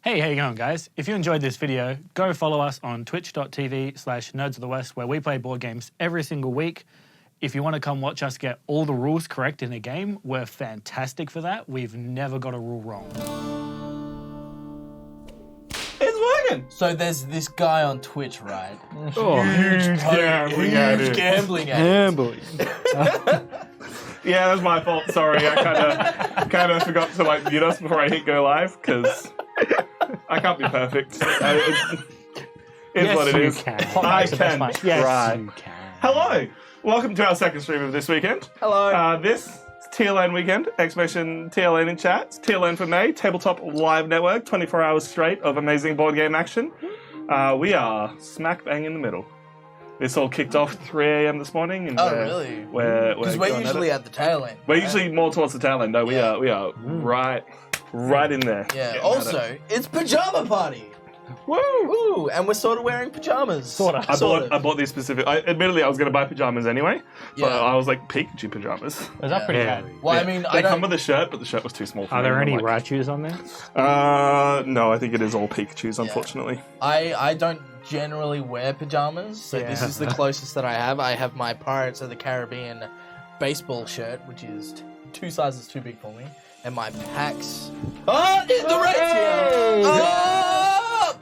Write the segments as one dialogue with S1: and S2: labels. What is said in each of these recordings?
S1: Hey, how you going, guys? If you enjoyed this video, go follow us on twitch.tv/nerdsofthewest, where we play board games every single week. If you want to come watch us get all the rules correct in a game, we're fantastic for that. We've never got a rule wrong.
S2: It's working!
S3: So there's this guy on Twitch, right?
S1: Huge
S3: Gambling addict.
S2: Yeah, that's my fault. Sorry, I kind of forgot to mute us before I hit go live because I can't be perfect. It's what it is. I can.
S1: Yes,
S2: right.
S1: you can.
S2: Hello, welcome to our second stream of this weekend.
S3: Hello.
S2: This is TLN weekend. Exclamation TLN in chat. It's TLN for May. Tabletop Live Network. 24 hours straight of amazing board game action. We are smack bang in the middle. This all kicked off 3 a.m. this morning. And
S3: really?
S2: Because
S3: we're usually at the tail end.
S2: We're usually more towards the tail end. No, we are right in there.
S3: Yeah. Also, it's pajama party.
S2: Woo!
S3: Woo! And we're sort of wearing pajamas.
S1: Sorta.
S2: I bought these specific. Admittedly, I was going to buy pajamas anyway, but
S3: Yeah.
S2: I was like Pikachu pajamas.
S1: Was that pretty
S3: Yeah.
S1: heavy?
S3: Well,
S2: Yeah.
S3: I mean,
S2: They come with a shirt, but the shirt was too small for me.
S1: Are there
S2: and
S1: any
S2: I'm like,
S1: Raichus on there?
S2: No, I think it is all Pikachus, unfortunately.
S3: I don't generally wear pajamas, so this is the closest that I have. I have my Pirates of the Caribbean baseball shirt, which is 2 sizes too big for me, and my PAX. Oh, the ratio! Oh!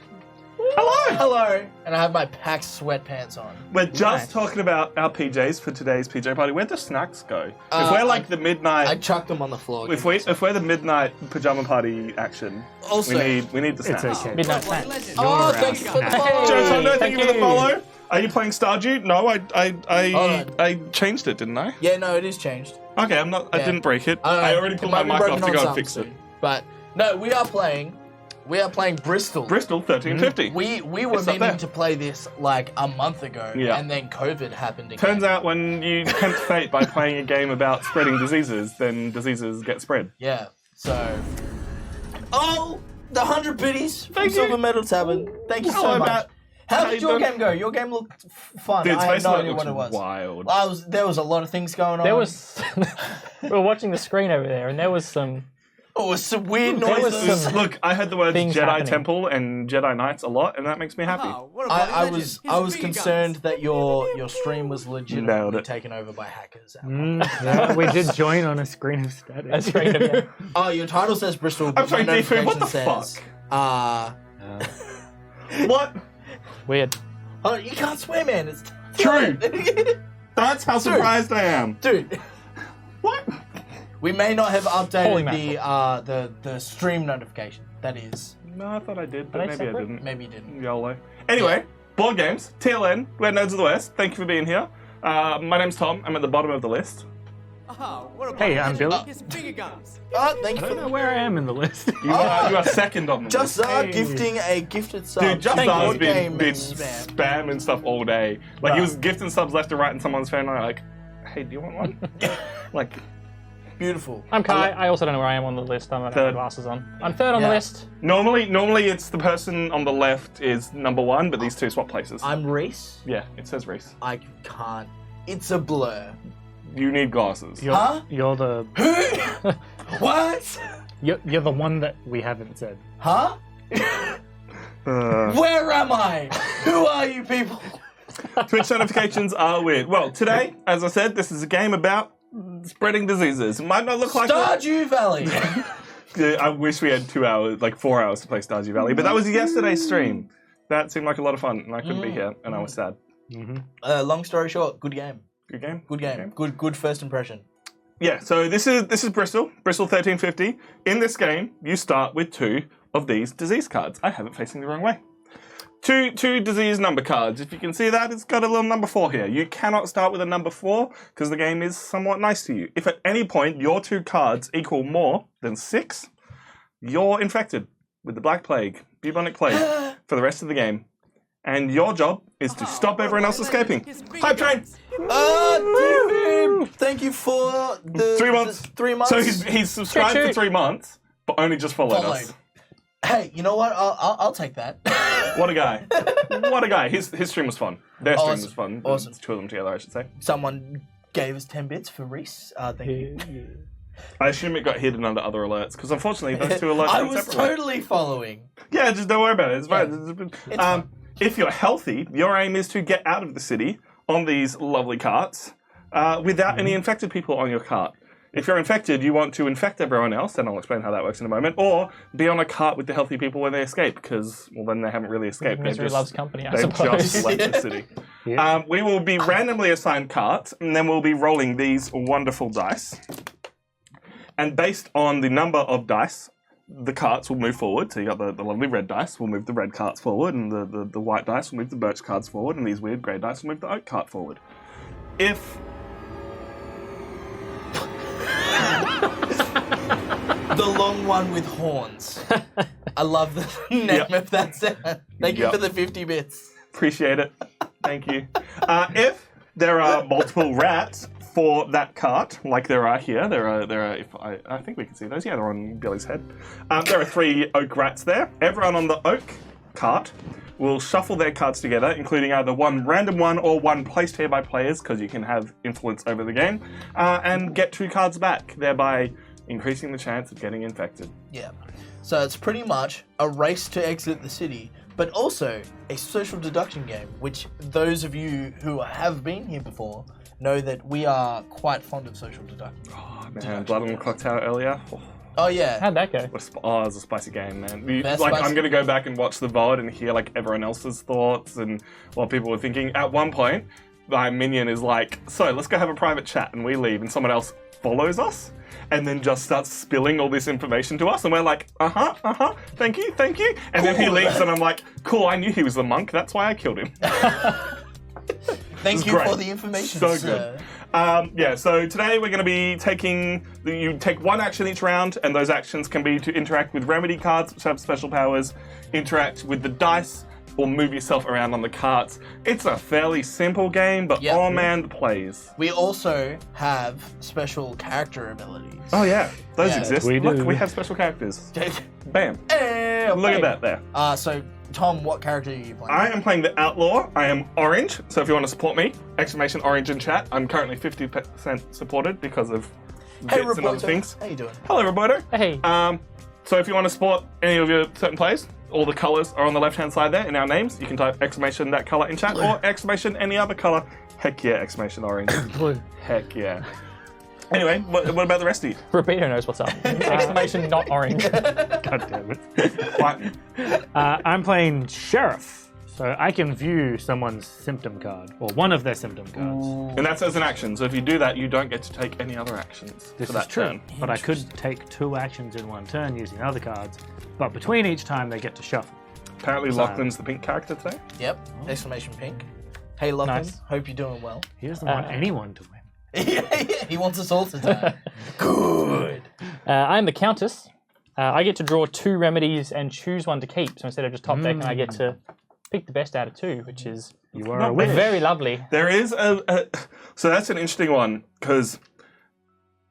S3: Hello! And I have my PAX sweatpants on.
S2: We're just talking about our PJs for today's PJ party. Where'd the snacks go? If we're like the midnight,
S3: I chucked them on the floor.
S2: if we're the midnight pajama party action,
S3: Also,
S2: we need the snacks.
S1: It's okay.
S4: Midnight Snacks.
S3: Oh, thank you for the follow.
S2: Joe Tondo, thank you for the
S1: you.
S2: follow. Are you playing Stardew? No,
S3: on.
S2: I changed it, didn't I?
S3: Yeah, no, it is changed.
S2: Okay, I'm not. I
S3: Yeah.
S2: didn't break it.
S3: I don't know,
S2: I already
S3: it
S2: pulled
S3: might
S2: my
S3: be
S2: mic off
S3: broken
S2: to
S3: on
S2: go and fix it.
S3: something. But no, we are playing Bristol.
S2: Bristol 1350.
S3: We were
S2: It's up there.
S3: meaning to play this like a month ago,
S2: Yeah.
S3: and then COVID happened again.
S2: Turns out when you tempt fate by playing a game about spreading diseases, then diseases get spread.
S3: Yeah. So. Oh, the 100 biddies from
S2: Thank you.
S3: Silver Medal Tavern. Thank you so
S2: Hello,
S3: much.
S2: Matt.
S3: How
S2: How
S3: did
S2: you
S3: your
S2: doing?
S3: game go? Your game looked fun.
S2: Dude,
S3: I had
S2: Space
S3: no
S2: Alert
S3: idea what it
S2: looks
S3: was.
S2: wild.
S3: There was a lot of things going on.
S4: There was. We were watching the screen over there, and there was some.
S3: Oh, it was some weird
S4: There was
S3: noises.
S4: some-
S2: Look, I heard the words
S4: Things
S2: Jedi
S4: happening.
S2: Temple and Jedi Knights a lot, and that makes me happy.
S3: I was concerned that your stream was
S2: Nailed
S3: legitimately
S2: it.
S3: taken over by hackers.
S1: Yeah, we did join on a screen of static.
S4: A screen of it.
S3: Oh, your title says Bristol.
S2: I'm
S3: but
S2: sorry,
S3: my
S2: Defu, what the
S3: notification says,
S2: What?
S4: Weird.
S3: Oh, you can't swear, man. It's
S2: True. That's how surprised I am.
S3: Dude,
S2: What?
S3: we may not have
S4: Holy
S3: updated the stream notification. That is,
S2: No, I thought I did, but
S4: Are they
S2: maybe I
S4: separate?
S2: didn't.
S3: maybe you didn't.
S2: YOLO. Anyway, board games, TLN, we're Nerds of the West. Thank you for being here. My name's Tom. I'm at the bottom of the list.
S1: Hey, I'm Billy.
S3: Oh, thank you
S1: I
S3: for
S1: don't know where I am in the list.
S2: You are second on the
S3: just
S2: list.
S3: gifting a gifted sub.
S2: Dude, Just
S3: to
S2: has
S3: Board
S2: been
S3: Game
S2: spam.
S3: spam.
S2: and stuff all day. Like, he was gifting subs left and right in someone's phone, and I'm like, hey, do you want one? Like,
S3: Beautiful.
S4: I'm Kai. I also don't know where I am on the list. I'm
S2: Third.
S4: my glasses on. I'm third on the
S3: Yeah.
S4: list.
S2: normally it's the person on the left is number one, but these two swap places.
S3: I'm Reese.
S2: Yeah, it says Reese.
S3: I can't. It's a blur.
S2: You need glasses.
S3: Huh?
S1: You're the
S3: What?
S1: you're the one that we haven't said.
S3: Huh? Where am I? Who are you people?
S2: Twitch notifications are weird. Well, today, as I said, this is a game about spreading diseases. It might not look like
S3: Stardew Valley.
S2: I wish we had 2 hours, like 4 hours to play Stardew Valley, but that was yesterday's stream. That seemed like a lot of fun, and I couldn't be here, and I was sad.
S3: Long story short, good game.
S2: Good game.
S3: Good game. Good first impression.
S2: Yeah. So this is Bristol 1350. In this game, you start with 2 of these disease cards. I have it facing the wrong way. Two disease number cards. If you can see that, it's got a little number 4 here. You cannot start with a number 4 because the game is somewhat nice to you. If at any point your 2 cards equal more than 6, you're infected with the Black Plague, bubonic plague, for the rest of the game. And your job is to stop everyone else escaping. Hype train!
S3: David, thank you for the
S2: 3 months.
S3: 3 months.
S2: So he's subscribed for 3 months, but only just followed us.
S3: Hey, you know what? I'll take that.
S2: What a guy. What a guy. His stream was fun. Their stream was fun.
S3: Awesome.
S2: There's 2 of them together, I should say.
S3: Someone gave us 10 bits for Reese. Thank you.
S2: I assume it got hidden under other alerts because unfortunately those two alerts
S3: I
S2: went
S3: was
S2: separately.
S3: totally following.
S2: Yeah, just don't worry about it. It's
S3: Yeah.
S2: fine.
S3: It's fine.
S2: If you're healthy, your aim is to get out of the city on these lovely carts without any infected people on your cart. If you're infected, you want to infect everyone else, and I'll explain how that works in a moment, or be on a cart with the healthy people when they escape, because, well, then they haven't really escaped.
S4: Misery loves company, I
S2: They've
S4: suppose.
S2: just left the city.
S1: Yeah.
S2: We will be randomly assigned carts, and then we'll be rolling these wonderful dice. And based on the number of dice, the carts will move forward. So you got the lovely red dice will move the red carts forward, and the white dice will move the birch cards forward, and these weird grey dice will move the oak cart forward. If
S3: The long one with horns. I love the name of that sound. Thank you for the 50 bits.
S2: appreciate it, thank you. If there are multiple rats for that cart, like there are here, there are. If I think we can see those. Yeah, they're on Billy's head. There are 3 oak rats there. Everyone on the oak cart will shuffle their cards together, including either one random one or one placed here by players, because you can have influence over the game, and get 2 cards back, thereby increasing the chance of getting infected.
S3: Yeah. So it's pretty much a race to exit the city, but also a social deduction game, which those of you who have been here before know that we are quite fond of social deduction.
S2: Oh man, Blood on the Clock Tower earlier.
S3: Oh yeah.
S4: How'd that go?
S2: It was a spicy game, man.
S3: Best
S2: Like,
S3: spicy
S2: I'm going to go back and watch the VOD and hear like everyone else's thoughts and what people were thinking. At one point, my minion is like, so let's go have a private chat, and we leave, and someone else follows us and then just starts spilling all this information to us, and we're like, thank you. And then he leaves, and I'm like, cool, I knew he was the monk, that's why I killed him.
S3: Thank you
S2: great.
S3: for the information,
S2: So
S3: sir.
S2: good. So today we're going to be you take one action each round, and those actions can be to interact with remedy cards, which have special powers, interact with the dice, or move yourself around on the carts. It's a fairly simple game, but
S3: Yep.
S2: oh man, the plays.
S3: We also have special character abilities.
S2: Oh yeah, those
S3: Yeah.
S2: exist.
S1: We
S2: Look,
S1: do.
S2: we have special characters. Bam.
S3: Hey,
S2: Look
S3: okay.
S2: at that there.
S3: So, Tom, what character are you playing?
S2: I am playing the Outlaw. I am orange, so if you want to support me, exclamation orange in chat. I'm currently 50% supported because of
S3: Hey,
S2: bits and other
S3: Roberto.
S2: things.
S3: How you doing?
S2: Hello, Roberto.
S4: Hey.
S2: So if you want to support any of your certain plays, all the colours are on the left-hand side there in our names. You can type exclamation that colour in chat or exclamation any other colour. Heck yeah, exclamation orange.
S1: Blue.
S2: Heck yeah. Anyway, what about the rest of you?
S4: Rapido knows what's up. Exclamation not orange.
S1: God damn it.
S2: Quiet.
S1: I'm playing Sheriff. So I can view someone's symptom card, or one of their symptom cards.
S2: And that's as an action. So if you do that, you don't get to take any other actions
S1: This
S2: for that
S1: is true.
S2: turn.
S1: But I could take 2 actions in one turn using other cards. But between each time, they get to shuffle.
S2: Apparently, Lachlan's the pink character today.
S3: Yep. Exclamation pink. Hey, Lachlan.
S1: Nice.
S3: Hope you're doing well.
S1: He doesn't want anyone to win.
S3: Yeah, he wants us all to die. Good.
S4: I'm the Countess. I get to draw 2 remedies and choose one to keep. So instead of just top decking, I get to pick the best out of 2, which is
S1: You are
S2: Not
S1: a winner.
S4: very lovely.
S2: There is so that's an interesting one, because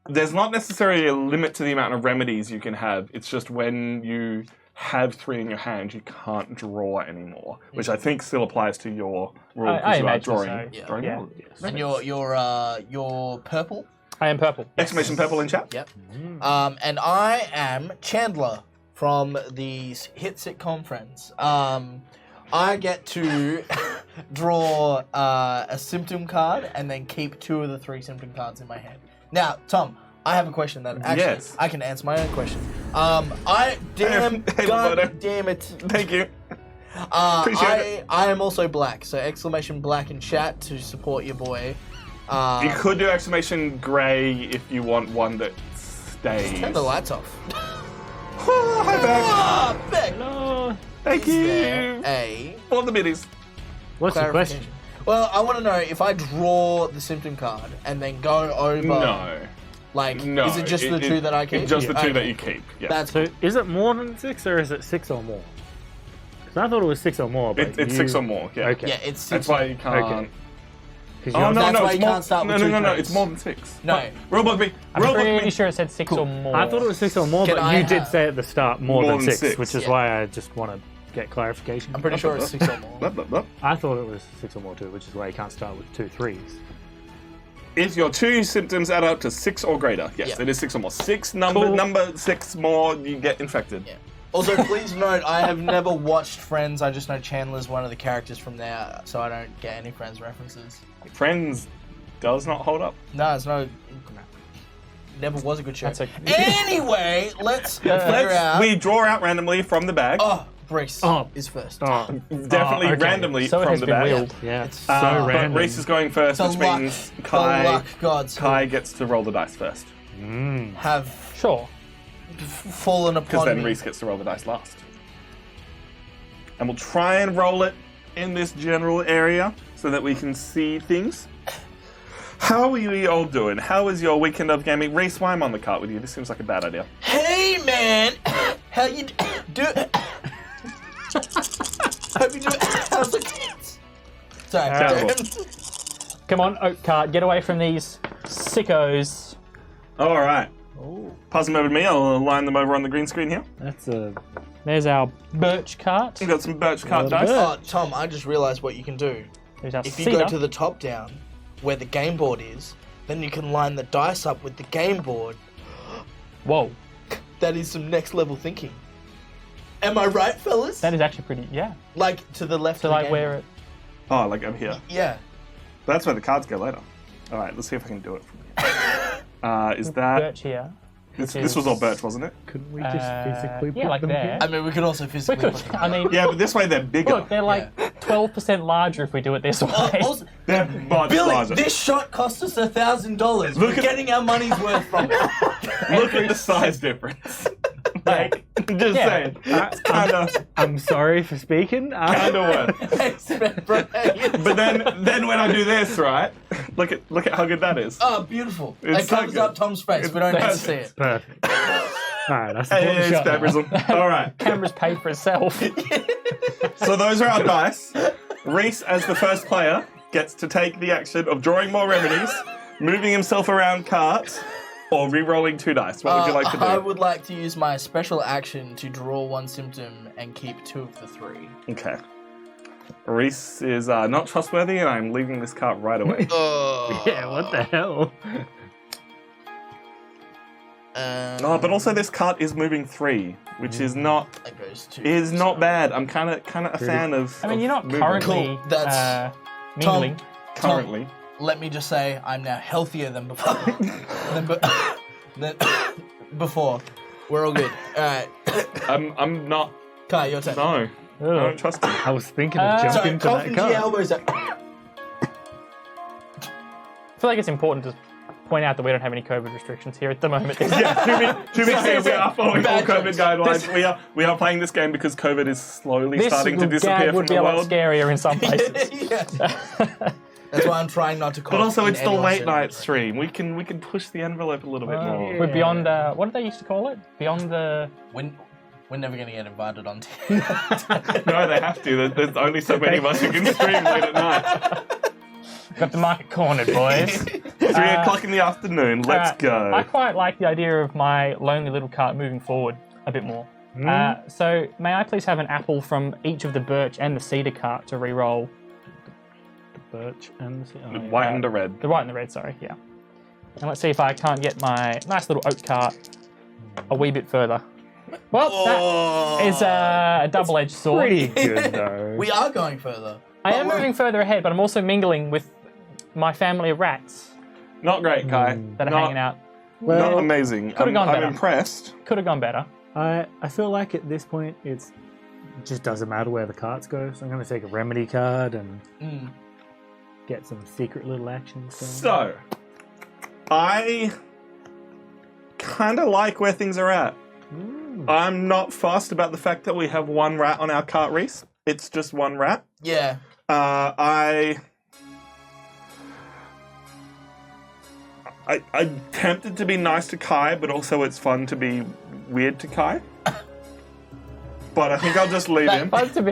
S2: there's not necessarily a limit to the amount of remedies you can have. It's just when you have 3 in your hand, you can't draw anymore, which I think still applies to your rule,
S4: I
S2: because you are
S4: imagine
S2: drawing.
S4: so.
S3: Yeah.
S2: drawing
S1: Yeah.
S2: more.
S3: And you're purple.
S4: I am purple.
S2: Exclamation purple in chat.
S3: Yep. And I am Chandler from the hit sitcom Friends. I get to draw a symptom card and then keep 2 of the 3 symptom cards in my hand. Now, Tom, I have a question that actually
S2: Yes.
S3: I can answer my own question. God
S2: Roberto.
S3: damn it.
S2: Thank you. Appreciate
S3: I am also black, so exclamation black in chat to support your boy.
S2: You could do exclamation grey if you want one that stays.
S3: Turn the lights off.
S2: Oh, hi, Beck.
S3: Ah, Beck.
S4: No.
S2: Thank
S3: Is
S2: you.
S3: there a
S2: All the biddies.
S1: What's the question?
S3: clarification? Well, I want to know if I draw the symptom card and then go over.
S2: No.
S3: Like,
S2: No.
S3: is it just the 2 that I keep?
S2: Just the 2
S3: Okay.
S2: that you keep. Yeah.
S3: That's
S1: So is it more than 6 or is it 6 or more? Because I thought it was 6 or more. But
S2: It's 6 or more. Yeah.
S1: Okay.
S3: yeah, it's 6.
S2: That's why you can't.
S1: Okay. 'Cause
S2: Oh
S1: yours-
S2: no,
S3: That's
S2: no,
S3: why
S2: it's
S3: you
S2: more.
S3: can't start with
S2: no,
S3: 2
S2: no, no,
S3: cards.
S2: it's more than 6.
S3: No.
S2: Robot me.
S4: I'm
S2: Robot
S4: pretty
S2: me.
S4: sure it said 6 or more.
S1: I thought it was 6 or more,
S3: Can
S1: but
S3: I
S1: you did
S3: have-
S1: say at the start more than 6, which is
S3: yeah.
S1: why I just want to get clarification.
S3: I'm pretty sure it's 6 or more.
S2: Blah, blah, blah.
S1: I thought it was 6 or more too, which is why you can't start with 2 3s.
S2: If your 2 symptoms add up to 6 or greater, yes,
S3: Yeah.
S2: it is 6 or more. Number 6 more, you get infected.
S3: Yeah. Also, please note, I have never watched Friends. I just know Chandler's one of the characters from there, so I don't get any Friends references.
S2: Friends does not hold up.
S3: No, it's no. Never was a good show.
S4: That's
S3: Anyway, let's figure out.
S2: We draw out randomly from the bag.
S3: Oh, Reese is first.
S2: Definitely
S1: okay.
S2: randomly
S4: So it
S2: from
S4: has
S2: the
S4: been
S2: bag.
S4: wheeled.
S1: Yeah.
S3: It's
S1: So
S2: But
S1: random.
S2: Reese is going first,
S3: The
S2: which
S3: luck,
S2: means
S3: the
S2: Kai,
S3: luck gods
S2: Kai gets to roll the dice first.
S3: have
S4: Sure.
S3: fallen
S2: Because
S3: upon
S2: then
S3: me.
S2: Reese gets to roll the dice last. And we'll try and roll it in this general area so that we can see things. How are you all doing? How is your weekend of gaming? Reese, why am I on the cart with you? This seems like a bad idea.
S3: Hey man, how you do? Hope you do. How's the kids? Sorry.
S2: Terrible.
S4: Come on, Oak Cart, get away from these sickos.
S2: All right.
S1: Oh,
S2: Pass them over to me. I'll line them over on the green screen here.
S1: that's a.
S4: There's our birch cart.
S2: We've got some birch cart
S1: Well,
S2: dice.
S3: Oh, Tom, I just realised what you can do.
S4: There's our
S3: If you
S4: cedar.
S3: go to the top down, where the game board is, then you can line the dice up with the game board.
S4: Whoa,
S3: That is some next level thinking. Am I right, fellas?
S4: that is actually pretty. Yeah.
S3: Like to the left.
S4: So
S3: of the
S4: like
S3: game
S4: where
S3: board.
S4: it.
S2: Oh, like over here.
S3: Yeah.
S2: That's where the cards go later. All right, let's see if I can do it from here. Is that...
S4: Birch here.
S2: This was all birch, wasn't it?
S1: Couldn't we just physically
S4: yeah,
S1: put
S4: like
S1: them
S4: there.
S1: here?
S3: I mean, we could also
S4: We
S3: physically.
S4: could.
S3: put them
S4: I mean,
S2: Yeah, but this way they're bigger.
S4: look, they're like 12% larger if we do it this way.
S3: Also,
S2: They're much
S3: Billy,
S2: larger.
S3: this shot cost us $1,000.
S2: Look
S3: We're
S2: at-
S3: getting our money's worth from it.
S2: Look at the size difference. Like, just
S4: Yeah.
S2: saying. It's kind of
S1: I'm sorry for speaking.
S2: worth.
S3: Thanks, man, bro.
S2: But then when I do this, right? Look at how good that is.
S3: Oh, beautiful.
S2: It's
S3: It
S2: so
S3: covers
S2: good.
S3: up Tom's face. We don't need to see it.
S1: Perfect. All right, I support
S2: Hey,
S1: the
S2: it's
S1: shot
S2: fair,
S1: now.
S2: Bristol. All right.
S4: Cameras pay for itself.
S2: So those are our dice. Reese, as the first player, gets to take the action of drawing more remedies, moving himself around carts, or re-rolling 2 dice. What would you like to do?
S3: I would like to use my special action to draw 1 symptom and keep 2 of the 3.
S2: Okay. Reese is not trustworthy, and I'm leaving this cart right away.
S1: Yeah, what the hell?
S2: Oh, but also this cart is moving 3, which is not
S3: That goes to.
S2: bad. I'm kind of a fan of.
S4: I mean, you're not
S2: of movement.
S4: currently
S3: Cool, that's-
S4: mingling.
S2: currently.
S3: Let me just say, I'm now healthier than before. than before. We're all good. Alright.
S2: I'm not.
S3: Kai, your turn.
S2: No, I don't trust him.
S1: I was thinking of
S4: Sorry,
S1: jumping to
S3: cough
S1: that
S3: into your
S1: car.
S3: elbows.
S4: I feel like it's important to point out that we don't have any COVID restrictions here at the moment.
S2: Yeah, to be clear, we are following all
S3: Bad
S2: COVID
S3: jokes.
S2: guidelines. We are playing this game because COVID is slowly
S4: This
S2: starting to
S4: gag
S2: disappear
S4: would
S2: from
S4: be
S2: the
S4: a lot
S2: world.
S4: scarier in some places.
S3: Yeah. That's why I'm trying not to cough.
S2: But also,
S3: in
S2: it's the
S3: anyone's
S2: late night
S3: generation.
S2: stream. We can push the envelope a little bit more.
S4: We're beyond, what did they used to call it? Beyond the...
S3: We're never going to get invited on TV.
S2: No, they have to. There's only so many of us who can stream late at night.
S4: Got the market cornered, boys.
S2: 3 o'clock in the afternoon. Let's go.
S4: I quite like the idea of my lonely little cart moving forward a bit more. So may I please have an apple from each of the birch and the cedar cart to re-roll
S1: Birch and
S2: White and the red.
S4: the white and the red, sorry, yeah. And let's see if I can't get my nice little oak cart a wee bit further. Well, that is a double-edged sword.
S1: pretty good though.
S3: We are going further.
S4: I am moving further ahead, but I'm also mingling with my family of rats
S2: Not great, Kai.
S4: that are
S2: Not-
S4: hanging out.
S2: Not amazing.
S4: Could've gone
S2: I'm
S4: better.
S2: impressed.
S4: Could have gone better.
S1: I feel like at this point it just doesn't matter where the cards go. So I'm going to take a remedy card and get some secret little actions.
S2: So, I kind of like where things are at. I'm not fussed about the fact that we have 1 rat on our cart, Reese. It's just 1 rat.
S3: Yeah.
S2: I'm tempted to be nice to Kai, but also it's fun to be weird to Kai. But I think I'll just leave him.
S4: Fun to be...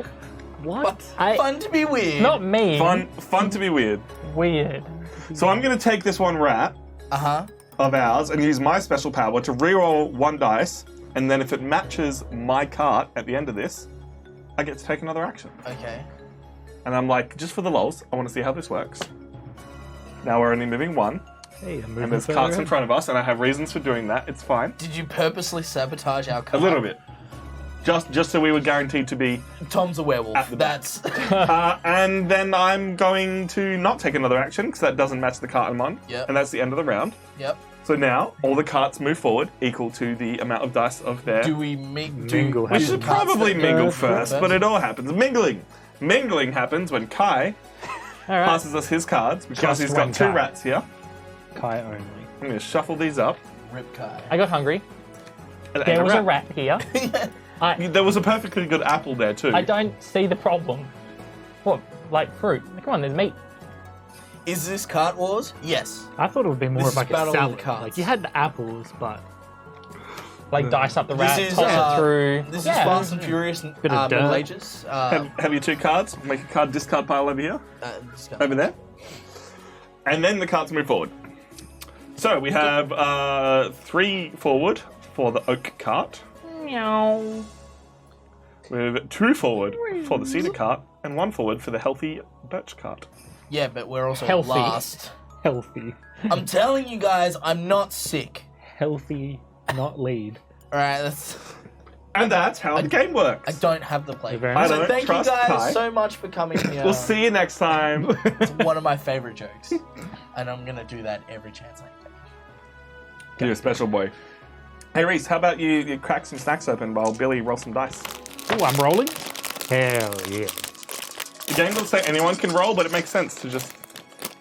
S1: What?
S3: Fun to be weird.
S4: Not mean.
S2: Fun to be weird.
S4: Weird.
S2: So I'm going to take this 1 rat
S3: Uh-huh.
S2: of ours and use my special power to reroll 1 dice, and then if it matches my cart at the end of this, I get to take another action.
S3: Okay.
S2: And I'm like, just for the lols, I want to see how this works. Now we're only moving one.
S5: Hey, I'm
S2: And
S5: moving
S2: there's
S5: further
S2: carts in
S5: ahead.
S2: front of us, and I have reasons for doing that. It's fine.
S3: Did you purposely sabotage our
S2: A
S3: card?
S2: little bit. Just so we were guaranteed to be.
S3: Tom's a werewolf.
S2: At the back.
S3: That's
S2: And then I'm going to not take another action because that doesn't match the cart I'm on.
S3: Yep.
S2: And that's the end of the round.
S3: yep.
S2: So now all the carts move forward equal to the amount of dice of their.
S3: Do we mingle?
S5: Mingle
S2: We should probably mingle first, but it
S3: it.
S2: all happens. Mingling happens when Kai
S5: All right.
S2: passes us his cards because
S5: Just
S2: he's
S5: one
S2: got two
S5: card.
S2: rats here.
S5: Kai only.
S2: I'm going to shuffle these up.
S3: Rip Kai.
S4: I got hungry.
S2: And
S4: There was a rat here.
S2: There was a perfectly good apple there too.
S4: I don't see the problem. What? Like fruit? Come on, there's meat.
S3: Is this Cart Wars? Yes.
S5: I thought it would be more
S3: This
S5: of like
S3: is Battle
S5: a
S3: of
S5: salad.
S3: the Cards.
S5: Like you had the apples, but
S4: Like dice up the rat,
S3: This is,
S4: toss it through.
S3: This
S4: Yeah.
S3: is Fast and Furious
S5: of
S3: Middle
S5: dirt.
S3: Ages.
S2: Have your two cards. Make a card discard pile over here. Over there. And then the cards move forward. So we have 3 forward for the oak cart.
S4: Meow.
S2: With 2 forward for the cedar cart. And 1 forward for the healthy birch cart.
S3: Yeah, but we're also
S4: Healthy.
S3: last.
S5: healthy.
S3: I'm telling you guys, I'm not sick.
S5: Healthy, not lead.
S3: Alright, that's...
S2: And that's how the game
S3: I
S2: works.
S3: don't have the play.
S5: very
S2: I
S3: So
S2: don't
S3: thank you
S2: trust
S3: guys
S2: Kai.
S3: so much for coming here.
S2: We'll see you next time.
S3: It's one of my favorite jokes. And I'm gonna do that every chance I get.
S2: You're a special boy. Hey Reese, how about you crack some snacks open while Billy rolls some dice?
S5: Oh, I'm rolling. Hell yeah.
S2: The game doesn't say anyone can roll, but it makes sense to just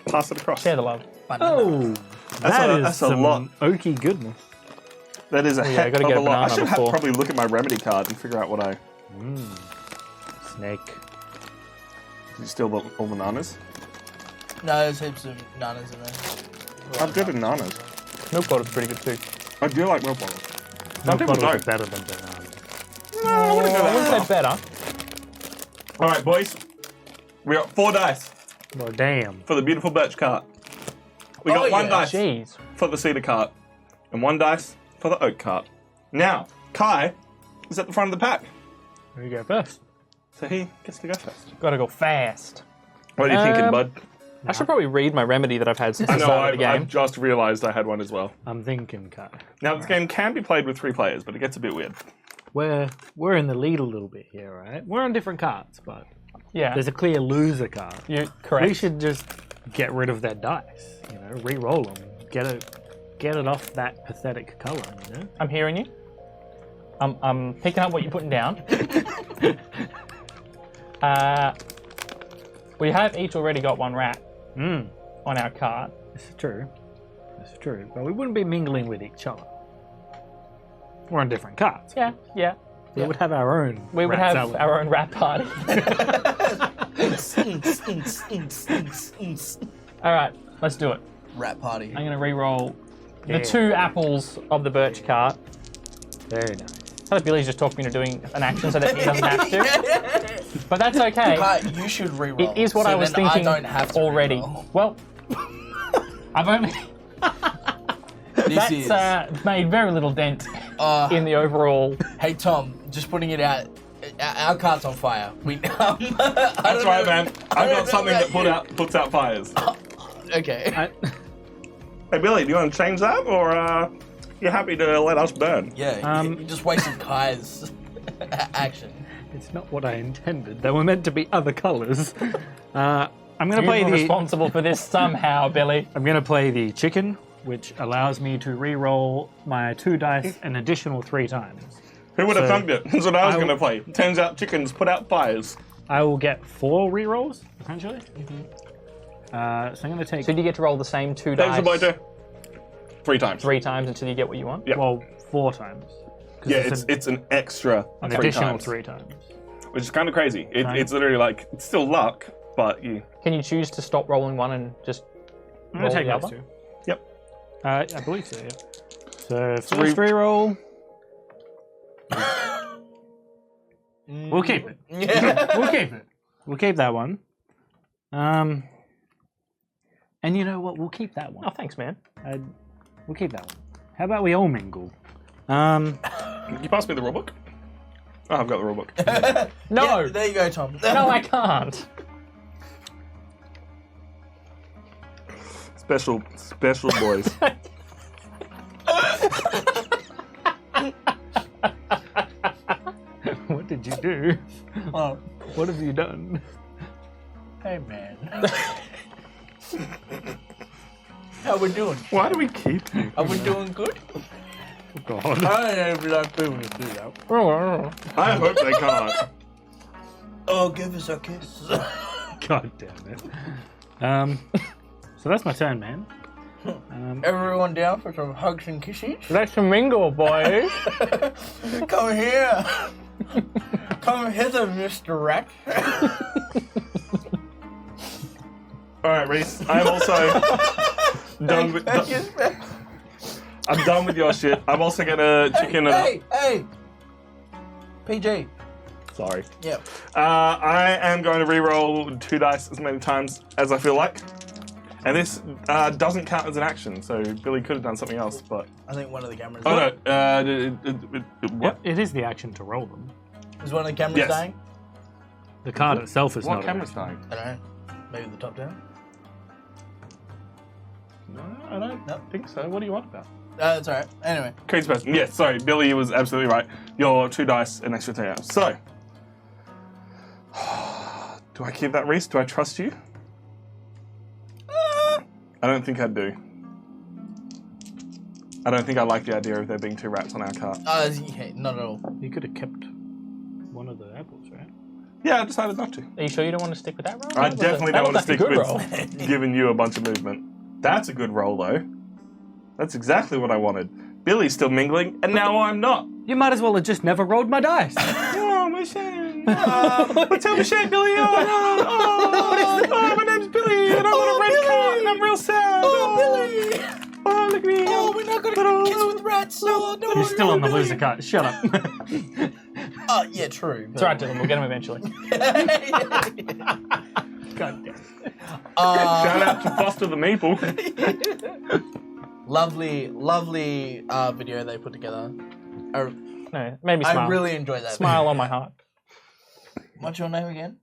S2: pass it across.
S4: Share the love.
S5: Oh, that is
S2: that's a
S5: some
S2: lot.
S5: oaky goodness.
S2: That is a
S4: yeah, I
S2: heck
S4: gotta
S2: of
S4: get
S2: a
S4: a
S2: lot. I
S4: banana
S2: should have
S4: before.
S2: probably look at my remedy card and figure out what I...
S5: Snake.
S2: Did you steal all the nanas?
S3: No, there's heaps of nanas in there.
S2: I'm good at nanas.
S4: Milk bottle's pretty good too.
S2: I do like milk bottles. Some
S5: Milk
S2: people
S5: bottles are
S2: don't.
S5: better than bananas.
S2: No, I wouldn't go
S4: I wouldn't
S2: that
S4: say
S2: far.
S4: better.
S2: All right, boys. We got 4 dice
S5: Well, damn.
S2: for the beautiful birch cart. We got
S3: Oh,
S2: 1
S3: yeah.
S2: dice
S4: Jeez.
S2: for the cedar cart and 1 dice for the oak cart. Now, Kai is at the front of the pack,
S5: Who you go first?
S2: so he gets to go first.
S4: Gotta go fast.
S2: What are you thinking, bud?
S4: I should probably read my remedy that I've had since
S2: I
S4: the
S2: know,
S4: start of the
S2: I've
S4: game.
S2: just realised I had one as well.
S5: I'm thinking, Kai.
S2: Now, this game can be played with 3 players, but it gets a bit weird.
S5: We're in the lead a little bit here, right? We're on different cards, but
S4: Yeah.
S5: there's a clear loser card.
S4: You correct.
S5: We should just get rid of that dice. You know, re-roll them. Get it off that pathetic color. You know.
S4: I'm hearing you. I'm picking up what you're putting down. We have each already got 1 rat on our cart.
S5: This is true. This is true. But we wouldn't be mingling with each other. We're on different cards.
S4: Yeah, yeah.
S5: We would have our own.
S4: We would
S5: rat
S4: have
S5: salad.
S4: our own rat party. All right, let's do it.
S3: Rat party.
S4: I'm gonna re-roll
S5: Yeah.
S4: the 2 apples of the birch cart.
S5: Very nice.
S4: I thought Billy's just talked me into doing an action so that he doesn't have to. But that's okay.
S3: Kai, you should re-roll.
S4: It is what
S3: so
S4: I was
S3: then
S4: thinking
S3: I don't have to
S4: already.
S3: re-roll.
S4: Well, I've only
S3: This
S4: that's made very little dent in the overall.
S3: Hey Tom, just putting it out. Our cart's on fire.
S2: That's right, man. I've got something that puts out fires.
S3: Okay.
S2: Hey, Billy, do you want to change that, or you happy to let us burn?
S3: Yeah, you just wasted Kai's action.
S5: It's not what I intended. They were meant to be other colors. I'm gonna play
S4: You were
S5: the.
S4: responsible for this somehow, Billy.
S5: I'm gonna play the chicken, which allows me to re-roll my 2 dice an additional 3 times.
S2: Who would have
S5: So,
S2: thunked it? That's what I was
S5: I
S2: going to
S5: w-
S2: play. Turns out chickens put out fires.
S5: I will get 4 re-rolls essentially. So I'm gonna take.
S4: So do you get to roll the same 2
S2: Thanks
S4: dice
S2: for boy 3 times.
S4: 3 times until you get what you want?
S2: Yeah.
S5: Well, 4 times. 'Cause
S2: Yeah, it's an extra
S5: an
S2: 3
S5: additional
S2: times,
S5: 3 times.
S2: which is kind of crazy.
S5: Right.
S2: It's literally like, it's still luck, but you...
S4: Can you choose to stop rolling 1 and just
S5: I'm
S4: roll
S5: gonna take
S4: the
S5: those
S4: other?
S5: 2.
S2: Yep.
S5: I believe so. Yeah. So first re-roll. We'll keep it. We'll keep it. We'll keep that one. And you know what? We'll keep that one.
S4: Oh, thanks, man.
S5: We'll keep that one. How about we all mingle?
S2: Can you pass me the rulebook? Oh, I've got the rulebook.
S4: No!
S3: Yeah, there you go, Tom.
S4: No, I can't.
S2: Special boys.
S5: What did you do?
S3: Oh,
S5: What have you done?
S3: hey man. How we doing?
S2: Why do we keep you?
S3: Are we doing good?
S5: Oh, God.
S3: I never like people to do that.
S2: I hope they can't.
S3: Oh, give us a kiss.
S5: God damn it. So that's my turn, man.
S3: Everyone down for some hugs and kisses?
S4: Let's mingle, boys.
S3: Come here. Come hither, Mr. Rat.
S2: Alright, Reese. I'm also done with I'm done with your shit. I'm also gonna chicken it up.
S3: Hey! PG.
S2: Sorry.
S3: Yep.
S2: I am going to re-roll 2 dice as many times as I feel like. And this doesn't count as an action, so Billy could have done something else, but...
S3: I think one of the cameras.
S2: Oh no, what?
S5: It is the action to roll them.
S3: Is one of the cameras
S2: Yes.
S3: dying?
S5: The card itself is
S2: What
S5: not.
S2: camera's dying?
S3: I don't know. Maybe the top down?
S2: No, I don't think so. What do you want about?
S3: That's alright. Anyway.
S2: Crazy person. Yes, sorry, Billy was absolutely right. Your 2 dice, an extra 10 hours. So, do I keep that, Reese? Do I trust you? I don't think I do. I don't think I like the idea of there being 2 rats on our cart.
S3: Yeah, not at all.
S5: You could have kept one of the apples, right?
S2: Yeah, I decided not to.
S4: Are you sure you don't want to stick with that roll?
S2: I definitely don't want to stick with
S4: roll.
S2: giving you a bunch of movement. That's a good roll, though. That's exactly what I wanted. Billy's still mingling, and now I'm not.
S5: You might as well have just never rolled my dice.
S2: Oh, my shame. What's up, my shame, Billy? Oh, my name's Billy, and I want a red cart, and I'm real sad.
S3: Oh, Billy!
S2: Oh, look at me.
S3: Oh, we're not gonna kiss with rats. Oh, no.
S5: You're still on the loser card. Shut up.
S3: Oh, yeah, true.
S4: It's alright, Dylan. We'll get him eventually.
S5: God damn.
S2: Shout out to Foster the Meeple.
S3: Lovely video they put together.
S4: No, maybe smile.
S3: I really enjoyed that.
S4: Smile on my heart.
S3: What's your name again?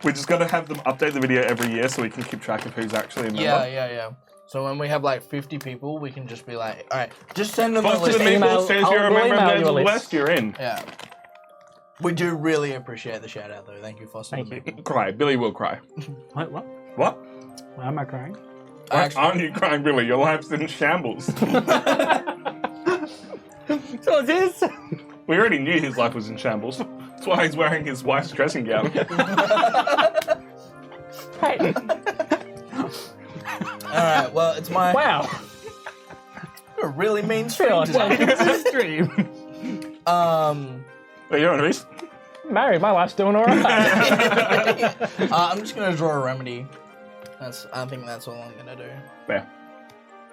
S2: We're just gonna have them update the video every year so we can keep track of who's actually a member.
S3: Yeah. So when we have like 50 people, we can just be like, all right, just send them a
S2: Foster the
S3: list.
S4: Email-
S2: Meeple says
S4: I'll-
S2: you're a
S4: we'll
S2: member of
S4: email
S2: Nerds
S4: you
S2: of
S4: a
S2: the
S4: list.
S2: West, you're in.
S3: Yeah. We do really appreciate the shout out though. Thank you, Foster.
S4: Thank you.
S2: Cry. Billy will cry.
S5: Wait, what?
S2: What?
S5: Why am I crying?
S2: Why aren't you crying, Billy? Your life's in shambles.
S4: So it is.
S2: We already knew his life was in shambles. That's why he's wearing his wife's dressing gown.
S4: Hey.
S3: Alright, well, it's my.
S4: Wow.
S3: You're a really mean
S4: Feel
S3: stream
S4: like
S3: today.
S5: It's a stream.
S2: Wait, you're on, Reese?
S4: Married. My life's doing alright.
S3: I'm just gonna draw a remedy. I think that's all I'm gonna do.
S2: There.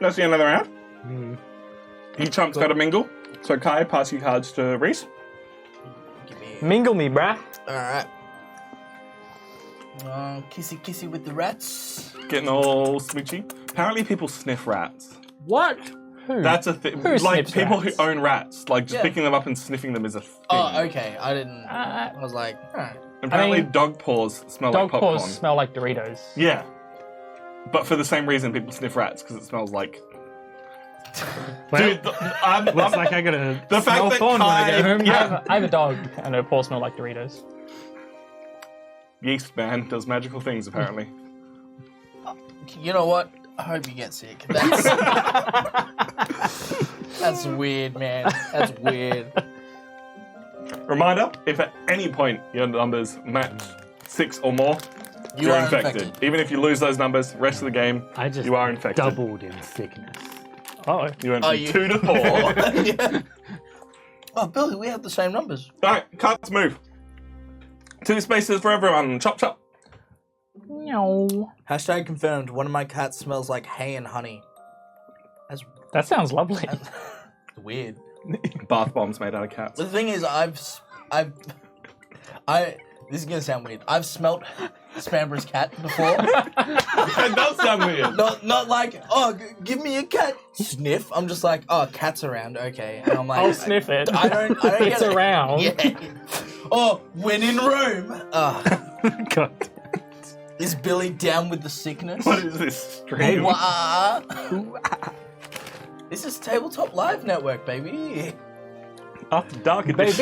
S2: Let's see another round. You chumps got to mingle. So Kai, pass your cards to Reese.
S3: Give me.
S4: Mingle me, bruh.
S3: Alright. Kissy kissy with the rats.
S2: Getting all smoochy. Apparently people sniff rats.
S4: What? Who?
S2: That's a thing.
S4: Who
S2: Like
S4: sniffs
S2: people
S4: rats?
S2: who own rats, like just
S3: Yeah.
S2: picking them up and sniffing them is a thing.
S3: Oh, okay. I didn't. I was like, alright.
S2: Apparently
S4: I mean,
S2: dog paws smell
S4: Dog
S2: like popcorn.
S4: paws smell like Doritos.
S2: Yeah. But for the same reason people sniff rats, because it smells like...
S5: Well,
S2: Dude, I'm
S5: looks like I gotta
S2: The fact
S5: smell
S2: that
S5: porn when I
S2: Kai-
S5: get home.
S2: Yeah.
S4: I have a dog, and her paws smell like Doritos.
S2: Yeast man does magical things, apparently.
S3: You know what? I hope you get sick. That's that's weird, man. That's weird.
S2: Reminder, if at any point your numbers match 6 or more,
S3: You
S2: you're
S3: are
S2: infected. Even if you lose those numbers, rest of the game,
S5: I just
S2: you are infected.
S5: doubled in sickness.
S4: Oh.
S2: You went
S3: Oh,
S2: from
S3: you-
S2: 2 to 4.
S3: Yeah. Oh, Billy, we have the same numbers.
S2: Alright, cards move. 2 spaces for everyone. Chop, chop.
S4: No.
S3: Hashtag confirmed. One of my cats smells like hay and honey. That's
S4: That sounds lovely.
S3: weird.
S2: Bath bombs made out of cats.
S3: The thing is, this is gonna sound weird. I've smelt Spamber's cat before.
S2: That does sound weird.
S3: not like, oh, give me a cat. Sniff. I'm just like, oh, cat's around. Okay, and I'm like,
S4: I'll sniff it.
S3: I don't get
S4: It's
S3: it.
S4: around.
S3: Yeah. Oh, when in Rome.
S5: God.
S3: Is Billy down with the sickness?
S2: What is this stream?
S3: Wah. This is Tabletop Live Network, baby.
S2: After Dark Edition.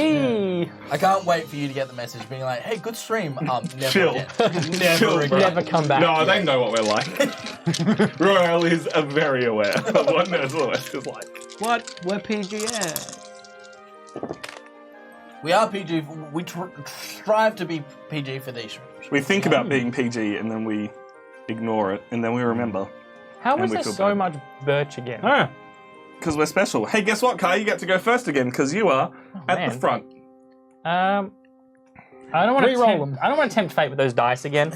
S4: Baby!
S3: I can't wait for you to get the message being like, hey, good stream. Never
S2: Chill.
S3: again.
S2: Chill,
S3: Never
S2: bro.
S3: again.
S4: Never come back.
S2: No, they know what we're like. Royale is very aware of what Nerds of the West is like.
S5: What? We're PGS.
S3: We are PG. We strive to be PG for these streams.
S2: We think about being PG and then we ignore it and then we remember.
S4: How
S2: And
S4: is
S2: we
S4: there
S2: feel
S4: so
S2: bad.
S4: much birch again?
S5: Oh,
S2: Because we're special. Hey, guess what, Kai? You get to go first again because you are at the
S4: man.
S2: front.
S4: I don't want to
S5: Reroll
S4: tempt,
S5: them.
S4: I don't want to tempt fate with those dice again.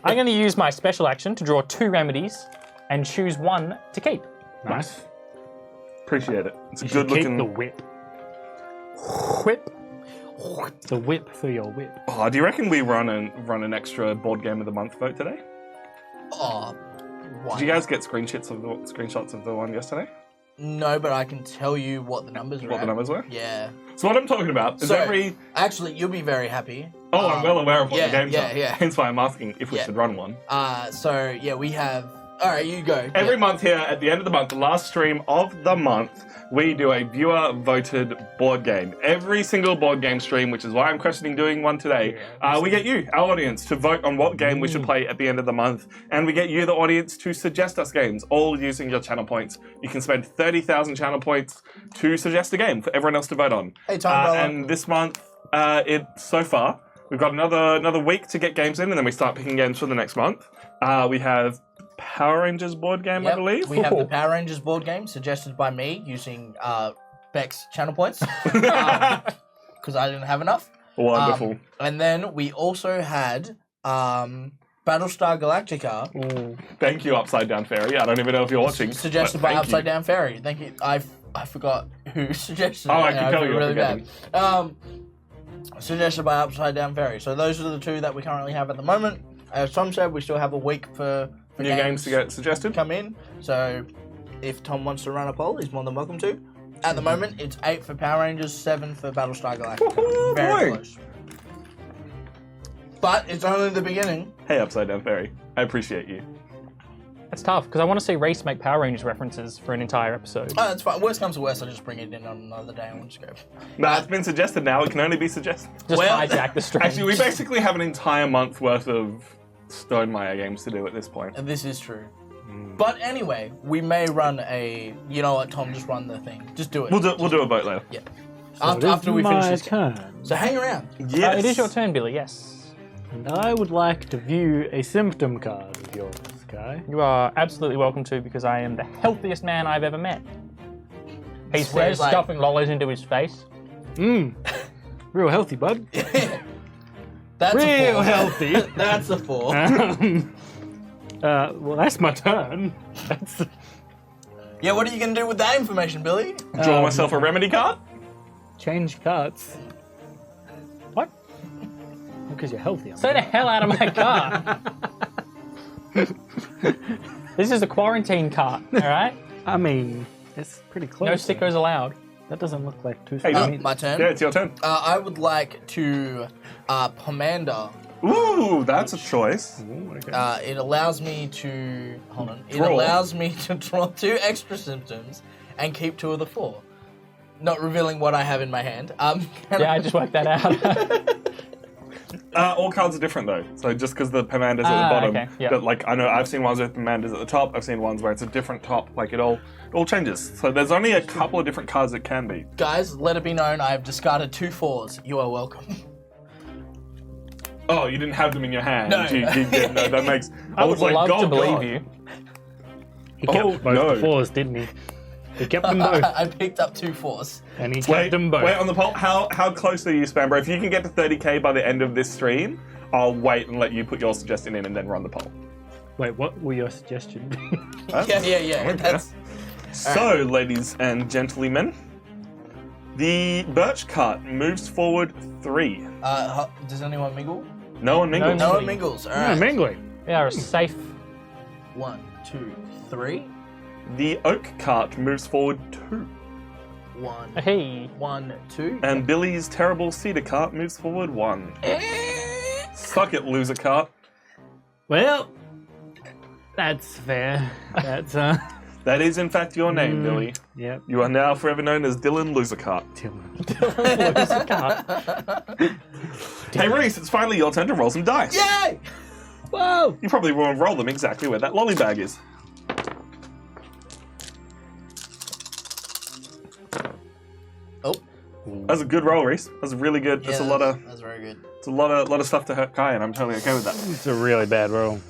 S4: I'm going to use my special action to draw 2 remedies and choose one to keep.
S5: nice.
S2: Appreciate it. It's a
S5: You should
S2: good
S5: keep
S2: looking.
S5: the whip.
S4: Whip.
S5: The whip for your whip.
S2: Oh, do you reckon we run an extra board game of the month vote today?
S3: Oh, why?
S2: Did you guys get screenshots of the one yesterday?
S3: No, but I can tell you what the numbers were.
S2: What the numbers were?
S3: Yeah.
S2: So what I'm talking about is
S3: So-
S2: every.
S3: Actually, you'll be very happy.
S2: Oh, I'm well aware of what
S3: yeah,
S2: the games
S3: yeah,
S2: are.
S3: yeah.
S2: Hence why I'm asking if we
S3: Yeah.
S2: should run one.
S3: So yeah, we have. All right, you go.
S2: Every
S3: Yeah.
S2: month here, at the end of the month, the last stream of the month, we do a viewer-voted board game. Every single board game stream, which is why I'm questioning doing one today, we get you, our audience, to vote on what game we should play at the end of the month, and we get you, the audience, to suggest us games, all using your channel points. You can spend 30,000 channel points to suggest a game for everyone else to vote on.
S3: Hey, Tom, brother.
S2: And this month, so far, we've got another week to get games in, and then we start picking games for the next month. We have Power Rangers board game, I
S3: Yep,
S2: believe.
S3: we have the Power Rangers board game suggested by me using Beck's channel points because I didn't have enough.
S2: Wonderful.
S3: And then we also had Battlestar Galactica,
S2: Thank you, Upside Down Fairy. I don't even know if you're watching.
S3: suggested
S2: but
S3: by
S2: thank
S3: Upside
S2: you.
S3: Down Fairy. Thank you. I forgot who suggested
S2: Oh,
S3: it.
S2: I
S3: and
S2: can tell
S3: feel
S2: you, I
S3: really
S2: forget
S3: bad. Suggested by Upside Down Fairy. So those are the 2 that we currently have at the moment. As Tom said, we still have a week for
S2: New games to get suggested.
S3: come in. So if Tom wants to run a poll, he's more than welcome to. At the moment, it's 8 for Power Rangers, 7 for Battlestar Galactica.
S2: Woohoo,
S3: Very
S2: boy.
S3: close. But it's only the beginning.
S2: Hey, Upside Down Fairy. I appreciate you.
S4: That's tough, because I want to see Reese make Power Rangers references for an entire episode.
S3: Oh, that's fine. Worst comes to worst, I'll just bring it in on another day and we'll just go.
S2: Nah, it's been suggested now. It can only be suggested.
S4: Just
S3: well-
S4: hijack the stream.
S2: Actually, we basically have an entire month worth of Stonemaier games to do at this point.
S3: And this is true. But anyway, we may run a. You know what, Tom? Just run the thing. Just do it.
S2: We'll do a vote later.
S3: Yeah.
S5: So it
S3: After
S5: is
S3: we finish
S5: my
S3: this.
S5: turn.
S3: So hang around.
S2: Yes.
S4: It is your turn, Billy, yes.
S5: And I would like to view a symptom card of yours, Kai.
S4: You are absolutely welcome to, because I am the healthiest man I've ever met. He
S3: Swears
S4: says,
S3: like-
S4: stuffing lollies into his face.
S5: Real healthy, bud.
S3: That's a
S5: Real
S3: 4.
S5: healthy.
S3: That's a 4.
S5: Well, that's my turn. That's
S3: Yeah, what are you going to do with that information, Billy?
S2: Draw myself a remedy card.
S5: change cards.
S4: What?
S5: Because you're healthy.
S4: Stay the hell out of my car. This is a quarantine cart, all right?
S5: I mean, it's pretty close.
S4: No stickers allowed.
S5: That doesn't look like two
S2: Hey,
S5: stickers.
S3: My turn.
S2: Yeah, it's your turn.
S3: I would like to Pomander.
S2: Ooh, that's a choice.
S3: It allows me to hold on. It
S2: Draw.
S3: allows me to draw 2 extra symptoms and keep 2 of the 4. Not revealing what I have in my hand.
S4: Yeah, I just worked that out.
S2: All cards are different though. So just because the Pomander's at the bottom,
S4: okay, yeah.
S2: but like I know I've seen ones with Pomanders at the top. I've seen ones where it's a different top. Like it all changes. So there's only a couple of different cards it can be.
S3: Guys, let it be known I have discarded 2 4s. You are welcome.
S2: Oh, you didn't have them in your hand.
S3: No.
S2: You did. No, that makes.
S4: I
S2: was
S4: would
S2: like,
S4: love to
S2: "Oh,
S4: believe
S2: God."
S4: you.
S5: He kept
S2: Oh,
S5: both
S2: no.
S5: the 4s, didn't he? He kept them both,
S3: I picked up 2 4s.
S5: and he kept
S2: Wait,
S5: them both.
S2: wait on the poll. How close are you, Spambro? If you can get to 30k by the end of this stream, I'll wait and let you put your suggestion in and then run the poll.
S5: Wait, what were your suggestions?
S3: Yeah. That's
S2: So, ladies and gentlemen, the birch cart moves forward 3.
S3: does anyone mingle?
S2: No one mingles.
S3: No
S4: No.
S3: one mingles. All
S5: Yeah,
S3: right.
S5: mingling.
S4: We are a safe.
S3: 1, 2, 3.
S2: The oak cart moves forward 2.
S3: 1,
S4: Hey.
S3: 1, 2.
S2: And Billy's terrible cedar cart moves forward 1. Suck it, loser cart.
S5: Well, that's fair. That's
S2: That is, in fact, your name, Billy.
S5: Yep.
S2: You are now forever known as Dylan Losercart. Hey, Reese, it's finally your turn to roll some dice.
S3: Yay!
S5: Whoa!
S2: You probably won't roll them exactly where that lolly bag is.
S3: Oh.
S2: That's a good roll, Reese. That's really good.
S3: Yeah,
S2: That's a lot of.
S3: That's very good.
S2: It's a lot of stuff to hurt Kai, and I'm totally okay with that.
S5: It's a really bad roll.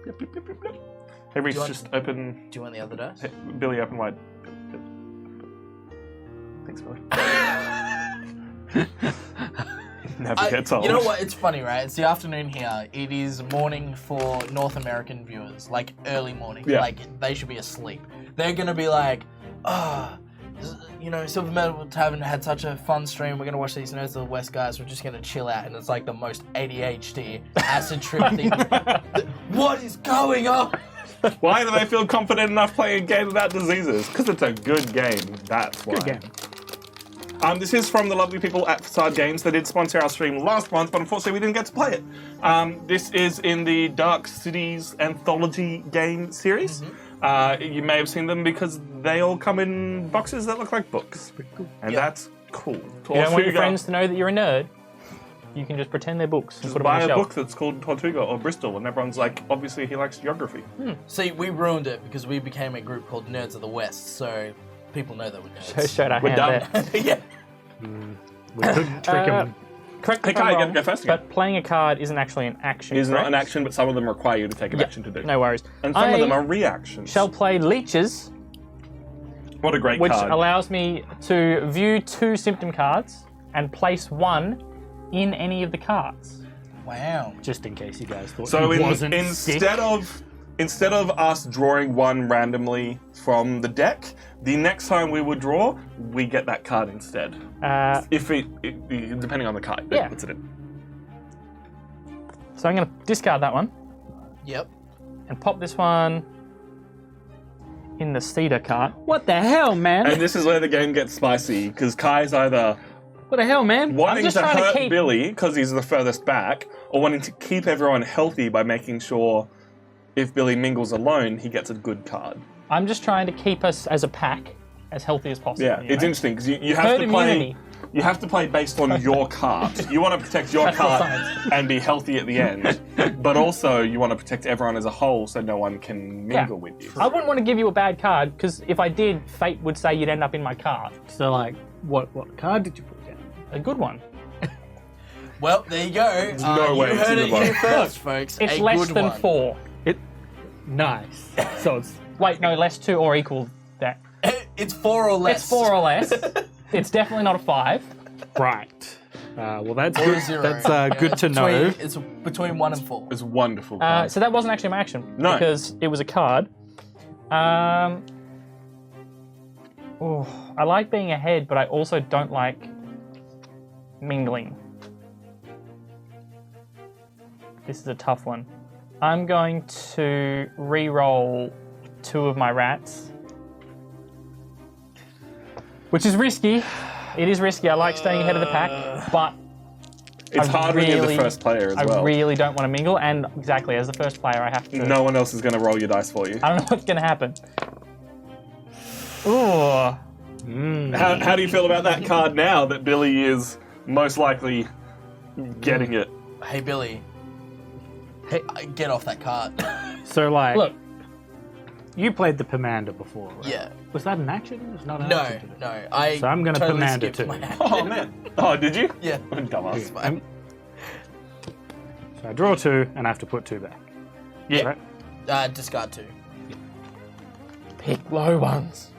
S2: Yep, yep, yep, yep, yep. Hey, Reese, just open.
S3: Do you want the other dice?
S2: Hey, Billy, open wide. Thanks, Billy. Never gets old.
S3: You know what? It's funny, right? It's the afternoon here. It is morning for North American viewers, like early morning.
S2: Yeah.
S3: Like they should be asleep. They're gonna be like, you know, Silver Medal Tavern had such a fun stream. We're gonna watch these Nerds of the West guys. We're just gonna chill out, and it's like the most ADHD acid trip thing. What is going on?
S2: Why do they feel confident enough playing a game about diseases? Because it's a good game. That's why.
S5: Good game.
S2: This is from the lovely people at Facade Games. They did sponsor our stream last month, but unfortunately we didn't get to play it. This is in the Dark Cities Anthology game series. You may have seen them because they all come in boxes that look like books. And that's cool.
S4: You don't want your friends to know that you're a nerd. You can just pretend they're books and
S2: Just
S4: put them on
S2: buy
S4: the
S2: a
S4: shelf.
S2: book that's called Tortuga or Bristol, and everyone's like, obviously he likes geography.
S3: See, we ruined it because we became a group called Nerds of the West, so people know that we're nerds.
S4: Showed our
S2: We're
S4: hand
S2: done.
S4: there.
S3: Yeah.
S5: We couldn't trick him.
S4: Correct me
S2: Hey,
S4: if I'm
S2: Kai,
S4: wrong,
S2: go first again.
S4: but playing a card isn't actually an action.
S2: It is not
S4: correct?
S2: an action, but some of them require you to take an action to do.
S4: No worries.
S2: And some of
S4: I
S2: them are reactions.
S4: shall play Leeches,
S2: What a great
S4: which
S2: card.
S4: allows me to view 2 symptom cards and place 1 in any of the cards.
S3: Wow.
S5: Just in case you guys thought
S2: So
S5: he wasn't sick.
S2: instead of us drawing one randomly from the deck, the next time we would draw, we get that card instead. If it depending on the card,
S4: Yeah.
S2: it puts it in.
S4: So I'm going to discard that one
S3: Yep.
S4: and pop this one in the cedar cart.
S5: What the hell, man?
S2: And this is where the game gets spicy because Kai's either
S5: What the hell, man?
S2: wanting
S4: just
S2: to
S4: trying to
S2: hurt
S4: keep-
S2: Billy because he's the furthest back, or wanting to keep everyone healthy by making sure if Billy mingles alone, he gets a good card.
S4: I'm just trying to keep us as a pack as healthy as possible.
S2: Yeah,
S4: you
S2: it's
S4: know?
S2: interesting because you have
S4: Herd
S2: to play.
S4: immunity.
S2: You have to play based on your card. You want to protect your
S4: That's the
S2: card
S4: science.
S2: and be healthy at the end, but also you want to protect everyone as a whole so no one can mingle with you.
S4: I wouldn't want to give you a bad card because if I did, fate would say you'd end up in my card.
S5: So, like, what card did you put down?
S4: A good one.
S3: Well, there you go.
S2: no way
S3: you
S2: it's
S3: heard
S2: in
S3: it
S2: the
S3: here
S2: box.
S3: first, folks.
S4: It's
S3: a
S4: less
S3: good
S4: than
S3: one.
S4: 4.
S5: Nice. So it's
S4: Wait, no, less 2 or equal that.
S3: It's 4 or less.
S4: It's 4 or less. It's definitely not a 5.
S5: right. Well, that's
S3: Or a
S5: good.
S3: 0.
S5: That's good to know.
S3: It's between 1 and 4.
S2: It's wonderful. Card.
S4: So that wasn't actually my action.
S2: No.
S4: Because it was a card. I like being ahead, but I also don't like mingling. This is a tough one. I'm going to re-roll 2 of my rats. Which is risky. It is risky. I like staying ahead of the pack, but
S2: it's hard when you're the
S4: really-
S2: first player as
S4: I
S2: well.
S4: really don't want to mingle. And exactly, as the first player, I have to...
S2: No one else is going to roll your dice for you.
S4: I don't know what's going to happen. Ooh.
S2: How do you feel about that card now that Billy is most likely getting it?
S3: Hey, Billy.
S5: Hey.
S3: Get off that card.
S5: So, like,
S4: Look,
S5: you played the Pomander before, right?
S3: Yeah.
S5: Was that an action? It was not an
S3: No,
S5: action. today.
S3: no.
S5: So I'm gonna
S3: totally
S5: Pomander
S3: skipped
S5: too.
S3: my
S2: Oh, man. Oh, did you?
S3: Yeah.
S2: Dumbass.
S3: Fine.
S5: So I draw 2 and I have to put 2 back.
S2: Yeah.
S5: Right?
S3: Discard 2.
S4: pick low ones.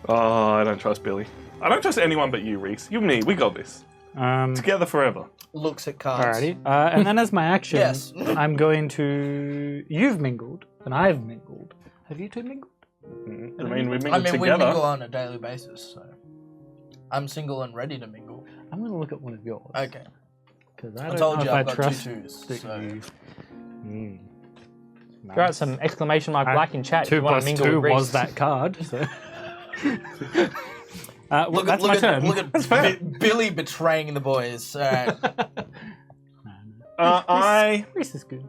S2: Oh, I don't trust Billy. I don't trust anyone but you, Reese. You and me, we got this. Together forever.
S3: Looks at cards.
S5: Alrighty. And then as my action,
S3: Yes.
S5: I'm going to... You've mingled, and I've mingled. Have you 2 mingled?
S2: I mean, we
S3: I
S2: mingled
S3: mean, we
S2: together.
S3: mingle on a daily basis, so I'm single and ready to mingle.
S5: I'm going to look at one of yours.
S3: Okay.
S5: Because I
S3: I
S5: don't
S3: told
S5: know
S3: you
S5: if
S3: I've
S5: I
S3: got 2
S5: trust
S3: 2s.
S5: that
S3: So.
S5: you...
S4: Throw out some exclamation mark black in chat if
S5: 2
S4: you want
S5: plus
S4: to mingle
S5: 2
S4: with Reese.
S5: was that card, so...
S3: Look
S5: that's
S3: at,
S5: my
S3: look
S5: turn.
S3: at, look at Billy betraying the boys. All right.
S5: Reese is good.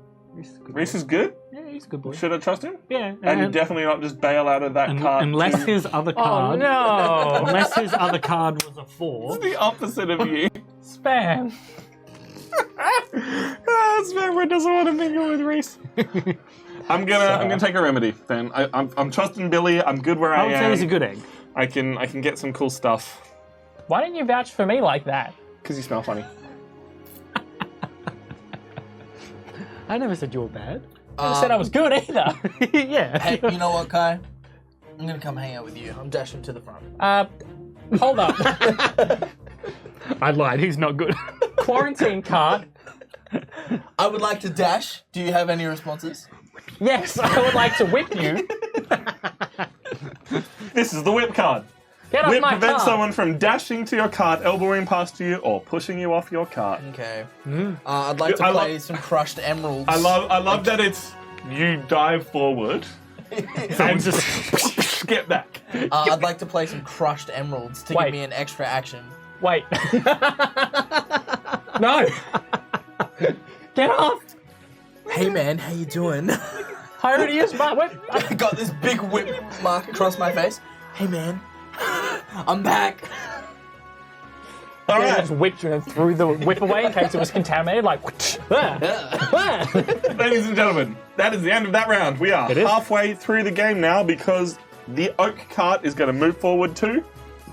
S2: Reese is good?
S5: Yeah, he's a good boy.
S2: Should I trust him?
S5: Yeah.
S2: And definitely not just bail out of that card.
S5: Unless his other card.
S4: Oh no!
S5: Unless his other card was a 4.
S2: the opposite of you.
S4: Spam.
S2: Spammer doesn't want to mingle with Reese. I'm gonna take a remedy then. I'm trusting Billy. I'm good where I
S5: I would
S2: am.
S5: say he's a good egg.
S2: I can get some cool stuff
S4: Why didn't you vouch for me like that?
S2: because you smell funny.
S5: I never said you were bad.
S4: I never said I was good either.
S5: Yeah.
S3: Hey, you know what, Kai? I'm gonna come hang out with you. I'm dashing to the front.
S4: Hold up.
S5: I lied. He's not good.
S4: Quarantine card.
S3: I would like to dash. Do you have any responses?
S4: Yes, I would like to whip you.
S2: This is the whip card.
S4: Get off
S2: Whip
S4: my
S2: prevents
S4: card.
S2: someone from dashing to your cart, elbowing past you, or pushing you off your cart.
S3: Okay. I'd like to
S2: I
S3: play
S2: love-
S3: some crushed emeralds.
S2: I love that it's you dive forward and just get back.
S3: I'd like to play some crushed emeralds to
S4: Wait.
S3: give me an extra action.
S4: Wait. No. Get off.
S3: Hey man, how you doing?
S4: I already used my whip.
S3: I got this big whip mark across my face. Hey man, I'm back.
S2: All
S4: I
S2: right,
S4: just whipped you and threw the whip away in case it was contaminated. Like,
S2: ladies and gentlemen, that is the end of that round. We are
S5: It is.
S2: halfway through the game now because the oak cart is going to move forward too.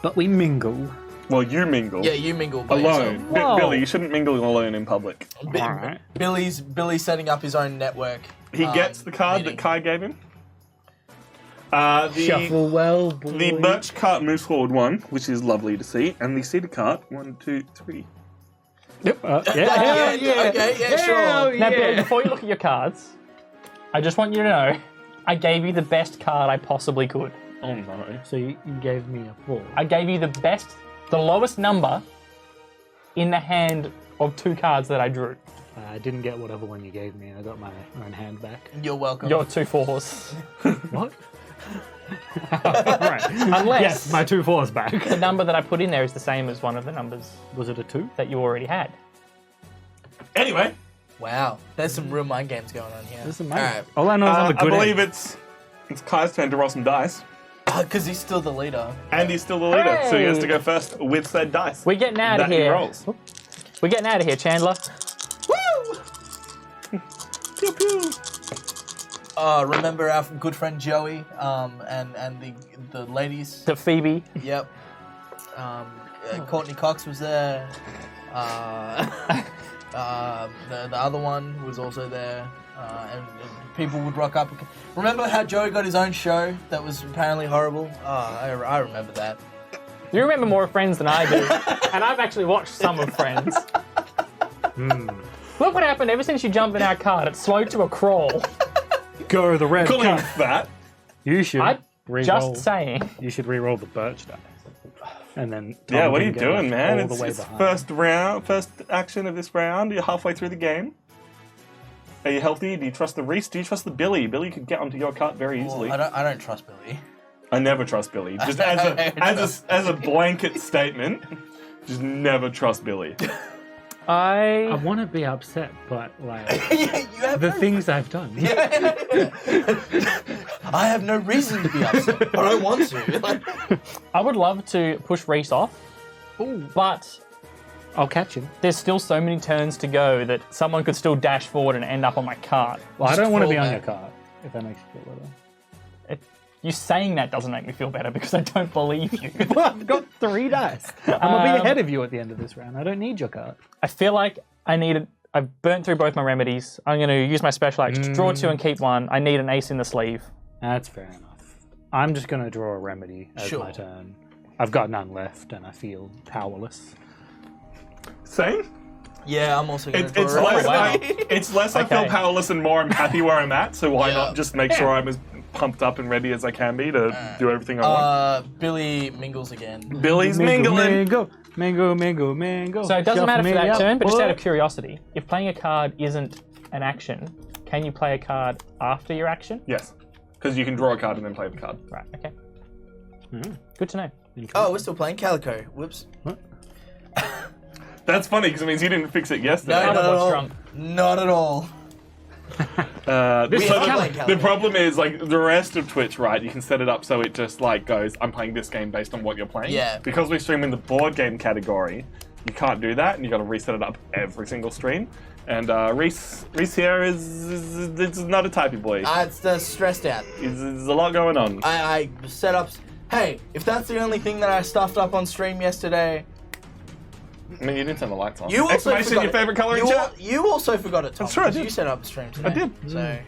S5: But we mingle.
S2: Well, you mingle.
S3: Yeah, you mingle by
S2: Alone.
S3: yourself.
S4: Whoa.
S2: Billy, you shouldn't mingle alone in public.
S5: Alright.
S3: Billy's setting up his own network.
S2: He gets the card
S3: meeting.
S2: that Kai gave him. The
S5: Shuffle well, boy.
S2: the birch cart moves forward 1, which is lovely to see, and the cedar cart 1, 2, 3.
S5: Yep.
S3: Yeah,
S5: yeah.
S3: okay, yeah, sure.
S4: Now, Billy, before you look at your cards, I just want you to know I gave you the best card I possibly could.
S2: Oh no.
S5: So you gave me a 4.
S4: I gave you the lowest number in the hand of 2 cards that I drew.
S5: I didn't get whatever one you gave me. I got my own hand back.
S3: You're welcome.
S4: Your 2 4s.
S5: What? Right.
S4: Unless
S5: Yes, my 2 4s back.
S4: the number that I put in there is the same as one of the numbers
S5: Was it a 2?
S4: that you already had.
S2: Anyway,
S3: Wow, there's some real mind games going on here.
S5: This is
S3: Alright.
S5: mine. All I know is I'm a
S2: I
S5: good
S2: believe
S5: egg.
S2: it's Kai's turn to roll some dice,
S3: Because he's still the leader.
S2: and he's still the leader, so he has to
S4: Hey.
S2: go first with said dice.
S4: We're getting out of
S2: that he
S4: here.
S2: rolls.
S4: We're getting out of here, Chandler.
S2: Pew pew.
S3: Remember our good friend Joey, and the ladies.
S4: To Phoebe.
S3: Yep. Courtney Cox was there. The other one was also there, and people would rock up. Remember how Joey got his own show that was apparently horrible? I remember that.
S4: You remember more of Friends than I do, and I've actually watched some of Friends. Look what happened ever since you jumped in our cart. It slowed to a crawl.
S5: Go the red
S2: Calling him
S5: card.
S2: fat.
S5: You should
S4: I'm
S5: re-roll.
S4: just saying.
S5: You should re-roll the birch dice. And then
S2: Yeah,
S5: Tom
S2: what are you
S5: can get
S2: doing,
S5: left
S2: man?
S5: all the way
S2: It's
S5: behind.
S2: first action of this round. You're halfway through the game. Are you healthy? Do you trust the Reese? Do you trust the Billy? Billy could get onto your cart very easily.
S3: Well, I don't trust Billy.
S2: I never trust Billy. Just as a blanket statement, just never trust Billy.
S5: I
S4: I
S5: want to be upset, but like
S3: Yeah, you have
S5: the
S3: no-
S5: things I've done.
S3: I have no reason to be upset, but I want to.
S4: I would love to push Reese off, but
S5: I'll catch him.
S4: there's still so many turns to go that someone could still dash forward and end up on my cart.
S5: Well, I don't want to be
S3: crawl
S5: on your
S3: back.
S5: card, if that makes you feel better.
S4: You saying that doesn't make me feel better because I don't believe you.
S5: I've got 3 dice. I'm gonna be ahead of you at the end of this round. I don't need your card.
S4: I feel like I've burnt through both my remedies. I'm going to use my special action to draw 2 and keep 1. I need an ace in the sleeve.
S5: That's fair enough. I'm just gonna draw a remedy as
S3: Sure.
S5: my turn. I've got none left, and I feel powerless.
S2: Same?
S3: Yeah, I'm also going
S2: It's
S3: to draw
S2: less,
S3: a
S4: wow.
S2: it's less I feel
S4: Okay.
S2: powerless and more I'm happy where I'm at, so why
S3: Yeah.
S2: not just make sure I'm as pumped up and ready as I can be to do everything I want?
S3: Billy mingles again.
S2: Billy's mingling.
S5: Mingo.
S4: So it doesn't matter for that turn, but just out of
S5: What?
S4: curiosity, if playing a card isn't an action, can you play a card after your action?
S2: Yes, because you can draw a card and then play the card.
S4: Right, okay. Good to know.
S3: Oh, we're still playing Calico. Whoops.
S2: That's funny because it means you didn't fix it yesterday.
S3: No,
S4: I
S3: no,
S4: was
S3: no.
S4: drunk.
S3: Not at all.
S2: The problem is, like, the rest of Twitch, right? You can set it up so it just, like, goes, I'm playing this game based on what you're playing.
S3: Yeah.
S2: Because we stream in the board game category, you can't do that, and you got to reset it up every single stream. And Reese here is not a typey boy.
S3: It's stressed out.
S2: There's a lot going on.
S3: I set up. Hey, if that's the only thing that I stuffed up on stream yesterday.
S2: I mean, you didn't turn the lights on.
S3: You also
S2: Exclamation
S3: forgot
S2: your favorite color in chat?
S3: You also forgot it, Tom.
S2: That's true, I
S3: because
S2: did.
S3: You set up the stream today.
S2: I did.
S3: So,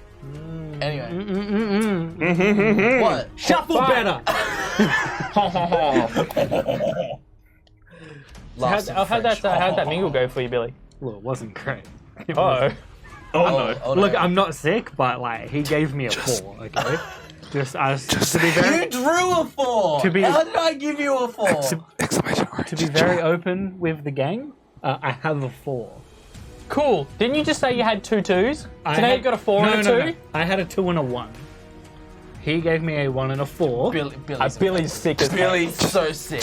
S3: anyway. What?
S5: Shuffle better.
S3: Last in
S4: How'd
S3: French.
S4: that mingle go for you, Billy?
S5: Well, it wasn't great.
S4: Oh.
S2: Oh, no.
S3: Oh,
S5: Look,
S3: no.
S5: I'm not sick, but like he gave me a 4. Okay. Just to be
S3: You
S5: very
S3: drew a 4.
S5: To be-
S3: How did I give you a 4?
S5: to be very open with the game. I have a 4.
S4: Cool. Didn't you just say you had 2 2s? So now you've got a 4 and a 2?
S5: No. I had a 2 and a 1. He gave me a 1 and a 4.
S4: Billy's sick as
S3: Billy's so sick.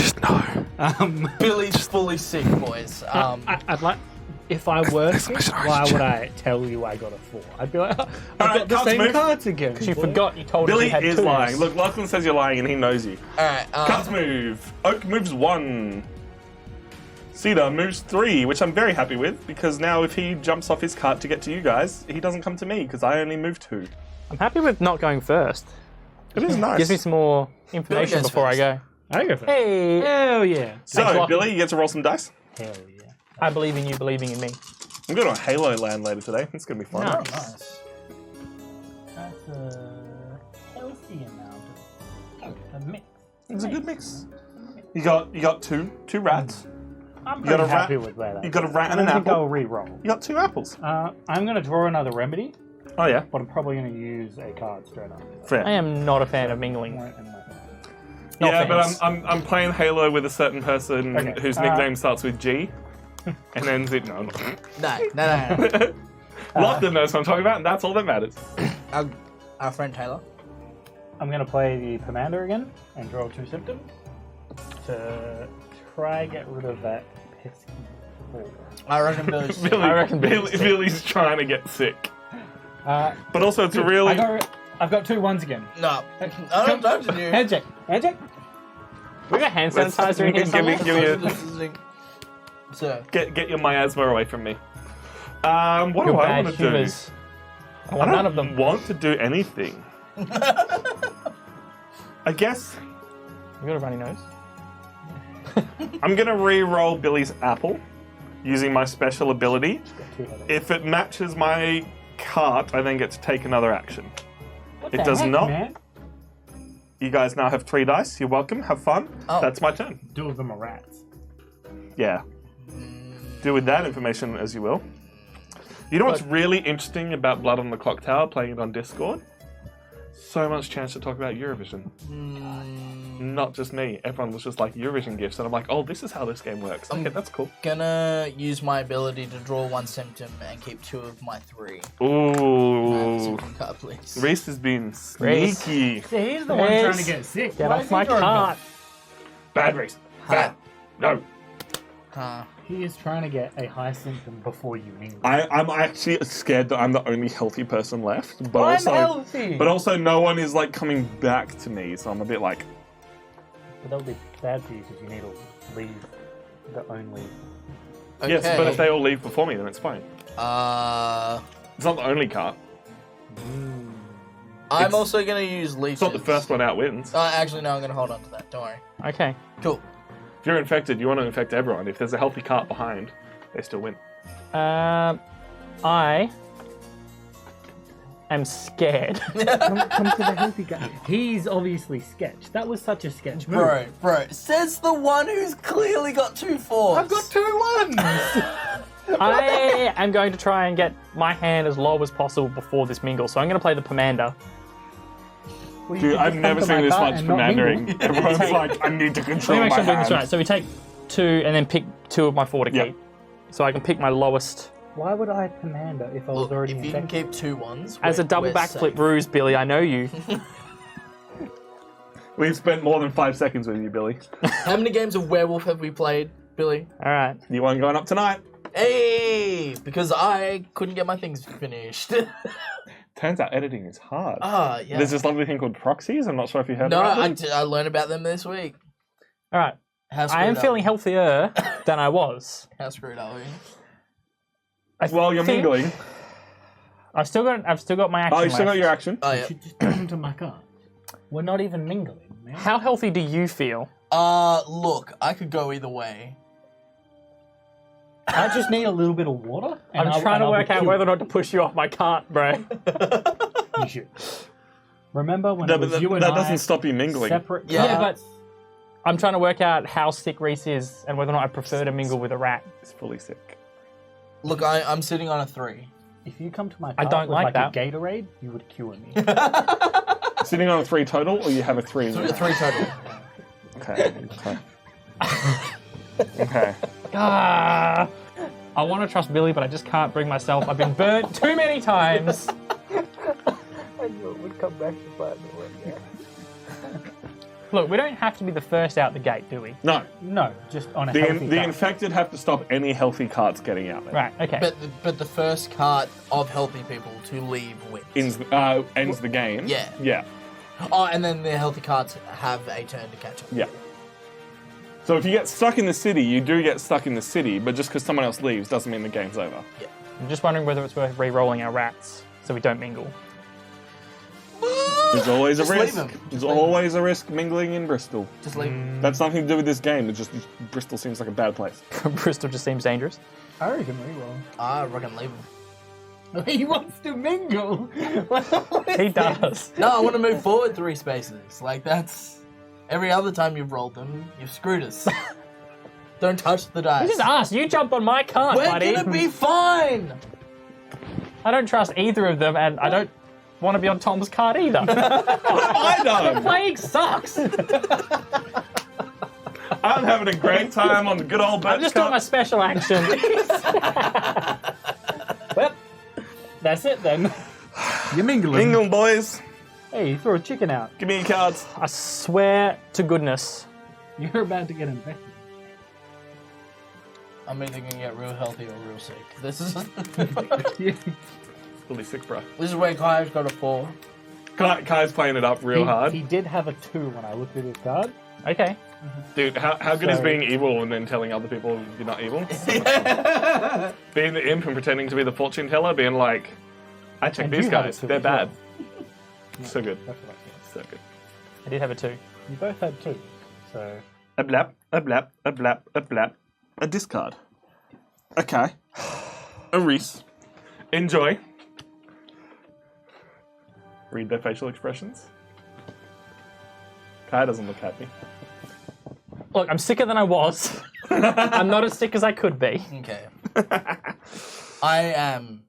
S3: Billy's fully sick, boys.
S5: I'd like. If I were sick, why would I tell you I got a 4? I'd be like, I've
S2: Alright,
S5: got the
S2: cards
S5: same
S2: move.
S5: cards again.
S4: You forgot you told us
S2: Billy
S4: you had
S2: is
S4: 2s.
S2: lying. Look, Lachlan says you're lying and he knows you.
S3: Alright,
S2: Cards move. Oak moves 1. Cedar moves 3, which I'm very happy with, because now if he jumps off his cart to get to you guys, he doesn't come to me, because I only move 2.
S4: I'm happy with not going first.
S2: It is nice.
S4: Gives me some more information
S3: goes
S4: before
S3: first.
S4: I go.
S5: I go first.
S4: Hey,
S5: Hell yeah.
S2: So,
S4: Thanks, Lachlan.
S2: Billy, you get to roll some dice.
S5: Hell yeah.
S4: I believe in you believing in me.
S2: I'm going to Halo Land later today. It's going to be fun.
S4: No.
S3: nice.
S5: That's a healthy amount of a mix.
S2: It's a good mix. You got two rats.
S5: I'm
S2: got
S5: pretty
S2: a
S5: happy
S2: rat-
S5: with where that
S2: You got a rat
S5: I
S2: and
S5: don't
S2: an
S5: think I'll
S2: apple.
S5: re-roll.
S2: You got 2 apples.
S5: I'm going to draw another remedy,
S2: Oh yeah,
S5: but I'm probably going to use a card straight after that.
S2: fair.
S4: I am not a fan of mingling.
S5: Won't end my turn.
S4: No
S2: yeah,
S4: offense.
S2: but I'm playing Halo with a certain person
S5: Okay,
S2: whose nickname starts with G, and ends it. No.
S3: No.
S2: Lachlan knows what I'm talking about, and that's all that matters.
S3: Our friend Taylor.
S5: I'm going to play the Commander again and draw 2 symptoms to try get rid of that pesky 4.
S3: I reckon Billy's sick.
S2: Billy's trying to get sick,
S5: Uh,
S2: but also it's a really.
S5: I've got 2 1s again.
S3: No. I don't touch you.
S5: Head check. Head check.
S4: We got hand sanitizer in here
S2: Give me-
S4: somewhere?
S2: give me a-
S3: So,
S2: Get your miasma away from me. What
S4: Your
S2: do I
S4: bad
S2: want to do?
S4: humours. I
S2: I
S4: want
S2: don't
S4: none of them.
S2: want to do anything. I guess
S4: You got a runny nose?
S2: I'm gonna re-roll Billy's apple using my special ability.
S5: 2 headaches.
S2: If it matches my cart, I then get to take another action.
S5: What
S2: it
S5: the
S2: does
S5: heck,
S2: not.
S5: Man?
S2: You guys now have 3 dice. You're welcome. Have fun.
S3: Oh.
S2: That's my turn.
S5: 2 of them are rats.
S2: Yeah. Do with that information as you will. You know what's really interesting about Blood on the Clock Tower, playing it on Discord? So much chance to talk about Eurovision. Not just me. Everyone was just like Eurovision gifts, and I'm like, oh, this is how this game works. Okay, that's cool.
S3: gonna use my ability to draw 1 symptom and keep 2 of my 3.
S2: Ooh.
S3: Symptom card, please.
S2: Reese has been
S4: Reese.
S2: sneaky.
S5: See, he's the one
S4: Yes.
S5: trying to get sick.
S4: Get
S5: Why
S4: off
S5: is he
S4: my
S5: drawing
S4: cart.
S2: Bad Reese. Bad. No.
S3: Huh.
S5: He is trying to get a high symptom before you mingle.
S2: I'm actually scared that I'm the only healthy person left, but
S4: I'm healthy.
S2: but also no one is like coming back to me, so I'm a bit like,
S5: But that would be bad for you because you need to leave the only.
S3: Okay.
S2: yes, but if they all leave before me, then it's fine.
S3: Uh,
S2: It's not the only cart.
S3: I'm
S2: It's-
S3: also gonna use leeches.
S2: It's not the first one out wins.
S3: Actually, no, I'm gonna hold on to that. Don't worry.
S4: Okay.
S3: Cool.
S2: If you're infected, you want to infect everyone. If there's a healthy cart behind, they still win.
S4: I am scared.
S5: Come to the healthy guy. He's obviously sketch. That was such a sketch move.
S3: Bro, says the one who's clearly got 2 4s.
S5: I've got 2 1s.
S4: I am going to try and get my hand as low as possible before this mingle. So I'm going to play the Commander.
S2: Dude, I've never seen this much commandering. Everyone's like, I need to
S4: Let me
S2: control
S4: make
S2: my
S4: sure I'm doing this
S2: hand.
S4: right. So we take 2 and then pick 2 of my 4 to
S2: Yeah.
S4: keep. So I can pick my lowest.
S5: Why would I commander if I was
S3: Look,
S5: already
S3: if you can
S5: infected?
S3: keep 2 1s,
S4: As a double backflip ruse, Billy, I know you.
S2: We've spent more than 5 seconds with you, Billy.
S3: How many games of Werewolf have we played, Billy?
S4: All right.
S2: You one going up tonight?
S3: Hey, because I couldn't get my things finished.
S2: Turns out editing is hard.
S3: Yeah.
S2: There's this lovely thing called proxies. I'm not sure if you heard
S3: No,
S2: about them.
S3: I learned about them this week.
S4: All right.
S3: How
S4: I
S3: screwed
S4: am
S3: up?
S4: feeling healthier than I was.
S3: How screwed are we?
S2: Well, you're
S4: think-
S2: mingling.
S4: I've still got my action.
S2: Oh, you still got
S4: left.
S2: your action.
S3: Oh,
S5: You
S3: yeah.
S5: should just come to my car. We're not even mingling, man.
S4: How healthy do you feel?
S3: Look, I could go either way.
S5: I just need a little bit of water. And
S4: I'm trying to work out whether or not to push you off my cart, bro.
S5: you should. Remember when
S2: No,
S5: it
S2: but
S5: was you and
S2: that
S5: I
S2: doesn't stop you mingling.
S5: separate?
S3: Yeah,
S5: carts?
S4: I'm trying to work out how sick Reese is and whether or not I prefer to mingle with a rat.
S2: It's fully sick.
S3: Look, I'm sitting on a 3.
S5: If you come to my
S4: I
S5: car
S4: don't
S5: with
S4: like
S5: a
S4: that.
S5: Gatorade, you would cure me.
S2: Sitting on a 3 total, or you have a 3 in
S3: 3
S2: there?
S3: total.
S2: Okay. Okay.
S4: Ah, I want to trust Billy, but I just can't bring myself. I've been burnt too many times. I knew it would come back to bite me. Look, we don't have to be the first out the gate, do we?
S2: No.
S5: No, just on a healthy
S2: The
S5: cart.
S2: infected have to stop any healthy carts getting out there.
S4: Right, okay.
S3: But the first cart of healthy people to leave wins.
S2: Ends the game.
S3: Yeah.
S2: Yeah.
S3: Oh, and then the healthy carts have a turn to catch up.
S2: Yeah. So if you get stuck in the city, you do get stuck in the city, but just because someone else leaves doesn't mean the game's over.
S4: I'm just wondering whether it's worth re-rolling our rats so we don't mingle.
S2: There's always
S3: Just
S2: a
S3: leave
S2: risk.
S3: them.
S2: There's
S3: Just leave
S2: always a risk mingling in Bristol.
S3: Just leave.
S2: That's nothing to do with this game. It's just Bristol seems like a bad place.
S4: Bristol just seems dangerous.
S5: I reckon reroll.
S3: I reckon leave them.
S5: He wants to mingle.
S4: He does.
S3: No, I want to move forward 3 spaces. Like, that's... Every other time you've rolled them, you've screwed us. Don't touch the dice.
S4: This is us. You jumped on my cart,
S3: We're
S4: buddy.
S3: gonna be fine!
S4: I don't trust either of them, and I don't want to be on Tom's cart either.
S2: I know.
S4: Playing sucks.
S2: I'm having a great time on the good old
S4: I'm
S2: birch
S4: just doing my
S2: cart.
S4: special action.
S5: Well, that's it then. You're mingling.
S2: Mingle, boys.
S5: Hey, you throw a chicken out.
S2: Give me your cards.
S4: I swear to goodness.
S5: You're about to get infected.
S3: I'm either gonna get real healthy or real sick. This is
S2: Fully sick, bro.
S3: this is where Kai's got a 4.
S2: Kai's playing it up real hard.
S5: He did have a 2 when I looked at his card.
S4: Okay.
S2: Dude, how good is
S5: So-
S2: being evil and then telling other people you're not evil? Being the imp and pretending to be the fortune teller, being like, I checked
S5: And
S2: these
S5: you have
S2: guys,
S5: it too
S2: they're
S5: as well.
S2: bad. So good.
S5: That's what I
S2: So good.
S4: I did have a 2.
S5: said. You both had 2. So
S2: A blap, a blap, a blap, a blap. A discard. Okay. A Reese. Enjoy. Read their facial expressions. Kai doesn't look happy.
S4: Look, I'm sicker than I was. I'm not as sick as I could be.
S3: Okay. I am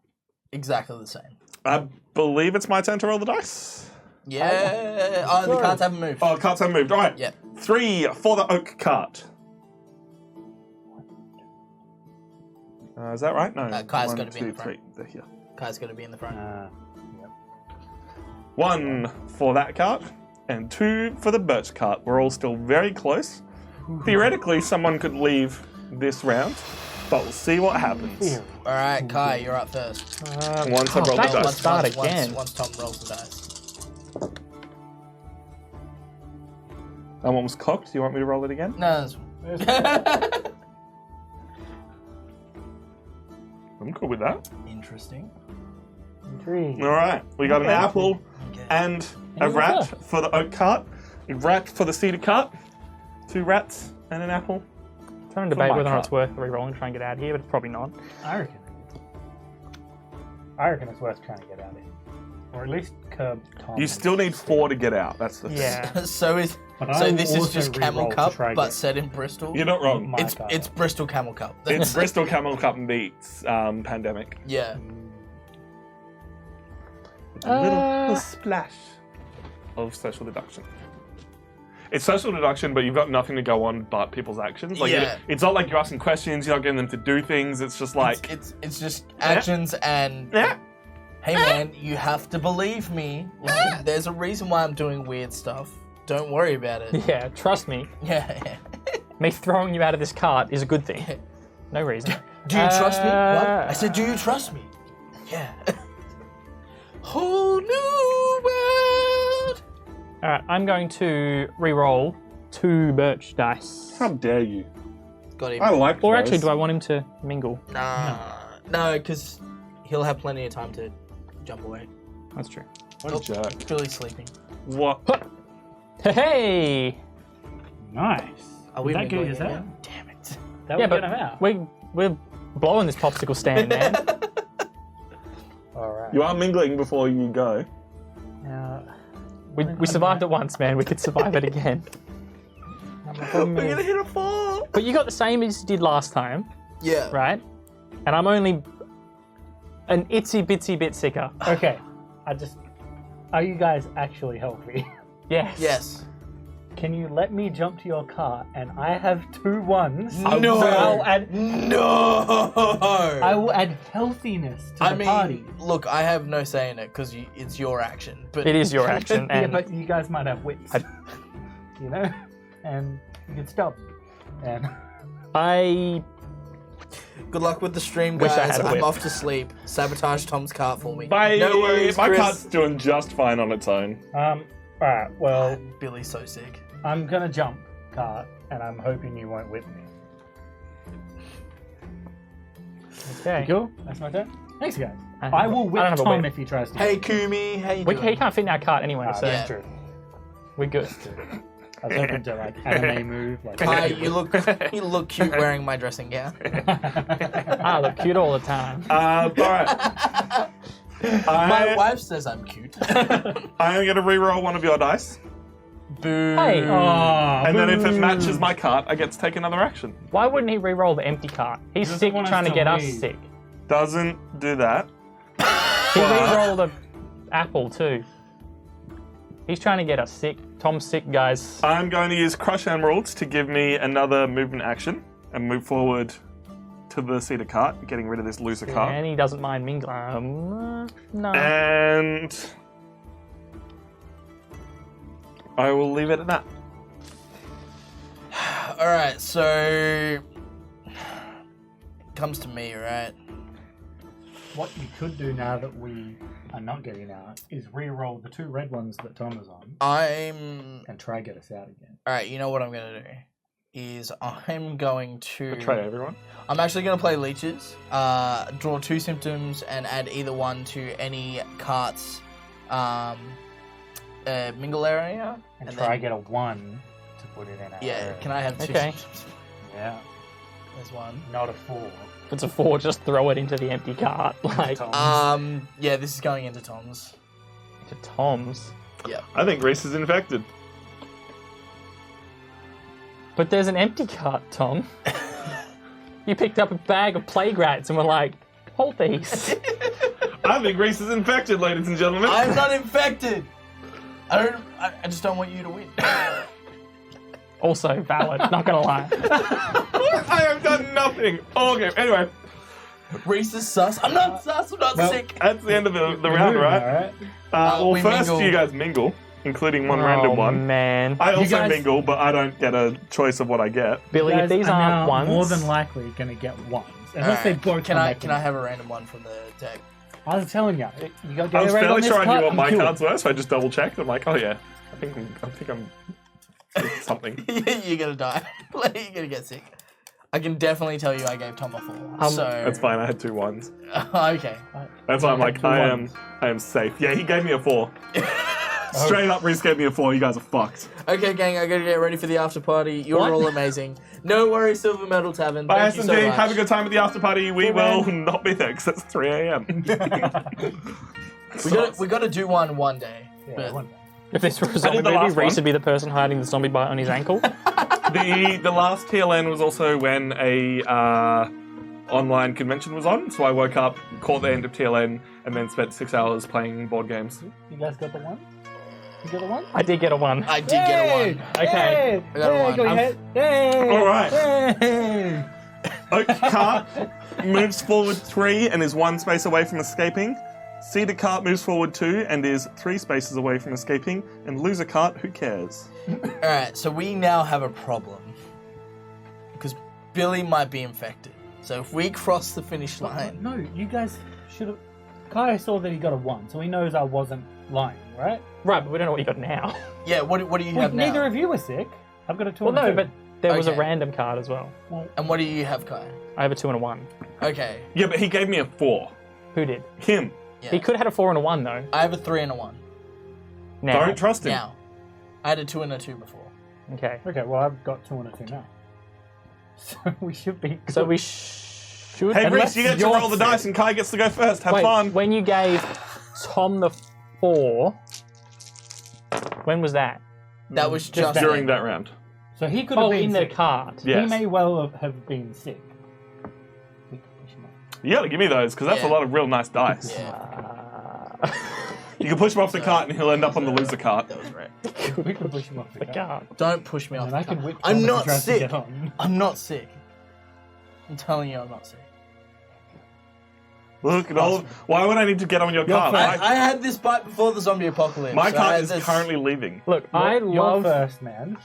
S3: exactly the same.
S2: I believe it's my turn to roll the dice.
S3: Yeah. Oh, the cards haven't moved.
S2: Oh, carts have moved. All right.
S3: Yep.
S2: 3 for the oak cart. Is that right? No.
S3: Kai's
S2: 1,
S3: gotta be in
S2: 2,
S3: the front.
S2: 3. They're here.
S3: Kai's gonna be in the front.
S2: 1 for that cart, and 2 for the birch cart. We're all still very close. Theoretically, someone could leave this round, but we'll see what happens.
S3: All right, Kai, you're up first.
S2: Once I roll the
S4: back to
S2: dice.
S4: the start again.
S3: Once Tom rolls the dice.
S2: That one was cocked. Do you want me to roll it again?
S3: No, that's
S2: I'm cool with that.
S3: interesting.
S5: Intrigue.
S2: All right. We got an apple
S3: Okay.
S2: and a
S5: And
S2: rat
S5: a
S2: for the oak cart, a rat for the cedar cart, 2 rats and an apple.
S4: Trying to debate
S2: my
S4: whether or not
S2: cart.
S4: it's worth re-rolling, try and get out of here, but probably not.
S5: I reckon it's worth trying to get out of here. Or at least curb Tom.
S2: You still need 4 to get out. That's the thing.
S4: Yeah.
S3: so is
S5: But I
S3: so
S5: will
S3: this is
S5: also
S3: just Camel
S5: re-roll to
S3: Cup,
S5: try
S3: but
S5: again.
S3: set in Bristol.
S2: You're not wrong.
S5: My
S3: It's
S5: card.
S3: it's Bristol Camel Cup.
S2: It's Bristol Camel Cup meets Pandemic.
S3: Yeah.
S2: A little splash of social deduction. It's social deduction, but you've got nothing to go on but people's actions. Like
S3: Yeah.
S2: it's not like you're asking questions. You're not getting them to do things. It's just like,
S3: It's just actions and
S2: yeah,
S3: hey man, you have to believe me. Like, there's a reason why I'm doing weird stuff. Don't worry about it.
S4: Yeah, trust me.
S3: Yeah.
S4: Me throwing you out of this cart is a good thing. No reason.
S3: Do you trust me? What? I said, do you trust me? Yeah. Whole new world.
S4: All right, I'm going to re-roll 2 birch dice.
S2: How dare you?
S3: Got him.
S2: I like
S4: Or
S2: those.
S4: actually, do I want him to mingle?
S3: No, because he'll have plenty of time to jump away.
S4: That's true.
S2: What a jerk.
S3: Billy's sleeping.
S2: What?
S4: Hey!
S5: Nice.
S3: Are we
S5: Did that get
S3: mingling
S5: his out?
S3: again? Damn it.
S5: That
S4: Yeah,
S5: would
S4: but
S5: get him out.
S4: we're blowing this popsicle stand, man.
S5: All right.
S2: You are mingling before you go.
S5: Now,
S4: We survived it once, man. We could survive it again.
S3: We're gonna hit a 4.
S4: But you got the same as you did last time,
S3: Yeah.
S4: right? And I'm only an itsy bitsy bit sicker.
S5: okay. Are you guys actually healthy?
S4: Yes.
S3: Yes.
S5: Can you let me jump to your car? And I have 2 ones.
S3: No.
S5: So I'll add,
S3: No.
S5: I will add healthiness to
S3: I
S5: the
S3: mean,
S5: party.
S3: look, I have no say in it because it's your action. But
S4: It is your action,
S5: Yeah,
S4: and
S5: but you guys might have wits. You know? And you can stop me. And
S4: I
S3: good luck with the stream,
S4: Wish I
S3: guys.
S4: had a
S3: I'm
S4: whip.
S3: off to sleep. Sabotage Tom's cart for me.
S2: My,
S3: No worries,
S2: my
S3: Chris.
S2: cart's doing just fine on its own.
S5: alright, well,
S3: Billy's so sick.
S5: I'm gonna jump cart and I'm hoping you won't whip me.
S4: okay.
S5: Cool? That's my turn. Thanks, guys.
S4: I
S5: I will
S4: don't
S5: whip
S4: have a
S5: Tom
S4: whip.
S5: if he tries to.
S3: Hey, Kumi. How you
S4: He
S3: doing?
S4: can't fit in our cart anyway, so
S3: yeah.
S5: That's true.
S4: we're good.
S5: I was hoping to like anime move. Like,
S3: Hi, you look cute wearing my dressing gown.
S4: I look cute all the time.
S2: Alright.
S3: My wife says I'm cute.
S2: I am going to re-roll one of your dice.
S3: Boo.
S4: Hey,
S5: oh,
S2: And then if it matches my cart, I get to take another action.
S4: why wouldn't he re-roll the empty cart? He's
S5: Doesn't
S4: sick
S5: want us
S4: trying to
S5: to
S4: get us
S5: leave.
S4: sick.
S2: Doesn't do that.
S4: He
S2: But-
S4: re-rolled the apple too. He's trying to get us sick. Tom's sick, guys.
S2: I'm going to use Crush Emeralds to give me another movement action and move forward to the cedar cart, getting rid of this loser cart.
S4: And he doesn't mind mingling. No.
S2: And I will leave it at that.
S3: All right, so comes to me, right?
S5: what you could do now that we are not getting out is re-roll the 2 red ones that Tom is on
S3: I'm
S5: and try get us out again.
S3: all right. You know what I'm gonna do is I'm going to
S2: Betray everyone.
S3: I'm actually going to play leeches, draw 2 symptoms, and add either one to any cart's mingle area.
S5: And
S3: And
S5: try
S3: then-
S5: get a 1 to put it in our
S3: Yeah,
S5: area.
S3: can I have 2
S4: Okay.
S3: symptoms?
S5: Yeah,
S3: There's 1.
S5: not a 4.
S4: If it's a 4, just throw it into the empty cart. Like,
S5: Tom.
S3: Yeah, this is going into Tom's.
S4: to Tom's.
S2: I think Reese is infected.
S4: But there's an empty cart, Tom. You picked up a bag of plague rats and were like, hold these.
S2: I think Reese is infected, ladies and gentlemen.
S3: I'm not infected. I just don't want you to win.
S4: Also valid, not gonna lie.
S2: I have done nothing. Oh, okay, anyway,
S3: Reese is sus. I'm not sus. I'm not sick.
S2: that's the end of the round, right?
S5: Alright.
S2: Well,
S3: we
S2: first
S3: mingle.
S2: you guys mingle, including one random one.
S4: Man.
S2: I also
S5: guys-
S2: mingle, but I don't get a choice of what I get.
S4: Billy, if these
S5: are
S4: aren't
S5: now
S4: ones.
S5: more than likely going to get 1s. Unless they
S3: Alright,
S5: both
S3: Can
S5: come
S3: I
S5: back
S3: can
S5: in.
S3: I have a random one from the deck?
S5: I was telling you, you got to
S2: I
S5: get
S2: was
S5: a red on
S2: fairly
S5: this
S2: sure I knew
S5: card,
S2: what
S5: I'm
S2: my
S5: cool.
S2: cards were, so I just double checked. I'm like, oh yeah, I think I'm something.
S3: You're gonna die. You're gonna get sick. I can definitely tell you I gave Tom a 4. So
S2: That's fine. I had 2 1s.
S3: Okay.
S2: That's why I'm like,
S5: had 2
S2: I am safe. Yeah, he gave me a 4. Straight up, Reese gave me a 4. You guys are fucked.
S3: Okay, gang. I gotta get ready for the after party. You're
S4: What?
S3: all amazing. No worries, Silver Medal Tavern.
S2: Bye,
S3: Thank you
S2: S&D.
S3: so much.
S2: Have a good time at the after party. We
S5: Cool,
S2: will not be there because it's 3 a.m.
S3: We gotta do one day.
S5: Yeah,
S3: but
S5: one day.
S4: If this were a
S2: did
S4: zombie
S2: the
S4: movie,
S2: last
S4: Reese
S2: one.
S4: would be the person hiding the zombie bite on his ankle.
S2: The last TLN was also when a online convention was on, so I woke up, caught the end of TLN, and then spent 6 hours playing board games.
S5: You guys got the 1? You got the 1?
S4: I did get a 1.
S3: I did get a 1.
S4: Okay.
S3: I got a 1.
S5: Go ahead. Hey!
S2: All right.
S5: Hey!
S2: Oak Cart moves forward 3 and is 1 space away from escaping. Cedar Cart moves forward 2 and is 3 spaces away from escaping. And Loser Cart, who cares?
S3: Alright, so we now have a problem. Because Billy might be infected. So if we cross the finish line,
S5: No, you guys should have. Kai saw that he got a 1, so he knows I wasn't lying, right?
S4: Right, but we don't know what you got now.
S3: yeah. What do you have now?
S5: Neither of you were sick. I've got a 2
S4: Well,
S5: and a
S4: no,
S5: 2.
S4: but there was a
S3: Okay.
S4: random card as well.
S3: And what do you have, Kai?
S4: I have a 2 and a 1.
S3: Okay.
S2: Yeah, but he gave me a 4.
S4: Who did?
S2: Him.
S3: Yeah.
S4: He could have had a 4 and a 1 though.
S3: I have a 3 and a 1
S4: Now.
S2: Don't trust him.
S3: now. I had a 2 and a 2 before.
S4: Okay.
S5: Okay, well, I've got 2 and a 2 now. So we should be.
S4: So we should.
S2: Hey,
S4: unless
S2: Reese, you get to
S4: you're
S2: roll the
S4: sick.
S2: dice and Kai gets to go first. Have
S4: Wait,
S2: fun.
S4: when you gave Tom the 4, when was that?
S3: That was just
S2: During that round.
S5: So he could have
S4: Oh,
S5: been
S4: in the
S5: sick.
S4: card.
S2: Yes.
S5: He may well have been sick. We could push him off.
S2: You gotta give me those, because that's
S3: Yeah.
S2: a lot of real nice dice.
S3: Yeah,
S2: You can push him off the cart and he'll end up on the loser cart.
S3: that was right.
S5: We could push him off the
S4: the
S5: cart.
S4: card.
S3: Don't push me off.
S5: And
S3: the
S5: I can
S3: cart.
S5: whip
S3: I'm
S5: Tom if he
S3: not
S5: tries to
S3: sick.
S5: get on.
S3: I'm not sick. I'm telling you, I'm not sick.
S2: Look at all. Why would I need to get on your cart?
S3: I had this bite before the zombie apocalypse.
S2: My
S3: so I
S2: cart
S3: had
S2: is
S3: this-
S2: currently leaving.
S4: Look, I
S5: You're
S4: love
S5: first, man.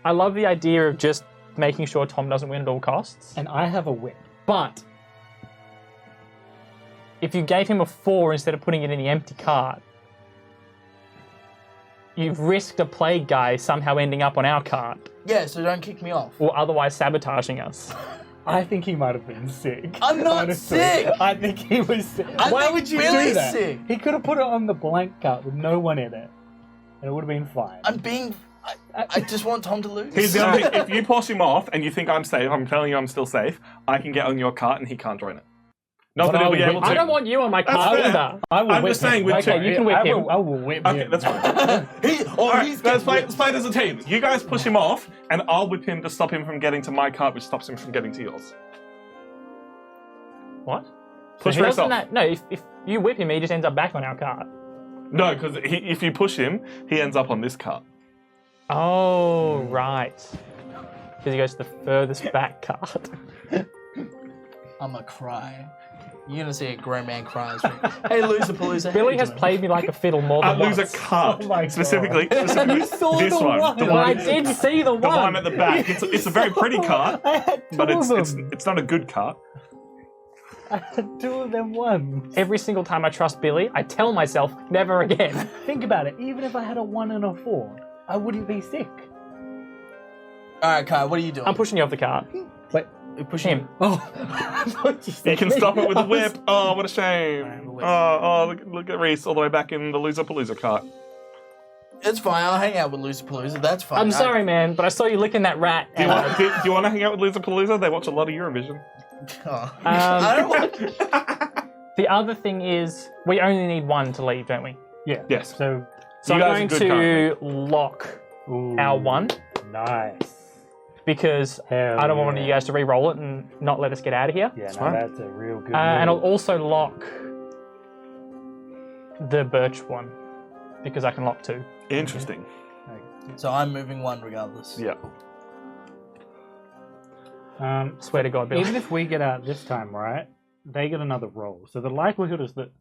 S4: I love the idea of just making sure Tom doesn't win at all costs.
S5: And I have a whip.
S4: But if you gave him a 4 instead of putting it in the empty cart, you've risked a plague guy somehow ending up on our cart
S3: Yeah, so don't kick me off.
S4: or otherwise sabotaging us.
S5: I think he might have been sick.
S3: I'm not
S5: honestly.
S3: sick.
S5: I think he was sick.
S3: I
S5: Why
S3: think
S5: would you
S3: Billy's
S5: do that?
S3: sick.
S5: He could have put it on the blank cart with no one in it, and it would have been fine.
S3: I'm being. I just want Tom to lose.
S2: Here's the other thing. If you push him off and you think I'm safe, I'm telling you I'm still safe, I can get on your cart and he can't join it. Not
S5: But
S2: that he'll be
S5: I'll
S2: able to.
S4: I don't want you on my
S2: That's
S4: cart
S2: fair.
S4: either.
S5: I will
S2: I'm
S5: whip
S2: just saying
S5: him.
S2: with
S4: Okay,
S2: two-
S4: you can whip him.
S5: I will whip
S2: Okay,
S5: him.
S2: that's fine. Alright, let's play it as a team. You guys push him off, and I'll whip him to stop him from getting to my cart, which stops him from getting to yours.
S4: What?
S2: Push
S4: Doesn't
S2: Reese off.
S4: that, no, if you whip him, he just ends up back on our cart.
S2: No, because if you push him, he ends up on this cart.
S4: Oh, right. Because he goes to the furthest back cart.
S3: I'm gonna cry. You're gonna see a grown man cry. As well. Hey, loser palooza.
S4: Billy has played me like a fiddle more than
S2: Lose
S4: once.
S2: a cart.
S5: Oh my God.
S2: Specifically
S5: saw
S2: this
S5: the
S2: one.
S5: one.
S2: The
S4: Well, I
S2: one,
S4: did see the
S2: the
S4: one.
S2: one at the back. It's a very pretty cart,
S5: I had two
S2: but
S5: of
S2: it's
S5: them.
S2: it's not a good cart.
S5: I had 2 of them once.
S4: Every single time I trust Billy, I tell myself, never again.
S5: Think about it. Even if I had a 1 and a 4, I wouldn't be sick.
S3: All right, Kai, what are you doing?
S4: I'm pushing you off the cart.
S5: Wait.
S3: You're pushing
S4: Him.
S5: Oh. I thought
S2: You
S5: said
S2: can
S5: me.
S2: stop it with
S5: I
S2: a
S5: was-
S2: whip. Oh, what a shame.
S3: Alright, we'll whip.
S2: Oh, look at Reese all the way back in the loser palooza cart.
S3: It's fine. I'll hang out with loser palooza. That's fine.
S4: I'm sorry, man, but I saw you licking that rat.
S2: Do you want to hang out with Loser Palooza? They watch a lot of Eurovision.
S3: Oh. I don't want.
S4: The other thing is, we only need 1 to leave, don't we?
S5: Yeah.
S2: Yes.
S5: So,
S4: So
S2: You guys are
S4: I'm
S2: good
S4: going to lock
S5: ooh,
S4: our 1
S5: Nice.
S4: because
S5: Hell
S4: I don't want
S5: yeah.
S4: you guys to re-roll it and not let us get out of here.
S5: Yeah, no,
S2: fine.
S5: that's a real good
S4: And I'll
S5: move.
S4: also lock the birch one because I can lock 2.
S2: Interesting.
S3: So I'm moving 1 regardless.
S2: Yeah.
S4: Swear to God, Billy.
S5: Even if we get out this time, right, they get another roll. So the likelihood is that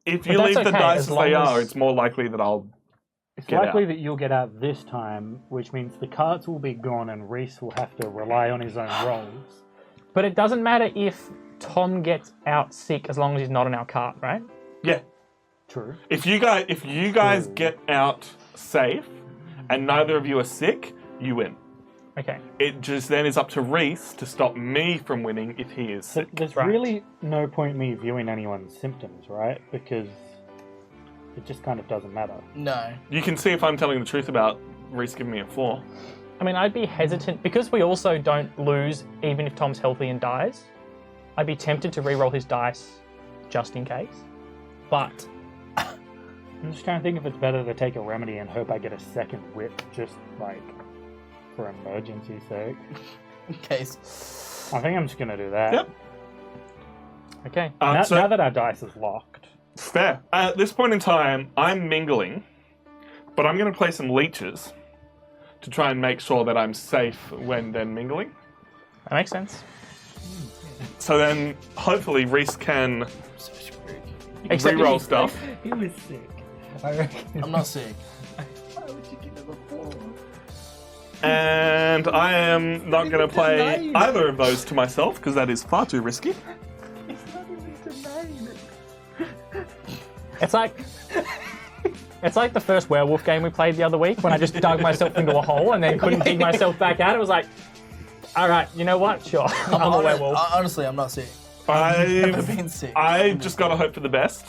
S2: If you
S4: that's
S2: leave the
S4: okay,
S2: dice
S4: as
S2: as they
S4: long
S2: are,
S4: as-
S2: it's more likely that I'll
S5: it's
S2: get
S5: likely
S2: out.
S5: that you'll get out this time, which means the carts will be gone and Reese will have to rely on his own rolls.
S4: But it doesn't matter if Tom gets out sick as long as he's not in our cart, right?
S2: Yeah.
S5: True.
S2: If you guys get out safe and neither of you are sick, you win.
S4: Okay.
S2: It just then is up to Reese to stop me from winning if he is
S5: So
S2: sick.
S5: there's
S4: Right.
S5: really no point me viewing anyone's symptoms, right? Because it just kind of doesn't matter.
S3: No.
S2: You can see if I'm telling the truth about Reese giving me a 4.
S4: I mean, I'd be hesitant because we also don't lose even if Tom's healthy and dies. I'd be tempted to re-roll his dice just in case. But
S5: I'm just trying to think if it's better to take a remedy and hope I get a second whip, just like for emergency sake.
S3: In case.
S5: I think I'm just gonna do that.
S2: Yep.
S4: okay.
S5: Now,
S2: So
S5: now that our dice is locked.
S2: fair. At this point in time, I'm mingling, but I'm going to play some leeches to try and make sure that I'm safe when then mingling.
S4: That makes sense.
S2: So then, hopefully, Reese can
S3: So screwed.
S4: Except
S2: re-roll
S4: if-
S2: stuff.
S5: He was sick. I reckon.
S3: I'm not sick.
S5: Why would you give him a 4?
S2: And I am not going to play either of those to myself because that is far too risky.
S4: It's like the first werewolf game we played the other week when I just dug myself into a hole and then couldn't dig myself back out. It was like, all right, you know what? Sure, I'm a werewolf.
S3: Honestly, I'm not sick. I've never been sick.
S2: I just got to hope for the best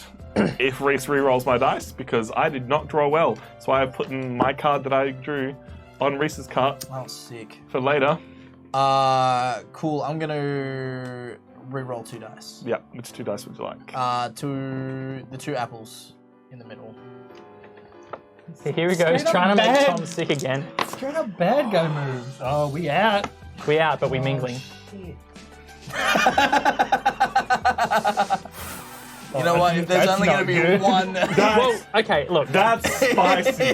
S2: if Reese re-rolls my dice because I did not draw well. So I have put in my card that I drew on Reese's cart
S3: Oh, sick.
S2: for later.
S3: Cool. I'm gonna re-roll 2 dice.
S2: Yeah, which 2 dice would you like?
S3: The 2 apples in the middle.
S4: So here he goes,
S5: Straight up
S4: trying to make
S5: bad.
S4: Tom sick again.
S5: Straight up bad guy moves. Oh, we out.
S4: We out, but we mingling.
S5: Shit.
S3: You know what? If there's
S2: That's
S3: only gonna
S2: not
S3: be
S2: good.
S3: one,
S4: Well, okay, look.
S2: That's spicy.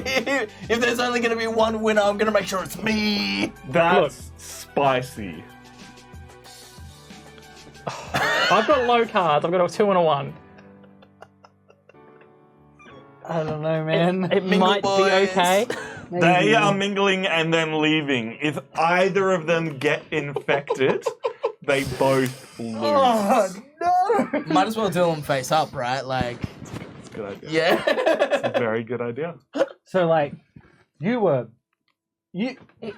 S3: if there's only gonna be one winner, I'm gonna make sure it's me.
S2: That's spicy.
S4: I've got low cards. I've got a 2 and a 1.
S5: I don't know, man.
S4: It
S3: Mingle
S4: might
S3: boys.
S4: be okay.
S2: They are mingling and then leaving. If either of them get infected, they both lose.
S5: Oh, no.
S3: Might as well do them face up, right? Like,
S2: It's a good idea.
S3: yeah.
S2: It's a very good idea.
S5: So, like,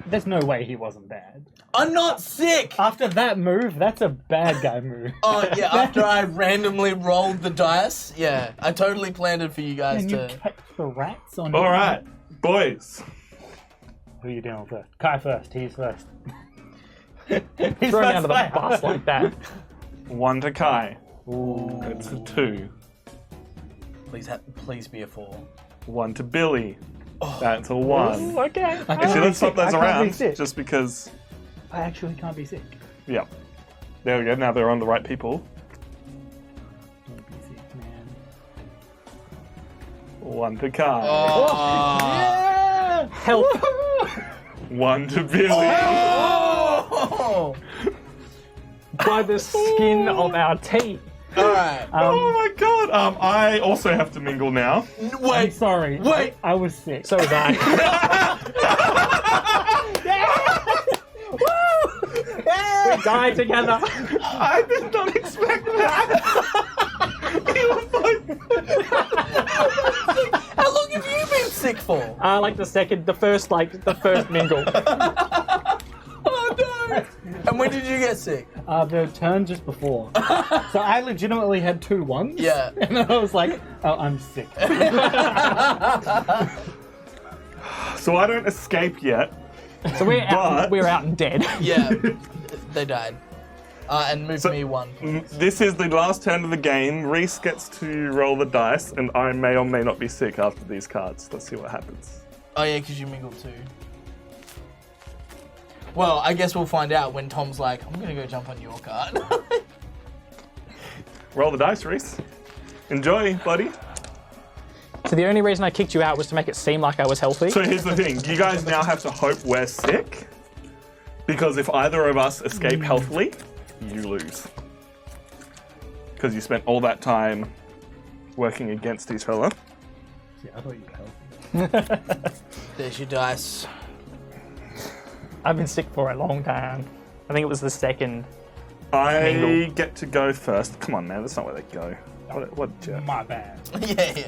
S5: there's no way he wasn't bad.
S3: I'm not sick.
S5: After that move, that's a bad guy move.
S3: Oh yeah, after I randomly rolled the dice, yeah, I totally planned it for you guys
S5: And you
S3: to.
S5: kept the rats on
S2: All
S5: your-
S2: right, boys.
S5: Who are you doing first? Kai first. He's first.
S4: Throw me under the bus like that.
S2: 1 to Kai.
S5: Ooh.
S2: It's a 2.
S3: Please be a 4.
S2: 1 to Billy. That's a 1.
S4: Ooh, okay.
S5: I
S2: Actually,
S5: can't be
S2: let's swap
S5: sick.
S2: those
S5: I can't be
S2: around
S5: sick.
S2: just because.
S5: I actually can't be sick.
S2: Yeah. There we go. Now they're on the right people.
S5: Can't be sick, man.
S2: 1 to Kai.
S3: Oh.
S4: Help.
S2: 1 to Billy.
S3: Oh.
S4: By the skin of our teeth.
S3: All right.
S2: Oh my god. I also have to mingle now.
S5: I'm
S3: Wait.
S5: sorry.
S3: Wait.
S5: I was sick.
S4: So was I. We died together.
S2: I did not expect that. You were both-
S3: How long have you been sick for?
S4: Like the first mingle.
S3: Oh no. And when did you get sick?
S5: The turn just before. So I legitimately had 2 ones.
S3: Yeah.
S5: And then I was like, oh, I'm sick.
S2: So I don't escape yet.
S4: So we're out.
S2: But-
S4: We're out and dead.
S3: Yeah. They died. And moved me 1.
S2: This is the last turn of the game. Reese gets to roll the dice, and I may or may not be sick after these cards. Let's see what happens.
S3: Oh yeah, because you mingled too. Well, I guess we'll find out when Tom's like, I'm gonna go jump on your card.
S2: Roll the dice, Reese. Enjoy, buddy.
S4: So the only reason I kicked you out was to make it seem like I was healthy.
S2: So here's the thing. You guys now have to hope we're sick. Because if either of us escape healthily, you lose. Because you spent all that time working against each other.
S5: Yeah, I thought you were healthy.
S3: There's your dice.
S4: I've been sick for a long time. I think it was the second.
S2: I
S4: Mingle.
S2: get to go first. Come on, man. That's not where they go. What a jerk.
S5: My bad.
S3: Yeah.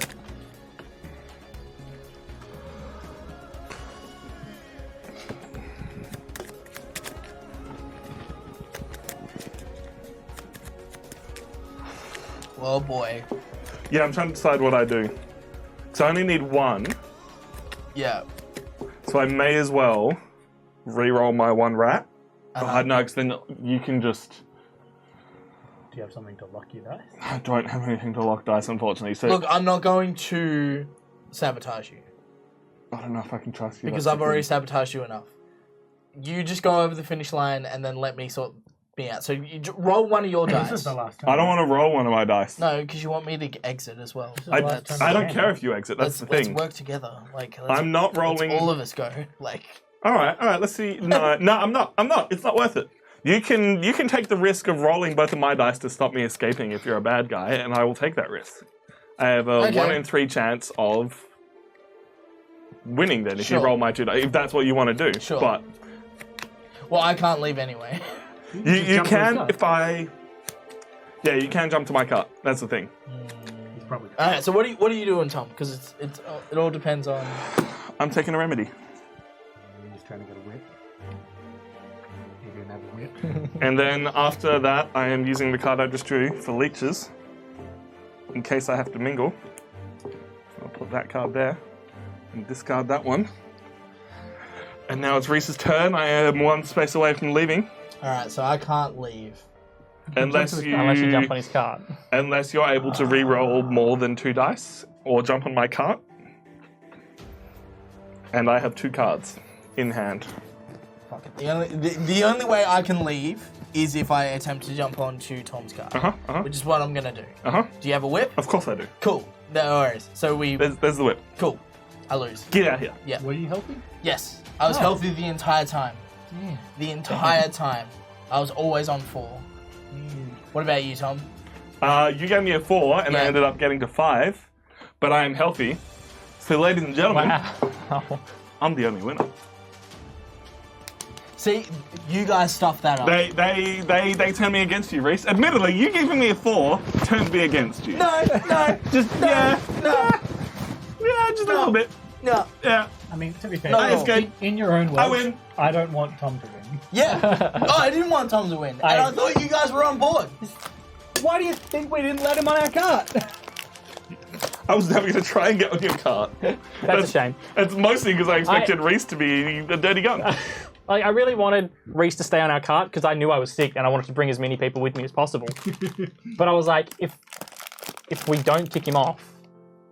S3: Oh boy.
S2: Yeah, I'm trying to decide what I do. So I only need 1.
S3: Yeah.
S2: So I may as well re-roll my 1 rat.
S3: Uh-huh.
S2: Oh, no, because then you can just...
S5: Do you have something to lucky dice?
S2: I don't have anything to lock dice, unfortunately. So
S3: Look, I'm not going to sabotage you
S2: I don't know if I can trust you.
S3: because
S2: That's
S3: I've
S2: the
S3: already
S2: thing.
S3: sabotaged you enough. You just go over the finish line and then let me sort me out. So you roll one of your
S5: This is
S3: dice.
S5: the last time.
S2: I don't want to roll one of my dice.
S3: No, because you want me to exit as well.
S2: I,
S5: last time
S2: I
S5: we
S2: don't
S5: came.
S2: care if you exit. That's
S3: Let's
S2: the thing.
S3: work together. Like
S2: I'm not rolling.
S3: Let's all of us go. Like
S2: All right. Let's see. No, I'm not. It's not worth it. You can take the risk of rolling both of my dice to stop me escaping if you're a bad guy, and I will take that risk. I have a
S3: Okay.
S2: 1 in 3 chance of winning then if you
S3: Sure.
S2: roll my 2 dice, if that's what you want to do.
S3: Sure.
S2: But
S3: Well, I can't leave anyway.
S2: you
S5: jump to his
S2: can
S5: cart.
S2: if I. Yeah, you can jump to my cart. That's the thing.
S5: He's probably.
S3: All right. So what are you doing, Tom? Because it all depends on.
S2: I'm taking a remedy.
S5: He's trying to get a whip. He didn't have a whip.
S2: And then after that, I am using the card I just drew for leeches, in case I have to mingle. I'll put that card there and discard that one. And now it's Reese's turn. I am 1 space away from leaving,
S3: All right. So I can't leave.
S2: unless you
S4: jump on his cart.
S2: unless you're able to re-roll more than 2 dice or jump on my cart. And I have 2 cards in hand.
S3: The only way I can leave is if I attempt to jump onto Tom's car, which is what I'm gonna do. Do you have a whip?
S2: Of course I do.
S3: Cool. No worries. So we.
S2: There's the whip.
S3: Cool. I lose.
S2: Get out here.
S3: Yeah.
S5: Were you healthy?
S3: Yes. I was healthy the entire time. The entire time. I was always on 4. What about you, Tom?
S2: You gave me a 4, and I
S3: Yeah.
S2: ended up getting to 5, but I am healthy. So, ladies and gentlemen,
S4: Wow.
S2: I'm the only winner.
S3: See, you guys stuffed that up.
S2: They turned me against you, Reese. Admittedly, you giving me a 4 turned me against you.
S3: No,
S2: just yeah, just a little bit.
S3: no.
S2: Yeah,
S5: I mean, to be fair,
S3: No,
S2: I escaped.
S5: in your own words,
S2: I win.
S5: I don't want Tom to win.
S3: Yeah. Oh, I didn't want Tom to win, and I thought you guys were on board.
S5: Why do you think we didn't let him on our cart?
S2: I was never going to try and get on your cart.
S4: That's a shame.
S2: It's mostly because I expected Reese to be a dirty gun.
S4: Like, I really wanted Reese to stay on our cart because I knew I was sick and I wanted to bring as many people with me as possible. But I was like, if we don't kick him off,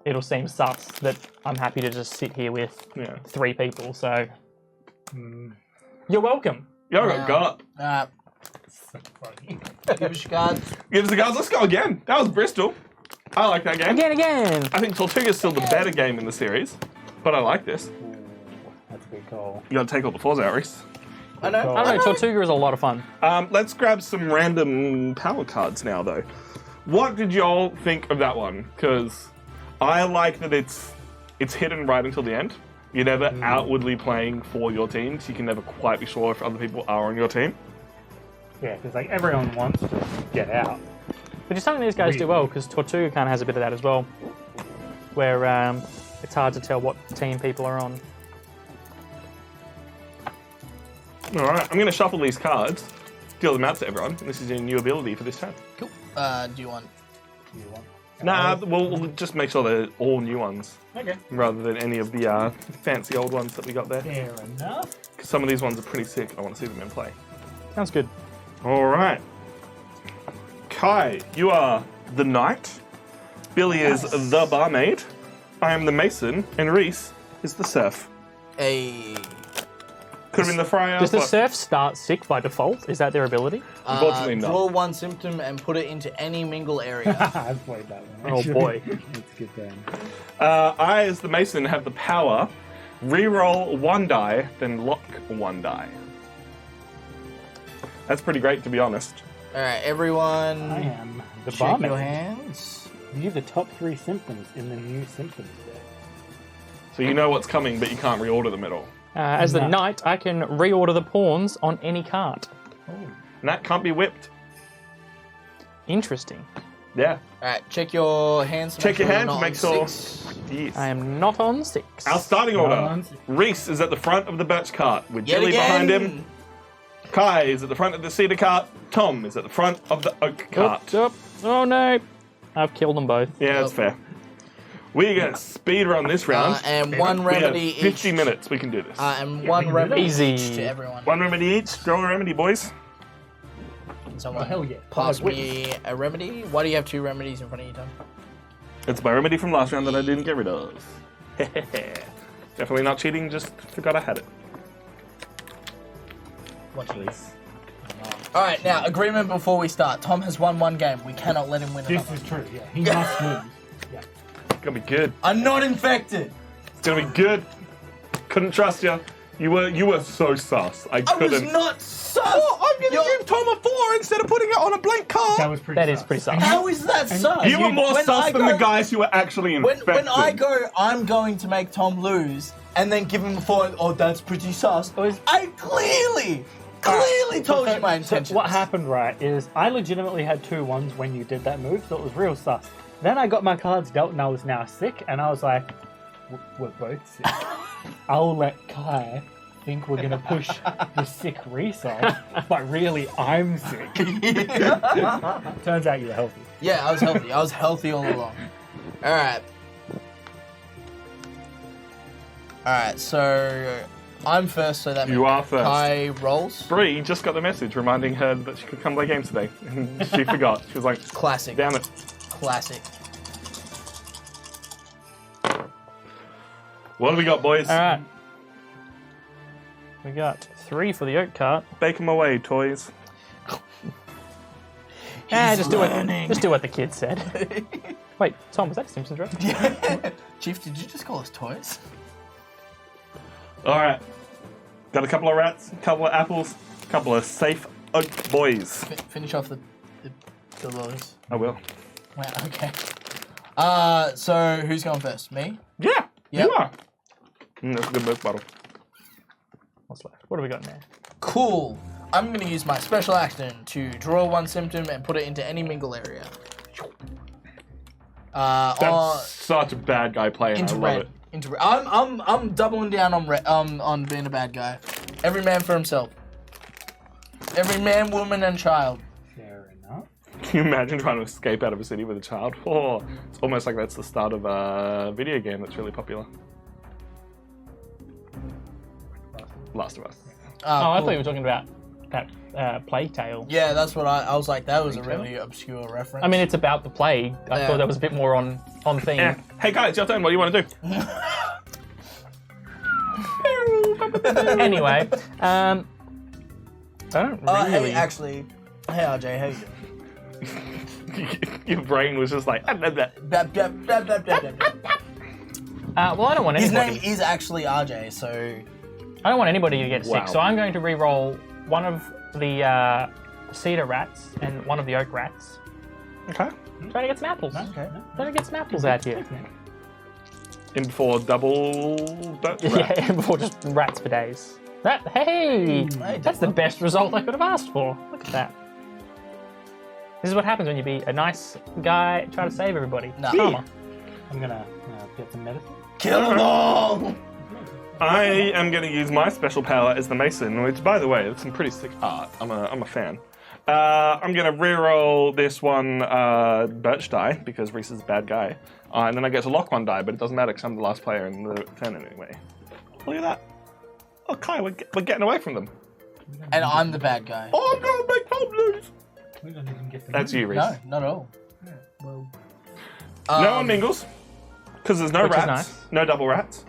S4: it'll seem sus that I'm happy to just sit here with 3 people. So you're welcome.
S2: Yo, God.
S5: So funny.
S3: Give us your cards.
S2: Give us the guys. Let's go again. That was Bristol. I like that game.
S4: Again.
S2: I think Tortuga's still the better game in the series, but I like this.
S5: That's a big call.
S2: You got to take all the 4s out, Reese.
S3: I know.
S4: I don't know, Tortuga is a lot of fun.
S2: Let's grab some random power cards now, though. What did y'all think of that one? Because I like that it's hidden right until the end. You're never outwardly playing for your team, so you can never quite be sure if other people are on your team.
S5: Yeah, because like everyone wants to get out.
S4: Which is something these guys do well, because Tortuga kind of has a bit of that as well, where it's hard to tell what team people are on.
S2: All right, I'm going to shuffle these cards, deal them out to everyone, and this is your new ability for this turn.
S3: Cool. Do you want?
S2: Nah, we'll just make sure they're all new ones,
S5: Okay.
S2: rather than any of the fancy old ones that we got there.
S5: Fair enough.
S2: Because some of these ones are pretty sick. I want to see them in play.
S4: Sounds good.
S2: All right. Kai, you are the knight. Billy is the barmaid. I am the mason, and Reese is the serf.
S3: A.
S2: Could have been the friar.
S4: Does the
S2: but-
S4: serf start sick by default? Is that their ability?
S2: Unfortunately not.
S3: Draw 1 symptom and put it into any mingle area.
S5: I've played that one.
S4: Oh,
S5: actually.
S4: boy.
S5: That's good then.
S2: I, as the mason, have the power. Reroll 1 die, then lock 1 die. That's pretty great, to be honest.
S3: All right, everyone.
S5: I am the
S3: Check
S5: barmaid.
S3: your hands.
S5: View the top 3 symptoms in the new symptoms deck.
S2: So you know what's coming, but you can't reorder them at all.
S4: As the
S5: No.
S4: knight, I can reorder the pawns on any cart.
S2: And that can't be whipped.
S4: Interesting.
S2: Yeah.
S3: All right, check your hands. to
S2: Check
S3: make
S2: your
S3: sure
S2: hands,
S3: you're not
S2: make
S3: on
S2: sure-
S3: 6.
S2: Yes.
S4: I am not on 6.
S2: Our starting order.
S5: on.
S2: Reese is at the front of the birch cart with
S3: Yet
S2: Billy
S3: again.
S2: behind him. Kai is at the front of the cedar cart. Tom is at the front of the oak cart.
S4: Oh no. I've killed them both.
S2: Yeah, that's fair. We're going to speed run this round.
S3: And 1
S2: We have
S3: remedy
S2: 50
S3: each.
S2: minutes. We can do this.
S3: And 1 remedy
S4: Easy.
S3: each to everyone.
S2: 1 remedy each. Draw a remedy, boys.
S3: Someone
S5: Oh, hell yeah.
S3: pass
S5: Whip.
S3: me a remedy. Why do you have 2 remedies in front of you, Tom?
S2: It's my remedy from last round that I didn't get rid of. Definitely not cheating, just forgot I had it.
S3: What you All right, now agreement before we start. Tom has won 1 game. We cannot let him win
S5: This
S3: another.
S5: is true, yeah. He must lose. Yeah.
S2: It's going to be good.
S3: I'm not infected.
S2: It's going to be good. Couldn't trust you. You were so sus. I
S3: I
S2: couldn't.
S3: was not sus.
S2: I'm going
S3: You're-
S2: to give Tom a 4 instead of putting it on a blank card.
S5: That was pretty
S4: That is
S5: sus.
S4: pretty sus.
S3: How is that sus?
S2: You were more
S3: When
S2: sus
S3: I
S2: than
S3: go-
S2: the guys who were actually infected.
S3: When I go, I'm going to make Tom lose. and then give him a 4. Oh, that's pretty sus. I clearly told you my intentions.
S5: So what happened, right, is I legitimately had 2 1s when you did that move, so it was real sus. Then I got my cards dealt and I was now sick, and I was like, we're both sick. I'll let Kai think we're gonna push the sick resolve, but really I'm sick. Turns out you were healthy.
S3: Yeah, I was healthy. I was healthy all along. Alright, so I'm first, so that means
S2: You are first.
S3: Kai rolls.
S2: Bree just got the message reminding her that she could come play games today, and she forgot. She was like,
S3: Classic.
S2: damn it.
S3: Classic.
S2: What do we got, boys?
S4: All right. We got 3 for the oak cart.
S2: Bake them away, toys.
S4: Just do what the kid said. Wait, Tom, was that Simpsons reference?
S3: Chief, did you just call us toys?
S2: All right. Got a couple of rats, a couple of apples, a couple of safe oak boys.
S3: Finish off the lilies.
S2: I will.
S3: Wow, okay. So who's going first? Me?
S2: Yeah,
S3: Yep.
S2: you are. That's a good milk bottle.
S4: What's left? What do we got now?
S3: Cool. I'm going to use my special action to draw 1 symptom and put it into any mingle area.
S2: That's such a bad guy play, and
S3: Into
S2: I love
S3: red.
S2: it.
S3: Into red. I'm doubling down on on being a bad guy. Every man for himself. Every man, woman, and child.
S5: Fair enough.
S2: Can you imagine trying to escape out of a city with a child? Oh, it's almost like that's the start of a video game that's really popular. Last of Us.
S4: I
S3: Cool.
S4: thought you were talking about that Plague Tale.
S3: Yeah, that's what I was like. That was a really obscure reference.
S4: I mean, it's about the plague. I thought that was a bit more on theme.
S2: Yeah. Hey guys, your turn. What do you want to do?
S4: Anyway, I don't really.
S3: Hey, actually, hey RJ, how you doing?
S2: Your brain was just like,
S3: Blah, blah, blah, blah, blah, blah, blah.
S4: Well, I don't want
S3: His
S4: anybody.
S3: name is actually RJ, so
S4: I don't want anybody to get
S2: Wow.
S4: sick, so I'm going to re-roll one of the cedar rats and one of the oak rats.
S2: okay.
S4: Trying to get some apples.
S3: okay.
S4: Trying to get some apples out here.
S2: In for double rat.
S4: Yeah, before just rats for days. Hey, that's the best result I could have asked for. Look at that. This is what happens when you be a nice guy, try to save everybody.
S3: Nah.
S4: Karma.
S5: I'm gonna get some medicine.
S3: Kill them all!
S2: I am going to use my special power as the Mason, which, by the way, it's some pretty sick art. I'm a fan. I'm going to reroll this one birch die, because Reese is a bad guy. And then I get to lock 1 die, but it doesn't matter because I'm the last player in the turn anyway. Look at that. Oh, Kai, we're getting away from them.
S3: And I'm the bad guy.
S2: Oh, I'm going to make problems.
S5: We don't even get the
S2: That's you, Reese.
S3: No, not at all.
S5: Well,
S2: No one mingles, because there's no
S4: Which is
S2: rats,
S4: nice.
S2: no double rats.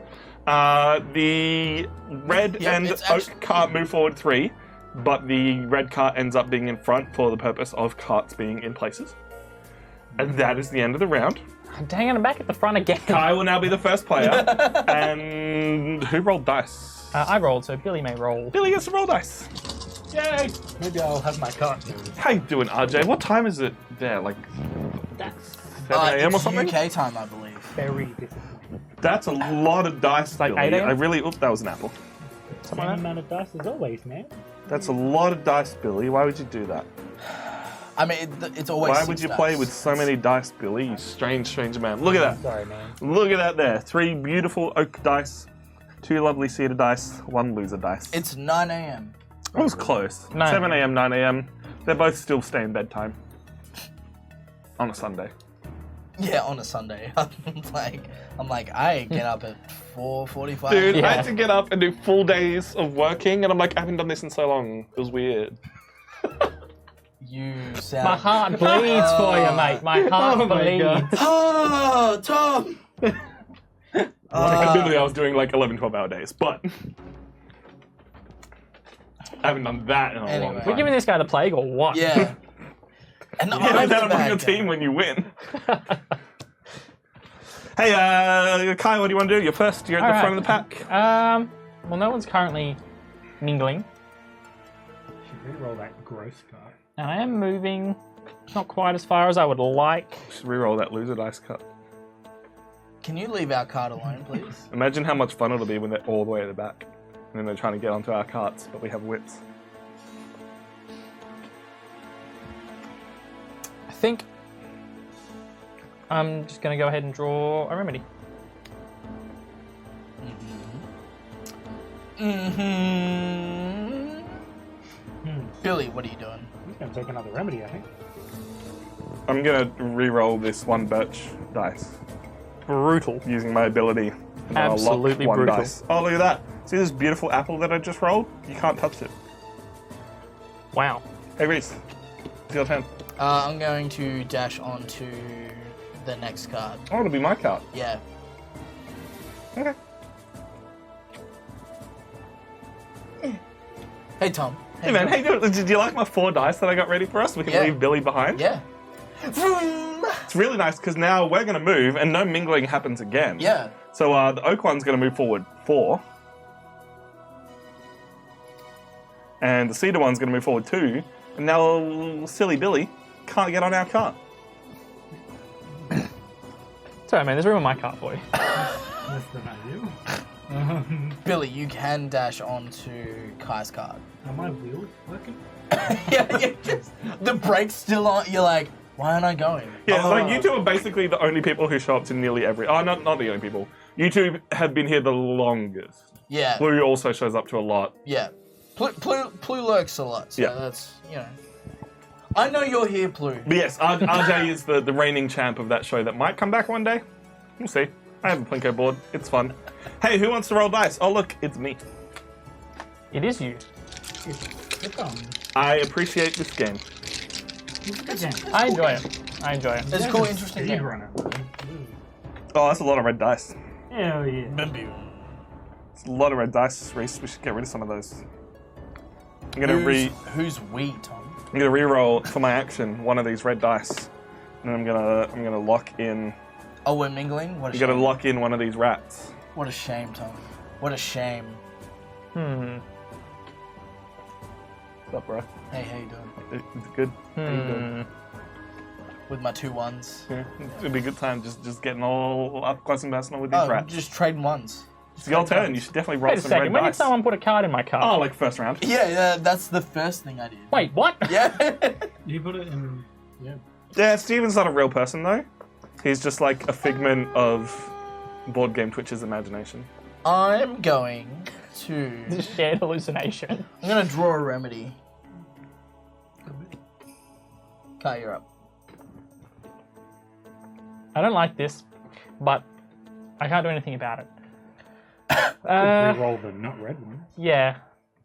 S2: The red
S3: Yep,
S2: and
S3: it's
S2: oak
S3: actually-
S2: cart move forward 3, but the red cart ends up being in front for the purpose of carts being in places. And that is the end of the round.
S4: Dang it, I'm back at the front again.
S2: Kai will now be the first player. And who rolled dice?
S4: I rolled, so Billy may roll.
S2: Billy gets to roll dice.
S5: yay! Maybe I'll have my cart moved.
S2: How you doing, RJ? What time is it there? Like
S5: That's
S2: 7 a.m. or
S3: It's
S2: something?
S3: UK time, I believe.
S5: very disappointing.
S2: That's a lot of dice,
S4: like
S2: Billy.
S4: 8 a.m.?
S2: I really... Oop, that was an apple.
S5: Same amount of dice as always, man.
S2: That's a lot of dice, Billy. Why would you do that?
S3: I mean, it's always.
S2: Why
S3: 6
S2: would you
S3: dice.
S2: play with so many dice, Billy? You strange, strange man. Look at that.
S5: Sorry, man.
S2: Look at that there. 3 beautiful oak dice, 2 lovely cedar dice, 1 loser dice.
S3: It's 9 a.m.
S2: It was close.
S4: 9
S2: 7 a.m., 9 a.m. They're both still stay in bedtime. On a Sunday.
S3: Yeah, on a Sunday. I'm like, I get up at 4:45.
S2: Dude, I
S4: Yeah.
S2: had to get up and do full days of working, and I'm like, I haven't done this in so long. It was weird.
S3: You sound.
S4: My heart bleeds for you, mate. My heart
S5: Oh my
S4: bleeds.
S5: God.
S3: Oh, Tom.
S2: Admittedly, I was doing like 11, 12-hour days, but I haven't done that in a long
S3: Anyway.
S2: time.
S4: We're giving this guy the plague or what?
S3: Yeah. And
S2: Yeah,
S3: I'm
S2: then
S3: the
S2: I'm on
S3: bad
S2: your
S3: guy.
S2: team when you win. Hey, Kai, what do you want to do? You're first. You're at the
S4: Alright.
S2: front of the pack.
S4: Well, no one's currently mingling.
S5: Should re-roll that gross card.
S4: And I am moving not quite as far as I would like.
S2: Just reroll that loser dice cut.
S3: Can you leave our card alone, please?
S2: Imagine how much fun it'll be when they're all the way at the back. And then they're trying to get onto our carts, but we have whips.
S4: I think I'm just going to go ahead and draw a remedy.
S3: Billy, what are you doing?
S5: He's going to take another remedy, I think.
S2: I'm gonna re-roll this one birch dice
S4: Brutal.
S2: using my ability. And I'll lock
S4: Absolutely
S2: one
S4: brutal.
S2: dice. Oh, look at that. See this beautiful apple that I just rolled? You can't touch it.
S4: Wow.
S2: Hey, Reese. It's your turn.
S3: I'm going to dash onto the next card.
S2: Oh, it'll be my card.
S3: Yeah.
S2: Okay.
S3: Hey, Tom.
S2: Hey, man. Hey, did you like my 4 dice that I got ready for us? We can
S3: Yeah.
S2: leave Billy behind.
S3: Yeah.
S2: It's really nice because now we're going to move and no mingling happens again.
S3: Yeah.
S2: So the oak one's going to move forward 4. And the cedar one's going to move forward 2. And now silly Billy can't get on our cart.
S4: Sorry, man. There's room on my cart for you.
S5: That's the value.
S3: Billy, you can dash onto Kai's card.
S5: Are my wheels working?
S3: yeah. The brake's still on. You're like, why aren't I going?
S2: Yeah, it's like you two are basically the only people who show up to nearly every... Oh, not the only people. You two have been here the longest.
S3: Yeah.
S2: Blue also shows up to a lot.
S3: Yeah. Plu lurks a lot, so
S2: Yeah.
S3: that's, you know. I know you're here, Plu.
S2: But yes, RJ is the reigning champ of that show that might come back one day. We'll see. I have a Plinko board. It's fun. Hey, who wants to roll dice? Oh, look, it's me.
S4: It is you.
S5: It's on.
S2: I appreciate this game.
S5: It's a good game.
S4: I enjoy it. I enjoy it.
S3: It's a cool, interesting game.
S5: Speedrunner.
S2: Oh, that's a lot of red dice.
S5: Hell yeah.
S2: It's a lot of red dice, Reese. We should get rid of some of those. I'm gonna
S3: Who's we, Tom?
S2: I'm gonna re-roll for my action one of these red dice, and then I'm gonna lock in.
S3: Oh, we're mingling? What a
S2: I'm
S3: shame.
S2: gonna lock in one of these rats.
S3: What a shame, Tom. What a shame.
S2: What's up, bro?
S3: Hey, how you doing?
S2: Is it good? How you doing?
S3: With my 2 ones.
S2: Yeah, it'd be a good time just getting all up close and personal with these
S3: Oh,
S2: rats.
S3: just trading ones.
S2: It's your turn. You should definitely roll
S4: Wait a
S2: some
S4: second.
S2: red
S4: When did
S2: dice.
S4: someone put a card in my cart?
S2: Oh, like first round.
S3: Yeah, that's the first thing I did.
S4: Wait, what?
S3: Yeah.
S5: You put it in. Yeah.
S2: Yeah, Steven's not a real person though. He's just like a figment of board game Twitch's imagination.
S3: I'm going to...
S4: This is shared hallucination.
S3: I'm going to draw a remedy. Kai, you're up.
S4: I don't like this, but I can't do anything about it.
S5: Reroll the not red one.
S4: Yeah.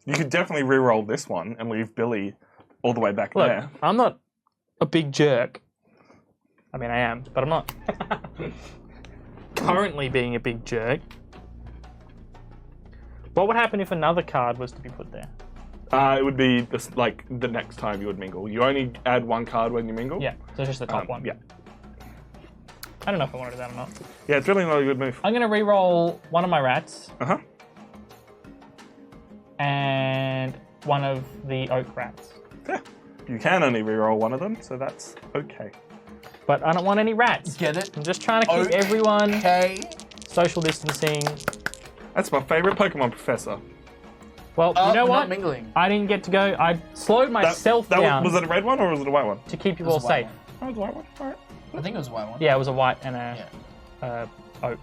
S2: You could definitely re-roll this one and leave Billy all the way back
S4: Look,
S2: there.
S4: I'm not a big jerk. I mean, I am, but I'm not currently being a big jerk. What would happen if another card was to be put there?
S2: It would be this, like the next time you would mingle. You only add 1 card when you mingle.
S4: Yeah, so it's just the top one.
S2: Yeah.
S4: I don't know if I want to do that or not.
S2: Yeah, it's really not a good move.
S4: I'm going to re-roll one of my rats
S2: Uh huh.
S4: and one of the oak rats.
S2: Yeah. You can only re-roll one of them, so that's okay.
S4: But I don't want any rats.
S3: Get it?
S4: I'm just trying to keep
S3: Okay.
S4: everyone
S3: Okay.
S4: social distancing.
S2: That's my favorite Pokemon professor.
S4: Well, you know
S3: we're
S4: what?
S3: not mingling.
S4: I didn't get to go. I slowed myself down
S2: Was it a red one or was it a white one?
S4: to keep you
S3: It was
S4: all
S3: a white
S4: safe.
S3: one.
S2: Oh, it was a white one. All right.
S3: I think it was a white one.
S4: Yeah, it was a white and a oak.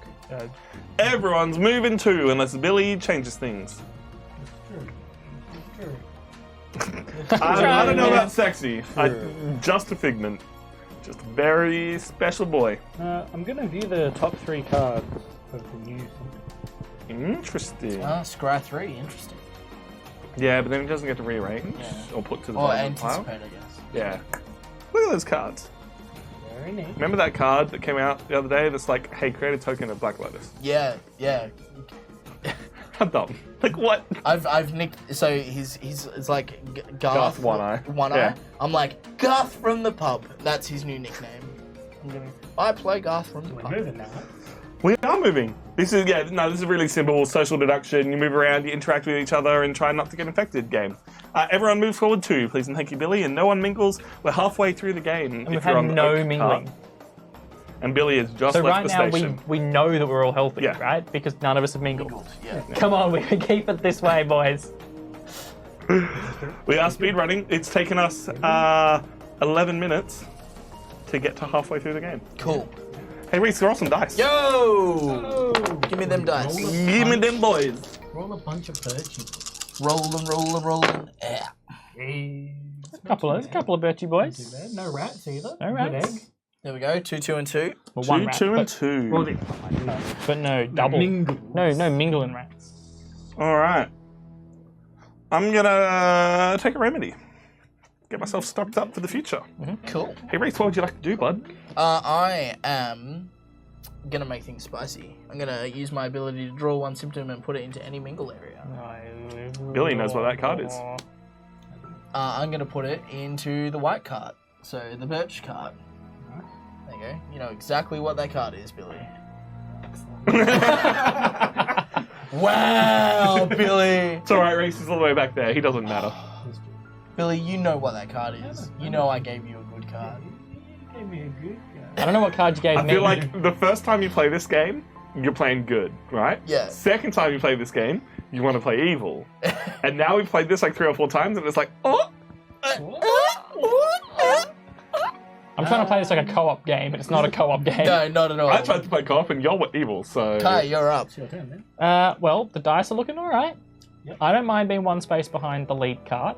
S2: Everyone's moving too, unless Billy changes things. I don't know about sexy. Just a figment. Just a very special boy.
S5: I'm gonna view the top 3 cards of the news.
S2: Interesting.
S3: Scry 3, interesting.
S2: Yeah, but then he doesn't get to rearrange
S3: Yeah.
S2: or put to the
S3: Or
S2: bottom of the pile.
S3: anticipate, I guess.
S2: Yeah. Look at those cards.
S5: Very neat.
S2: Remember that card that came out the other day that's like, hey, create a token of Black Lotus?
S3: Yeah, yeah.
S2: How dumb. Like, what?
S3: I've nicked. So he's it's like
S2: Garth One Eye.
S3: One
S2: Yeah.
S3: Eye. I'm like Garth from the pub. That's his new nickname. I play Garth from the
S5: We're
S3: pub.
S5: moving now.
S2: We are moving. This is this is a really simple social deduction. You move around, you interact with each other, and try not to get infected game. Everyone moves forward too, please and thank you, Billy. And no one mingles. We're halfway through the game.
S4: And we've had no mingling.
S2: and Billy is just
S4: So
S2: left
S4: right
S2: the
S4: now
S2: station.
S4: we know that we're all healthy,
S2: Yeah.
S4: right? Because none of us have mingled.
S3: Yeah.
S4: Come on, we can keep it this way, boys.
S2: We are speedrunning. It's taken us 11 minutes to get to halfway through the game.
S3: Cool.
S2: Hey Reese, roll some dice.
S3: Yo! Give me them dice.
S2: Give me them boys.
S5: Roll a bunch of birchies.
S3: Rolling. Yeah.
S4: A couple of birchy boys.
S5: Too bad. No rats either.
S4: No
S5: Good
S4: rats.
S5: egg.
S3: There we go. 2, 2, and 2.
S4: Well,
S2: Two,
S4: one rat,
S2: two, and
S4: but,
S2: two.
S5: Well, no.
S4: but no double.
S5: Mingle.
S4: No mingling rats.
S2: All right. I'm gonna take a remedy. Get myself stocked up for the future.
S3: Cool.
S2: Hey Reese, what would you like to do, bud?
S3: I am gonna make things spicy. I'm gonna use my ability to draw one symptom and put it into any mingle area.
S2: Billy knows what that card is.
S3: I'm gonna put it into the white card. So the birch card. There you go. You know exactly what that card is, Billy. Wow, Billy!
S2: It's all right, Reese is all the way back there. He doesn't matter.
S3: Billy, you know what that card is. You know I gave you a good card.
S5: Gave me a good guy.
S4: I don't know what card you gave
S2: I
S4: me.
S2: feel like the first time you play this game, you're playing good, right?
S3: Yeah.
S2: Second time you play this game, you want to play evil. And now we've played this like 3 or 4 times, and it's like, oh!
S4: I'm trying to play this like a co-op game, but it's not a co-op game.
S3: No, not at all.
S2: I tried to play co-op, and you're evil, so...
S3: Kai, you're up.
S5: It's your turn then.
S4: Well, the dice are looking alright.
S5: Yep.
S4: I don't mind being one space behind the lead card,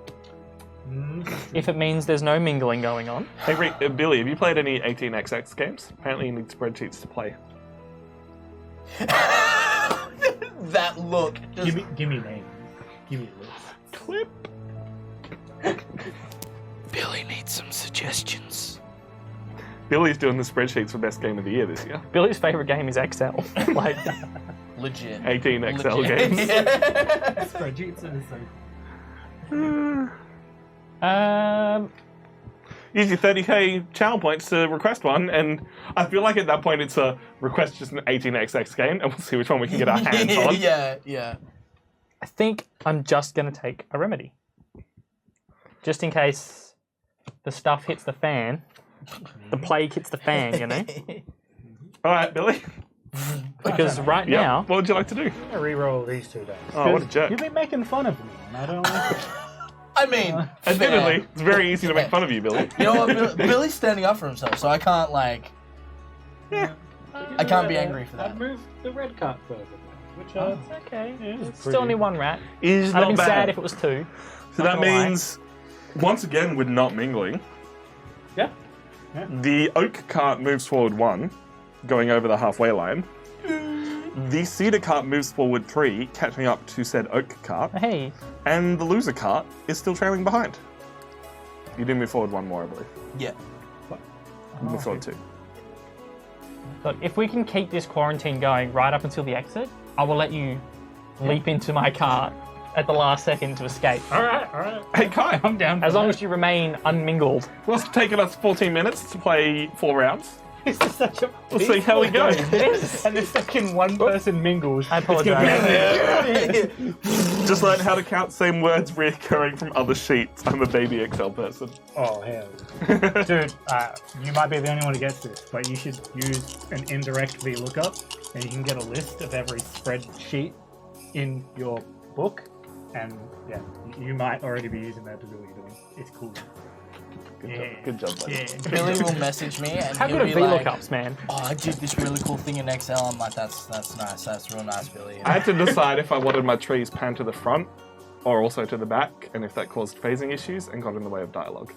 S4: if it means there's no mingling going on.
S2: Hey, Billy, have you played any 18xx games? Apparently you need spreadsheets to play.
S3: That look. Just...
S5: Give me names. Give me a list.
S2: Clip.
S3: Billy needs some suggestions.
S2: Billy's doing the spreadsheets for best game of the year this year.
S4: Billy's favourite game is Excel. Like,
S3: Legit.
S2: 18xl
S3: Legit.
S2: games.
S5: Spreadsheets are so
S2: Use your 30k channel points to request one, and I feel like at that point it's a request just an 18xx game, and we'll see which one we can get our hands on.
S3: Yeah.
S4: I think I'm just going to take a remedy. Just in case the stuff hits the fan. The plague hits the fan, you know?
S2: All right, Billy.
S4: Because right
S2: Yeah.
S4: now...
S2: What would you like to do?
S5: I'm gonna re-roll these 2 dice.
S2: Oh, what a jerk.
S5: You've been making fun of me, and I don't like it.
S3: I mean,
S2: Admittedly,
S3: fair.
S2: it's very easy to make fun of you, Billy.
S3: You know what? Billy's standing up for himself, so I can't, like... I can't be angry for that.
S5: I'd move the red card further, which
S4: Okay.
S5: it's
S4: It's still only one rat.
S2: Is
S4: I'd have
S2: not
S4: been
S2: bad.
S4: sad if it was 2.
S2: So
S4: Not
S2: that
S4: gonna lie.
S2: means, once again, we're not mingling.
S5: Yeah.
S2: The oak cart moves forward 1, going over the halfway line. The cedar cart moves forward 3, catching up to said oak cart.
S4: Hey,
S2: And the loser cart is still trailing behind. You did move forward 1 more, I believe.
S3: Yeah.
S2: You moved forward 2.
S4: look, if we can keep this quarantine going right up until the exit, I will let you leap into my cart at the last second to escape.
S5: All right.
S2: Hey, Kai,
S5: I'm down.
S4: As long as you remain unmingled.
S2: well, it's taken us 14 minutes to play 4 rounds.
S5: this is such a.
S2: We'll see how we go.
S4: It is.
S5: And the second one person mingles,
S4: I
S5: it's gonna be
S4: apologise.
S2: Just learn how to count same words reoccurring from other sheets. I'm a baby Excel person.
S5: Oh hell, dude! You might be the only one who gets this, but you should use an indirect VLOOKUP, and you can get a list of every spreadsheet in your book. And yeah, you might already be using that to do what you're doing. It's cool.
S2: Good job, buddy.
S5: Yeah.
S3: Billy will message me and
S4: How
S3: he'll
S4: good are
S3: be like,
S4: VLOOKUPs, man?
S3: "Oh, I did this really cool thing in Excel." I'm like, "That's nice. That's real nice, Billy."
S2: I had to decide if I wanted my trees panned to the front or also to the back, and if that caused phasing issues and got in the way of dialogue.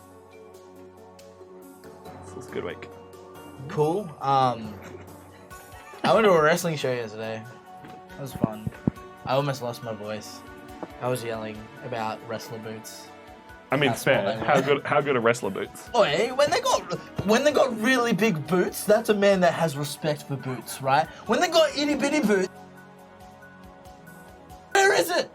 S2: This was a good week.
S3: Cool. I went to a wrestling show yesterday. It was fun. I almost lost my voice. I was yelling about wrestler boots.
S2: I mean,
S3: That's
S2: fair.
S3: what they
S2: How good are wrestler boots?
S3: Oi, when they got really big boots, that's a man that has respect for boots, right? When they got itty bitty boots, where is it?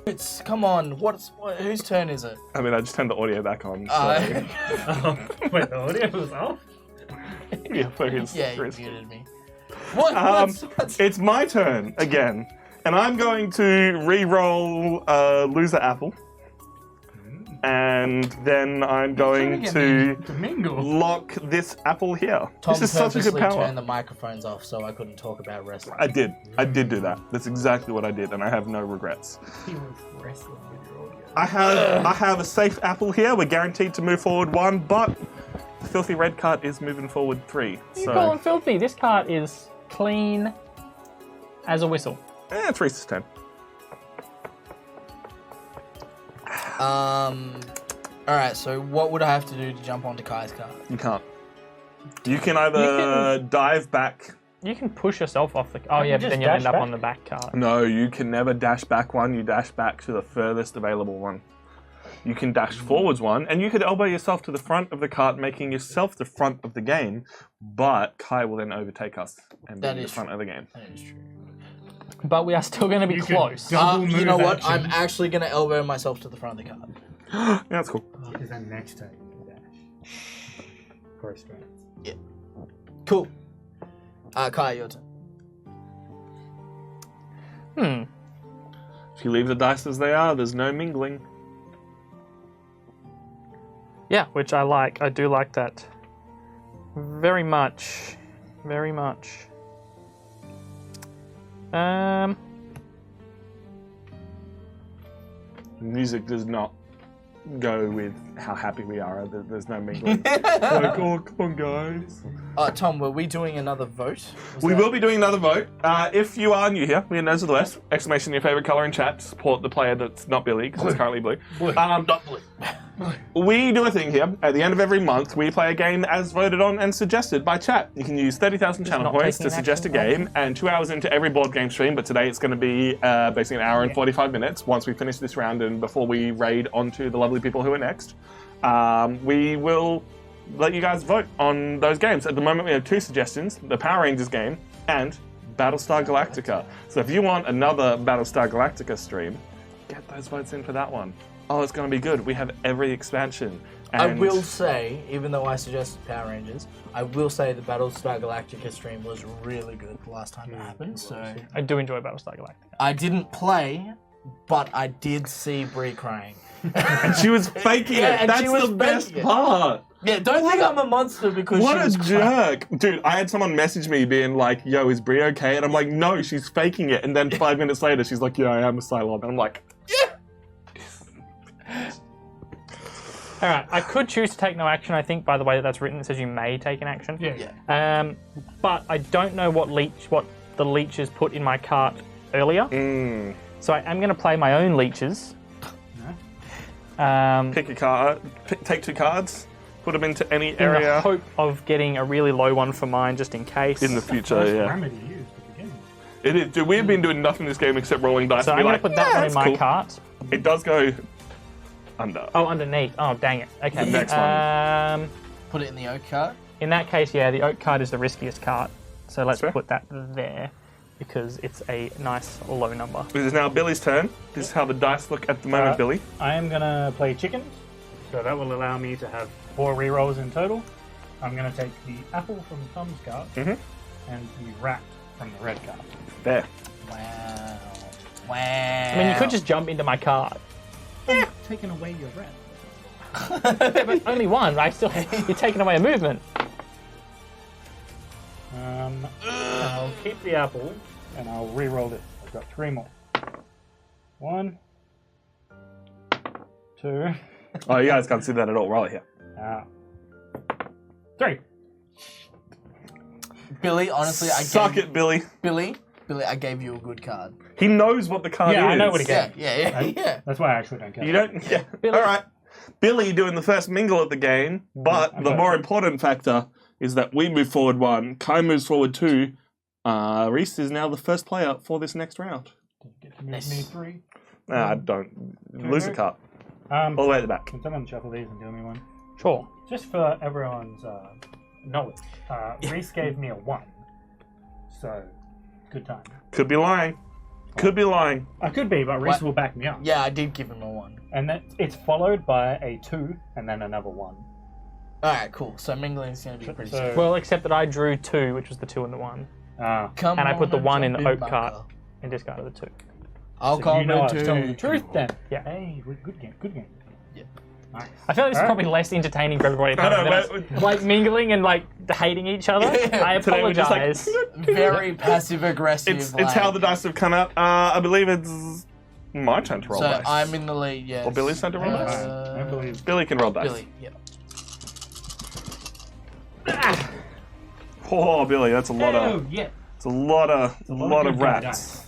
S3: Boots, come on, whose turn is it?
S2: I mean, I just turned the audio back on. So,
S5: Wait, the audio was off?
S2: yeah, for his.
S3: Yeah,
S2: for
S3: you
S2: his-
S3: muted me. What?
S2: It's my turn again. And I'm going to re-roll loser apple. And then I'm going to
S5: mingle.
S2: lock this apple here.
S3: Tom
S2: This is such a good
S3: purposely
S2: power.
S3: turned the microphones off so I couldn't talk about wrestling.
S2: I did do that. That's exactly what I did, and I have no regrets.
S5: He was wrestling with your audio.
S2: I have a safe apple here. We're guaranteed to move forward 1, but the filthy red card is moving forward 3.
S4: You call him filthy. This cart is clean as a whistle.
S2: 3 to 10.
S3: Alright, so what would I have to do to jump onto Kai's card?
S2: You can't. You can either dive back.
S4: You can push yourself off the... Oh, yeah, but
S5: just
S4: then you'll end
S5: dash
S4: up
S5: back.
S4: on the back cart.
S2: No, you can never dash back one. You dash back to the furthest available one. You can dash forwards one, and you could elbow yourself to the front of the cart, making yourself the front of the game, but Kai will then overtake us and be
S3: That
S2: in the
S3: is
S2: front of the game.
S3: That is true.
S4: But we are still going to be
S5: You could
S4: close.
S5: double
S3: You
S5: move
S3: know what?
S5: action.
S3: I'm actually going to elbow myself to the front of the card.
S2: Yeah, that's cool.
S5: Is that next turn? Dash. For a strength.
S3: Cool. Kai, your turn.
S2: If you leave the dice as they are, there's no mingling.
S4: Yeah, which I like. I do like that. Very much. Very much.
S2: Music does not go with how happy we are. There's no mingling. Like, oh, come on, guys.
S3: Tom, were we doing another vote?
S2: We will be doing another vote. If you are new here, we are Nerds of the West. Exclamation your favorite color in chat to support the player that's not Billy, because it's currently blue.
S3: Not blue.
S2: We do a thing here. At the end of every month, we play a game as voted on and suggested by chat. You can use 30,000 channel
S4: not
S2: points to
S4: taking
S2: suggest a
S4: action,
S2: game, and 2 hours into every board game stream, but today it's going to be basically an hour and 45 minutes once we finish this round and before we raid onto the lovely people who are next. We will let you guys vote on those games. At the moment, we have 2 suggestions, the Power Rangers game and Battlestar Galactica. So if you want another Battlestar Galactica stream, get those votes in for that one. Oh, it's going to be good. We have every expansion. And
S3: I will say, even though I suggested Power Rangers, I will say the Battlestar Galactica stream was really good the last time it happened. So
S4: I do enjoy Battlestar Galactica.
S3: I didn't play, but I did see Brie crying.
S2: And she was faking
S3: Yeah,
S2: it.
S3: and
S2: That's
S3: she was
S2: the best
S3: faking it.
S2: part.
S3: Yeah, don't think I'm a monster because
S2: What
S3: she
S2: a
S3: was crying.
S2: jerk. Dude, I had someone message me being like, yo, is Brie okay? And I'm like, no, she's faking it. And then 5 minutes later, she's like, yeah, I am a Cylon. And I'm like,
S4: All right, I could choose to take no action. I think by the way that that's written, it says you may take an action.
S3: Yeah.
S4: But I don't know what the leeches put in my cart earlier. So I am going to play my own leeches.
S2: pick a card, take 2 cards, put them into any
S4: In
S2: area
S4: the hope of getting a really low one for mine, just in case.
S2: in the future.
S5: First
S2: Yeah,
S5: remedy used at the game.
S2: it is. Dude, we've been doing nothing in this game except rolling dice.
S4: So
S2: and
S4: I'm
S2: be
S4: going
S2: like,
S4: to put that
S2: yeah,
S4: one in
S2: that's
S4: my
S2: cool.
S4: cart.
S2: It does go under.
S4: Oh, underneath. Oh, dang it. Okay.
S2: The next one.
S3: Put it in the oak card.
S4: In that case, yeah, the oak card is the riskiest card. So let's
S2: Fair.
S4: put that there because it's a nice low number.
S2: It is now Billy's turn. This is how the dice look at the moment, Billy.
S5: I am going to play chickens, so that will allow me to have 4 rerolls in total. I'm going to take the apple from Tom's card and the rat from the red card.
S2: There.
S3: Wow.
S4: I mean, you could just jump into my card.
S5: Taking away your rat.
S4: Yeah, but only one. You're taking away a movement.
S5: I'll keep the apple and I'll re-roll it. I've got 3 more. 1, 2,
S2: Oh, you guys can't see that at all. Roll it here.
S5: 3.
S3: Billy, honestly,
S2: Suck it, Billy.
S3: Billy, I gave you a good card.
S2: He knows what the card is.
S5: Yeah, I know what it
S3: Yeah,
S5: is.
S3: yeah.
S5: That's why I actually don't care.
S2: You don't. Yeah.
S4: Billy.
S2: All right. Billy doing the first mingle of the game, but
S5: I'm
S2: the
S5: sorry.
S2: more important factor is that we move forward 1. Kai moves forward 2. Reese is now the first player for this next round.
S5: Get to move me 3.
S2: Nah, don't lose a card. All the way at the back.
S5: Can someone shuffle these and deal me 1?
S4: Sure.
S5: Just for everyone's knowledge, Reese gave me a 1. So, good time.
S2: Could be lying. Could be lying.
S5: I could be, but Reese
S3: What?
S5: will back me up.
S3: Yeah, I did give him a 1.
S5: And then it's followed by a 2 and then another 1.
S3: Alright, cool. So mingling's going to be pretty
S5: So-
S3: simple.
S4: Well, except that I drew 2, which was the 2 and the 1.
S5: Ah,
S3: Come
S4: and I put the
S3: on
S4: 1 in the
S3: jump
S4: oak
S3: my
S4: cart.
S3: car.
S4: and discarded the 2.
S3: I'll
S5: So
S3: call
S5: you know I
S3: it
S5: was telling the
S3: 2.
S5: truth then.
S4: Yeah.
S5: Hey, good game. Good game.
S3: Yeah.
S5: Nice.
S4: I feel like this is probably less entertaining for everybody.
S2: I know,
S4: than us, like mingling and like hating each other. I
S2: Today we're just like,
S4: apologize.
S3: Very passive aggressive.
S2: it's how the dice have come out. I believe it's my turn to roll
S3: So
S2: dice.
S3: I'm in the lead, yes.
S2: Or Billy's turn to roll dice?
S5: I believe.
S2: Billy can roll dice.
S3: Billy, yep.
S2: Oh, Billy, that's a lot
S5: Oh,
S2: of.
S5: yeah.
S2: It's a lot of
S5: good
S2: rats.
S5: dice.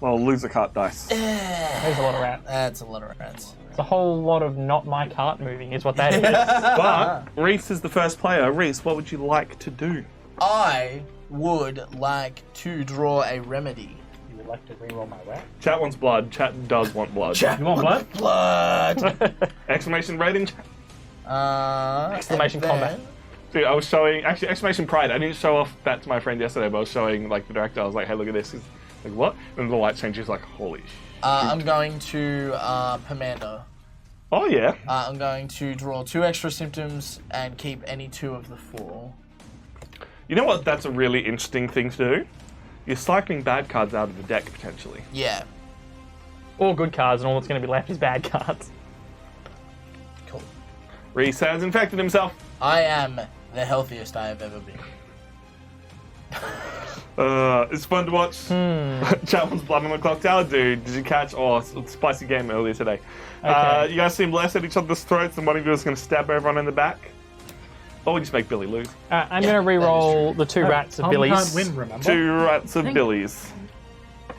S2: Well, loser cart dice.
S4: There's a lot of rats.
S3: That's a lot of rats.
S4: It's a whole lot of not my cart moving is what that is.
S2: But Reese is the first player. Reese, what would you like to do?
S3: I would like to draw a remedy.
S5: You would like to reroll my rat?
S2: Chat wants blood. Chat does want blood.
S5: You want blood?
S3: Blood!
S2: Exclamation rating. Chat.
S4: Exclamation
S3: and then-
S4: combat.
S2: Dude, I was showing actually exclamation pride. I didn't show off that to my friend yesterday, but I was showing like the director. I was like, "Hey, look at this." He's like, "What?" And the light changes. He's like, "Holy!"
S3: I'm going to Pomander.
S2: Oh yeah.
S3: I'm going to draw 2 extra symptoms and keep any 2 of the 4.
S2: You know what? That's a really interesting thing to do. You're cycling bad cards out of the deck potentially.
S3: Yeah.
S4: All good cards, and all that's going to be left is bad cards.
S3: Cool.
S2: Reese has infected himself.
S3: I am the healthiest I have ever been.
S2: It's fun to watch. Chat wants blood on the clock tower, dude. Did you catch? Oh, it's a spicy game earlier today.
S4: Okay.
S2: You guys seem less at each other's throats, and one of you is going to stab everyone in the back. Or we just make Billy lose.
S4: I'm going to re-roll the 2 rats of
S5: Tom
S4: Billy's.
S5: can't win, remember?
S2: 2 rats of Billy's.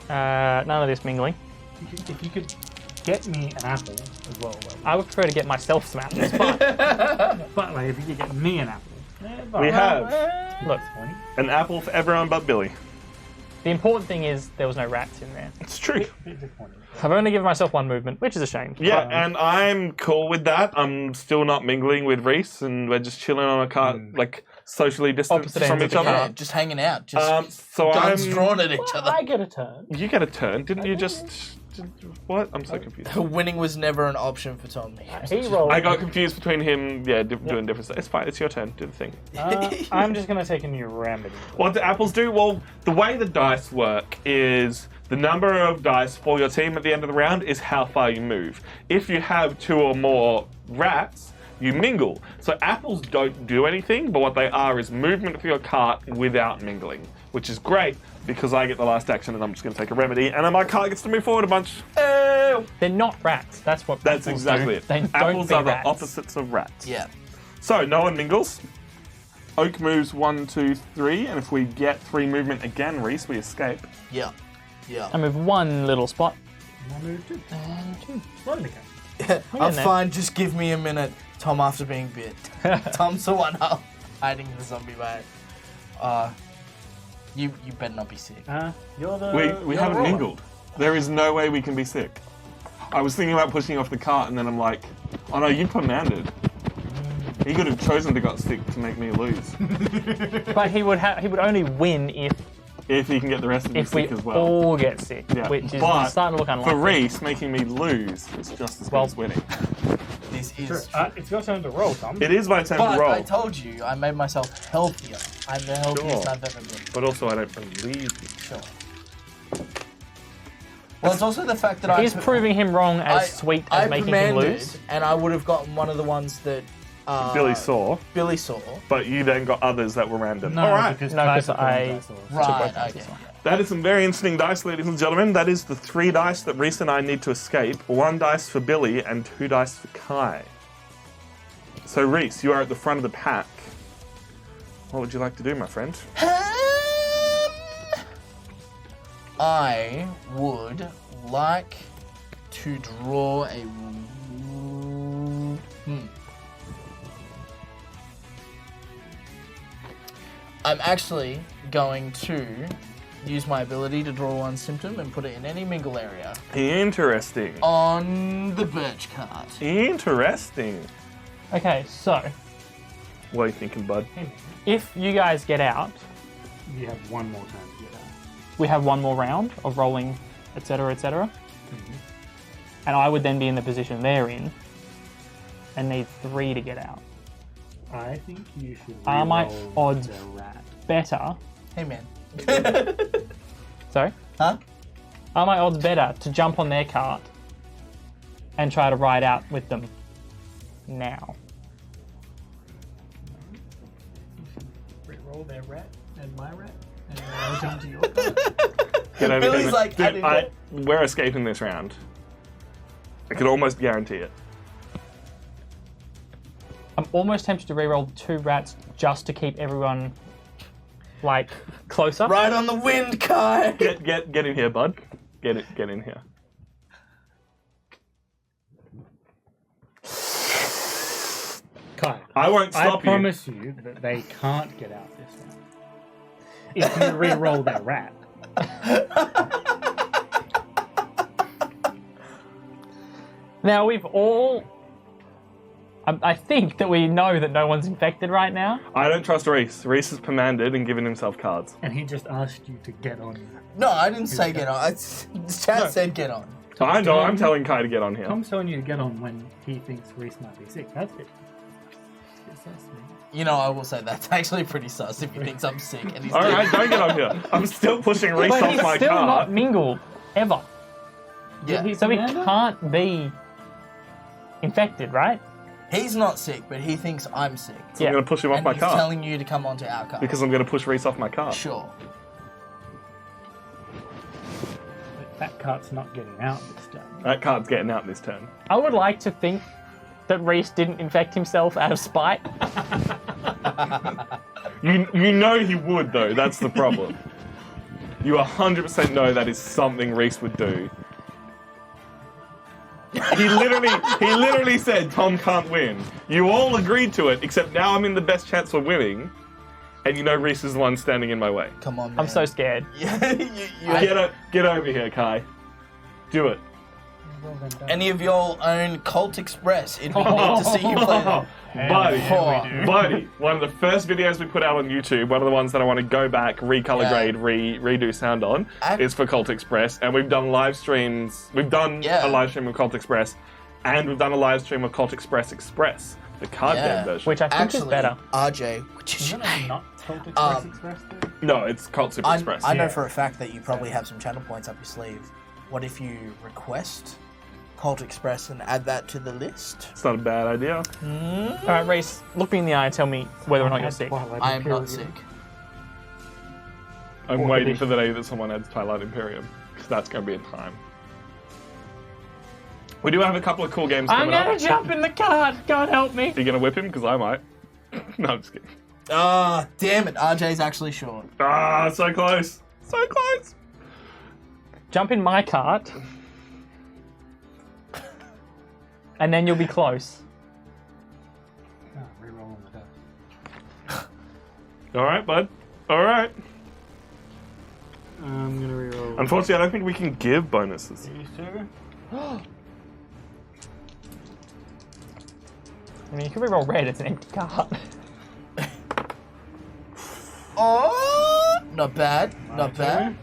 S4: None of this mingling.
S5: If you could get me an apple as well.
S4: I would prefer to get myself some apples, but
S5: But like, if you could get me an apple.
S2: We have
S4: look,
S2: an apple for everyone but Billy.
S4: the important thing is there was no rats in there.
S2: It's true.
S4: I've only given myself 1 movement, which is a shame.
S2: Yeah, and I'm cool with that. I'm still not mingling with Reese, and we're just chilling on a cart, like socially distanced
S4: Opposite
S2: from
S4: ends
S2: each
S4: of the
S2: other.
S3: Yeah, just hanging out. Just
S2: So
S3: guns
S2: I'm.
S3: drawn at each other.
S5: I get a turn.
S2: You get a turn, didn't you? What? I'm so confused.
S3: Winning was never an option for Tom.
S5: He rolled.
S2: I got confused between him, doing different stuff. It's fine. It's your turn. Do the thing.
S5: I'm just gonna take a new remedy.
S2: What do apples do? Well, the way the dice work is the number of dice for your team at the end of the round is how far you move. If you have 2 or more rats, you mingle. So apples don't do anything, but what they are is movement for your cart without mingling, which is great because I get the last action and I'm just going to take a remedy, and then my cart gets to move forward a bunch.
S4: They're not rats. That's what
S2: That's
S4: apples
S2: exactly
S4: do.
S2: it.
S4: They don't
S2: Apples
S4: be
S2: are the
S4: rats.
S2: opposites of rats.
S3: Yeah.
S2: So no one mingles. Oak moves 1, 2, 3, and if we get 3 movement again, Reese, we escape.
S3: Yeah. Yeah.
S4: I move 1 little spot.
S5: I moved 2.
S4: And 2.
S5: Slowly again.
S3: I'm
S4: getting there.
S3: fine, just give me a minute. Tom after being bit. Tom's the one hiding the zombie bite. You better not be sick.
S5: You're the.
S2: We
S5: you're
S2: haven't
S5: the roller.
S2: mingled. There is no way we can be sick. I was thinking about pushing you off the cart, and then I'm like, oh no, you commanded. He could have chosen to got sick to make me lose.
S4: But he would only win
S2: If he can get the rest of you
S4: if we
S2: sick as well.
S4: all get sick,
S2: Yeah.
S4: which is
S2: But
S4: starting to look unlikely.
S2: for Reese, making me lose is just as good
S4: Well-
S2: as winning.
S3: This is
S5: Sure.
S3: true.
S5: It's your turn to roll, Tom.
S2: It is my turn
S3: But
S2: to roll.
S3: I told you, I made myself healthier. I'm the healthiest
S2: Sure.
S3: I've ever been.
S2: But also, I don't believe you.
S3: Sure. Well, it's also the fact that
S4: He's proving him wrong as sweet as
S3: I
S4: making him
S3: commanded,
S4: lose.
S3: and I would have gotten one of the ones that
S2: Billy saw,
S3: Billy saw.
S2: but you then got others that were random.
S5: No,
S2: All right.
S5: because
S4: No,
S5: Kai
S4: 'cause
S5: put them
S4: I-
S5: in dice rolls.
S3: Right,
S4: both
S3: okay.
S2: That is some very interesting dice, ladies and gentlemen. That is the 3 dice that Reese and I need to escape. 1 dice for Billy and 2 dice for Kai. So Reese, you are at the front of the pack. What would you like to do, my friend?
S3: I would like to draw a. I'm actually going to use my ability to draw 1 symptom and put it in any mingle area
S2: Interesting.
S3: on the birch cart.
S2: Interesting.
S4: Okay, so
S2: What are you thinking, bud?
S4: if you guys get out,
S5: You have one more time to get out.
S4: we have 1 more round of rolling, etc., etc. And I would then be in the position they're in and need 3 to get out.
S5: I think you should.
S4: Are my
S5: re-roll
S4: odds
S5: the rat?
S4: better?
S3: Hey man.
S4: Sorry?
S3: Huh?
S4: Are my odds better to jump on their cart and try to ride out with them now?
S5: Reroll their rat and my rat, and then I'll jump to your rat.
S2: Get over
S3: Billy's
S2: here.
S3: like, I
S2: Dude,
S3: didn't
S2: we're escaping this round. I can almost guarantee it.
S4: I'm almost tempted to reroll the 2 rats just to keep everyone, like, closer.
S3: Right on the wind, Kai.
S2: Get in here, bud. Get in here.
S5: Kai,
S2: I won't
S5: I
S2: stop you.
S5: promise you that they can't get out this round. If you re-roll their rat.
S4: Now, we've all... I think that we know that no one's infected right now.
S2: I don't trust Reese. Reese has commanded and given himself cards.
S5: And he just asked you to get on.
S3: No, I didn't say get on. Chat said get on.
S2: I know. I'm telling Kai to get on here.
S5: Tom's telling you to get on when he thinks Reese might be sick. That's it. It's sus, man.
S3: You know, I will say that's actually pretty sus if he thinks I'm sick and he's
S2: All right, don't get on here. I'm still pushing Reese
S4: But
S2: off
S4: he's
S2: my
S4: still
S2: cart.
S4: not mingled, ever.
S3: Yeah.
S5: He's
S4: So he
S5: Commander?
S4: can't be infected, right?
S3: He's not sick, but he thinks I'm sick.
S2: So I'm going to push him off
S3: And
S2: my
S3: he's
S2: cart.
S3: telling you to come onto our car.
S2: Because I'm going to push Reese off my cart.
S3: Sure.
S5: But that cart's not getting out this time.
S2: That cart's getting out this turn.
S4: I would like to think that Reese didn't infect himself out of spite.
S2: You know he would, though. That's the problem. You 100% know that is something Reese would do. He literally said Tom can't win. You all agreed to it, except now I'm in the best chance for winning, and you know Reese is the one standing in my way.
S3: Come on, man.
S4: I'm so scared.
S2: Get over here, Kai. Do it.
S5: Roll them down.
S3: Any of y'all own Cult Express? It'd be neat to see you play that.
S2: Buddy, one of the first videos we put out on YouTube, one of the ones that I want to go back, recolor
S3: Yeah.
S2: grade, redo sound on, is for Cult Express. And we've done live streams. We've done
S3: Yeah.
S2: a live stream of Cult Express, and we've done a live stream of Cult Express Express, the card
S3: Yeah.
S2: game version.
S4: Which I think is
S3: Actually,
S4: better.
S3: RJ, which is
S5: Isn't
S3: your
S5: it
S3: name?
S5: not Cult Express Express though?
S2: No, it's Cult Super Express.
S3: I know
S5: Yeah.
S3: for a fact that you probably have some channel points up your sleeve. What if you request Cult Express and add that to the list?
S2: It's not a bad idea.
S4: All right, Reese, look me in the eye and tell me whether or not you're sick.
S5: Twilight
S3: I am
S5: Imperium.
S3: not sick.
S2: I'm
S4: Or
S2: waiting
S4: could
S2: for the day that someone adds Twilight Imperium, because that's going to be in time. We do have a couple of cool games
S4: I'm
S2: coming up.
S4: gonna jump in the cart. God help me.
S2: Are you going to whip him? Because I might. No, I'm just kidding.
S3: Ah, damn it. RJ's actually short.
S2: Ah, so close. So close.
S4: Jump in my cart, and then you'll be close.
S5: Oh, re-roll on the dice.
S2: All right, bud. All right.
S5: I'm gonna re-roll.
S2: Unfortunately, I don't think we can give bonuses.
S5: These two.
S4: I mean, you can reroll red. It's an empty cart.
S3: Oh, not bad. Not bad.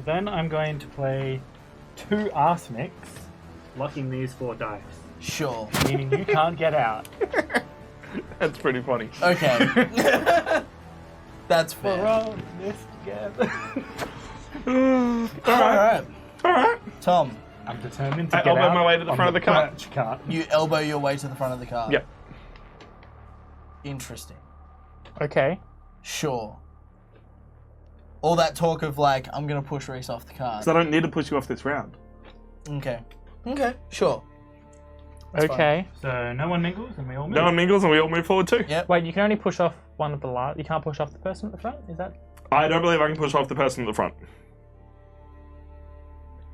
S5: Then I'm going to play 2 arsenics, locking these 4 dice,
S3: Sure.
S5: meaning you can't get out.
S2: That's pretty funny.
S3: Okay. That's
S5: We're
S3: fair.
S5: all in this together.
S3: Alright.
S2: All right.
S3: Tom,
S5: I'm determined to
S2: I
S5: get
S2: elbow
S5: out
S2: my way to the
S5: on
S2: front of the cart.
S5: birch cart.
S3: you elbow your way to the front of the car.
S2: Yep.
S3: Interesting.
S4: Okay.
S3: Sure. All that talk of like, I'm gonna push Reese off the car.
S2: Because I don't need to push you off this round.
S3: Okay. Okay. Sure.
S4: Okay.
S5: So no one mingles and we all move.
S2: No one mingles and we all move forward too.
S3: Yep.
S4: Wait, you can only push off one of the last. You can't push off the person at the front. Is that?
S2: I don't believe I can push off the person at the front.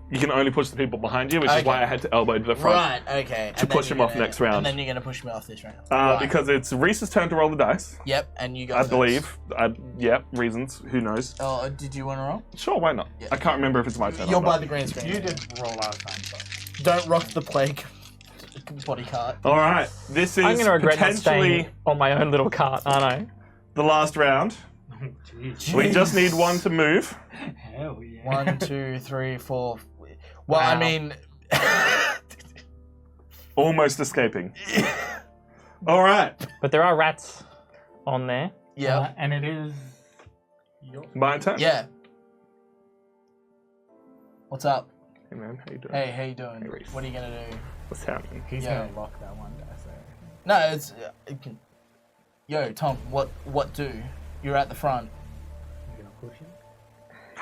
S2: You can only push the people behind you, which is
S3: Okay.
S2: why I had to elbow to the front.
S3: Right. Okay.
S2: To push him off next round.
S3: And then you're gonna push me off this round. Right.
S2: Because it's Reese's turn to roll the dice.
S3: Yep. And you
S2: I
S3: guys.
S2: believe. Reasons. Who knows?
S3: Oh, did you want to roll?
S2: Sure, why not?
S3: Yeah.
S2: I can't remember if it's my turn.
S3: You're
S2: or
S3: by
S2: not.
S3: the green screen.
S5: You did roll last time, so.
S3: Don't rock the plague. Body cart.
S2: All right. This is
S4: I'm gonna regret not
S2: potentially
S4: staying on my own little cart, aren't I?
S2: the last round.
S5: Oh, jeez.
S2: We just need one to move.
S5: Hell yeah.
S3: 1, 2, 3, 4. Well,
S4: Wow.
S3: I mean.
S2: Almost escaping. All right.
S4: But there are rats on there.
S3: Yeah.
S5: And it is your
S2: My turn.
S3: Yeah. What's up?
S2: Hey man, how you doing?
S3: Hey, how you doing?
S2: Hey, Reese.
S3: What are you gonna do?
S2: What's happening?
S5: He's
S3: Yeah.
S5: gonna lock that one dice.
S3: No, it's. It can... Yo, Tom, what do? You're at the front.
S5: You gonna push him?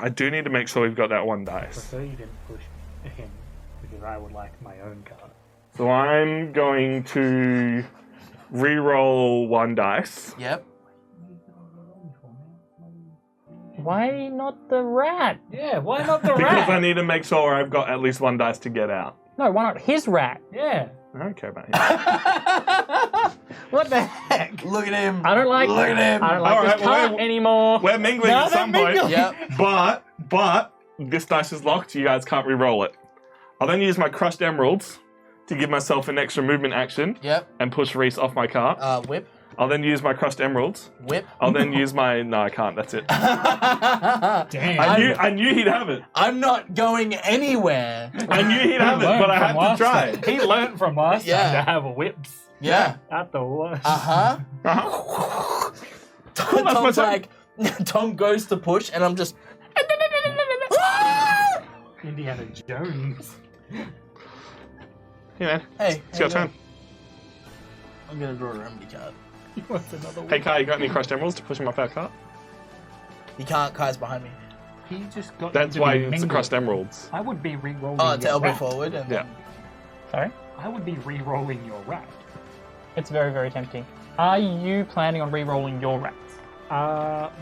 S2: I do need to make sure we've got that one
S5: I
S2: dice.
S5: prefer you didn't push him because I would like my own card.
S2: So I'm going to re-roll one dice.
S3: Yep.
S4: Why not the rat?
S5: Yeah, why not the
S2: Because I
S5: rat?
S2: need to make sure I've got at least one dice to get out.
S4: No, why not his rat?
S5: Yeah.
S2: I don't care about him.
S4: What the heck?
S3: Look at him.
S4: I don't like.
S3: Look at him.
S4: I don't like
S2: Alright,
S4: this
S2: well,
S4: cart anymore.
S2: We're mingling
S4: No,
S2: at some
S4: they're
S2: point.
S4: mingling.
S3: Yep.
S2: But this dice is locked. You guys can't re-roll it. I'll then use my crushed emeralds to give myself an extra movement action
S3: Yep.
S2: and push Reese off my cart.
S3: Whip.
S2: I'll then use my crushed emeralds.
S3: Whip.
S2: I'll then use my... No, I can't. That's it.
S5: Damn.
S2: I knew he'd have it.
S3: I'm not going anywhere.
S2: I knew he'd have it, but I had to try.
S5: He learned from last
S3: Yeah.
S5: time to have whips.
S3: Yeah.
S5: At the worst.
S3: Uh-huh.
S2: Uh-huh. Cool, that's
S3: Tom's
S2: my
S3: like, Tom goes to push, and I'm just.
S5: Indiana Jones.
S2: Hey, man.
S3: Hey,
S2: It's your turn.
S3: I'm gonna draw a remedy card.
S5: He wants another
S2: Hey,
S5: whip.
S2: Kai, you got any crushed emeralds to push him off our cart?
S3: You can't. Kai's behind me.
S5: He just got
S2: That's
S5: to
S2: why
S5: be
S2: it's
S5: mingled.
S2: crushed emeralds.
S5: I would be re-rolling
S3: Oh,
S5: your
S3: to elbow
S5: rat.
S3: forward and.
S2: Yeah.
S4: Sorry?
S5: I would be re-rolling your rat.
S4: It's very, very tempting. Are you planning on re-rolling your rats?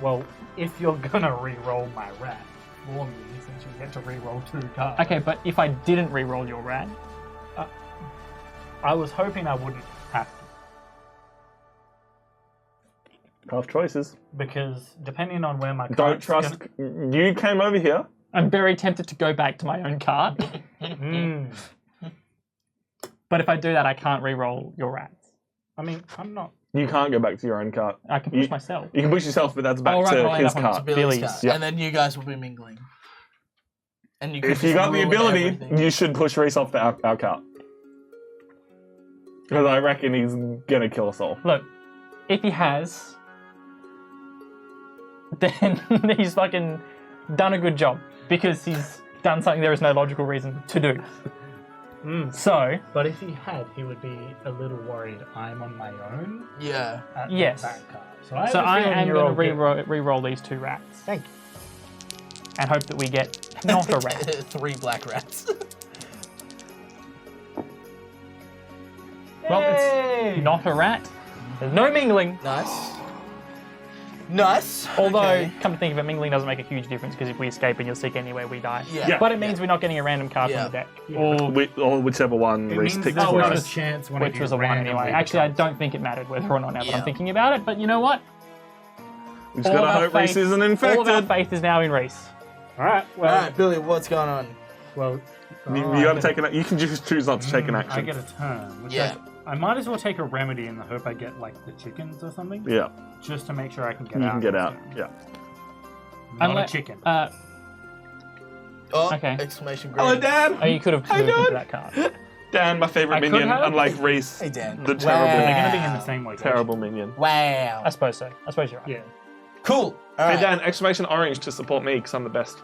S5: Well, if you're gonna re-roll my rat for me, since you get to re-roll 2 cards.
S4: Okay, but if I didn't re-roll your rat,
S5: I was hoping I wouldn't have to,
S2: Tough choices.
S5: because depending on where my
S2: Don't
S5: card's
S2: trust... You came over here.
S4: I'm very tempted to go back to my own cart. But if I do that, I can't re-roll your rats.
S5: I mean, I'm not.
S2: You can't go back to your own cart.
S4: I can push
S2: You-
S4: myself.
S2: You can push yourself, but that's back
S4: Oh, right,
S2: to
S4: right,
S2: his
S4: up on
S2: cart.
S3: Billy's
S4: Billy's,
S3: card.
S2: yeah.
S3: And then you guys will be mingling. And you can
S2: If you
S3: just
S2: got the
S3: ruin
S2: ability,
S3: everything.
S2: you should push Reese off our cart. Because I reckon he's gonna kill us all.
S4: Look, if he has, then he's fucking done a good job. Because he's done something there is no logical reason to do. So,
S5: But if he had, he would be a little worried I'm on my own
S3: Yeah.
S5: at
S4: Yes.
S5: that card. So
S4: I am
S5: you're
S4: going
S5: all
S4: to
S5: good.
S4: re-roll these 2 rats.
S5: Thank you.
S4: And hope that we get not a rat.
S3: 3 black rats.
S4: Well, it's not a rat. There's no mingling.
S3: Nice. Nice.
S4: Although,
S3: Okay.
S4: come to think of it, mingling doesn't make a huge difference because if we escape and you're sick anyway, we die.
S3: Yeah.
S2: Yeah.
S4: But it means we're not getting a random card
S3: Yeah.
S4: from the deck.
S2: Or whichever one
S5: It
S2: Reese
S5: means
S2: picked
S5: there's
S2: for
S5: not a
S2: us.
S5: chance one
S4: Which
S5: of
S4: was
S5: you
S4: a 1
S5: randomly
S4: anyway. Actually, I
S5: becomes-
S4: don't think it mattered whether or not now that
S3: Yeah.
S4: I'm thinking about it. But you know what?
S2: We just
S4: All of
S2: gotta
S4: our
S2: hope Reese
S4: faith-
S2: isn't
S4: All of our
S2: infected.
S4: faith is now in Reese.
S5: All right. Well,
S3: Alright, Billy, what's going on?
S5: well.
S2: You gotta take an. You can just choose not to take an
S5: I
S2: action.
S5: get a turn. Which
S3: Yeah.
S5: I might as well take a remedy in the hope I get like the chickens or something,
S2: Yeah,
S5: just to make sure I can get
S2: you
S5: out.
S2: can get
S5: this
S2: out.
S5: turn.
S2: Yeah.
S5: Not
S4: Unless-
S5: a chicken.
S3: Oh,
S4: Okay.
S3: exclamation
S2: Hello,
S3: green.
S2: Dan.
S4: Oh, you could have moved into that card.
S2: Dan, my favorite
S4: I could
S2: minion.
S4: have.
S2: Unlike Reese,
S3: Hey, Dan.
S2: the
S5: They're
S2: terrible,
S5: going to be in the same location.
S2: terrible minion.
S3: Wow.
S4: I suppose so. I suppose you're right.
S5: Yeah.
S3: Cool.
S2: Hey,
S3: Alright.
S2: Dan! Exclamation orange to support me because I'm the best.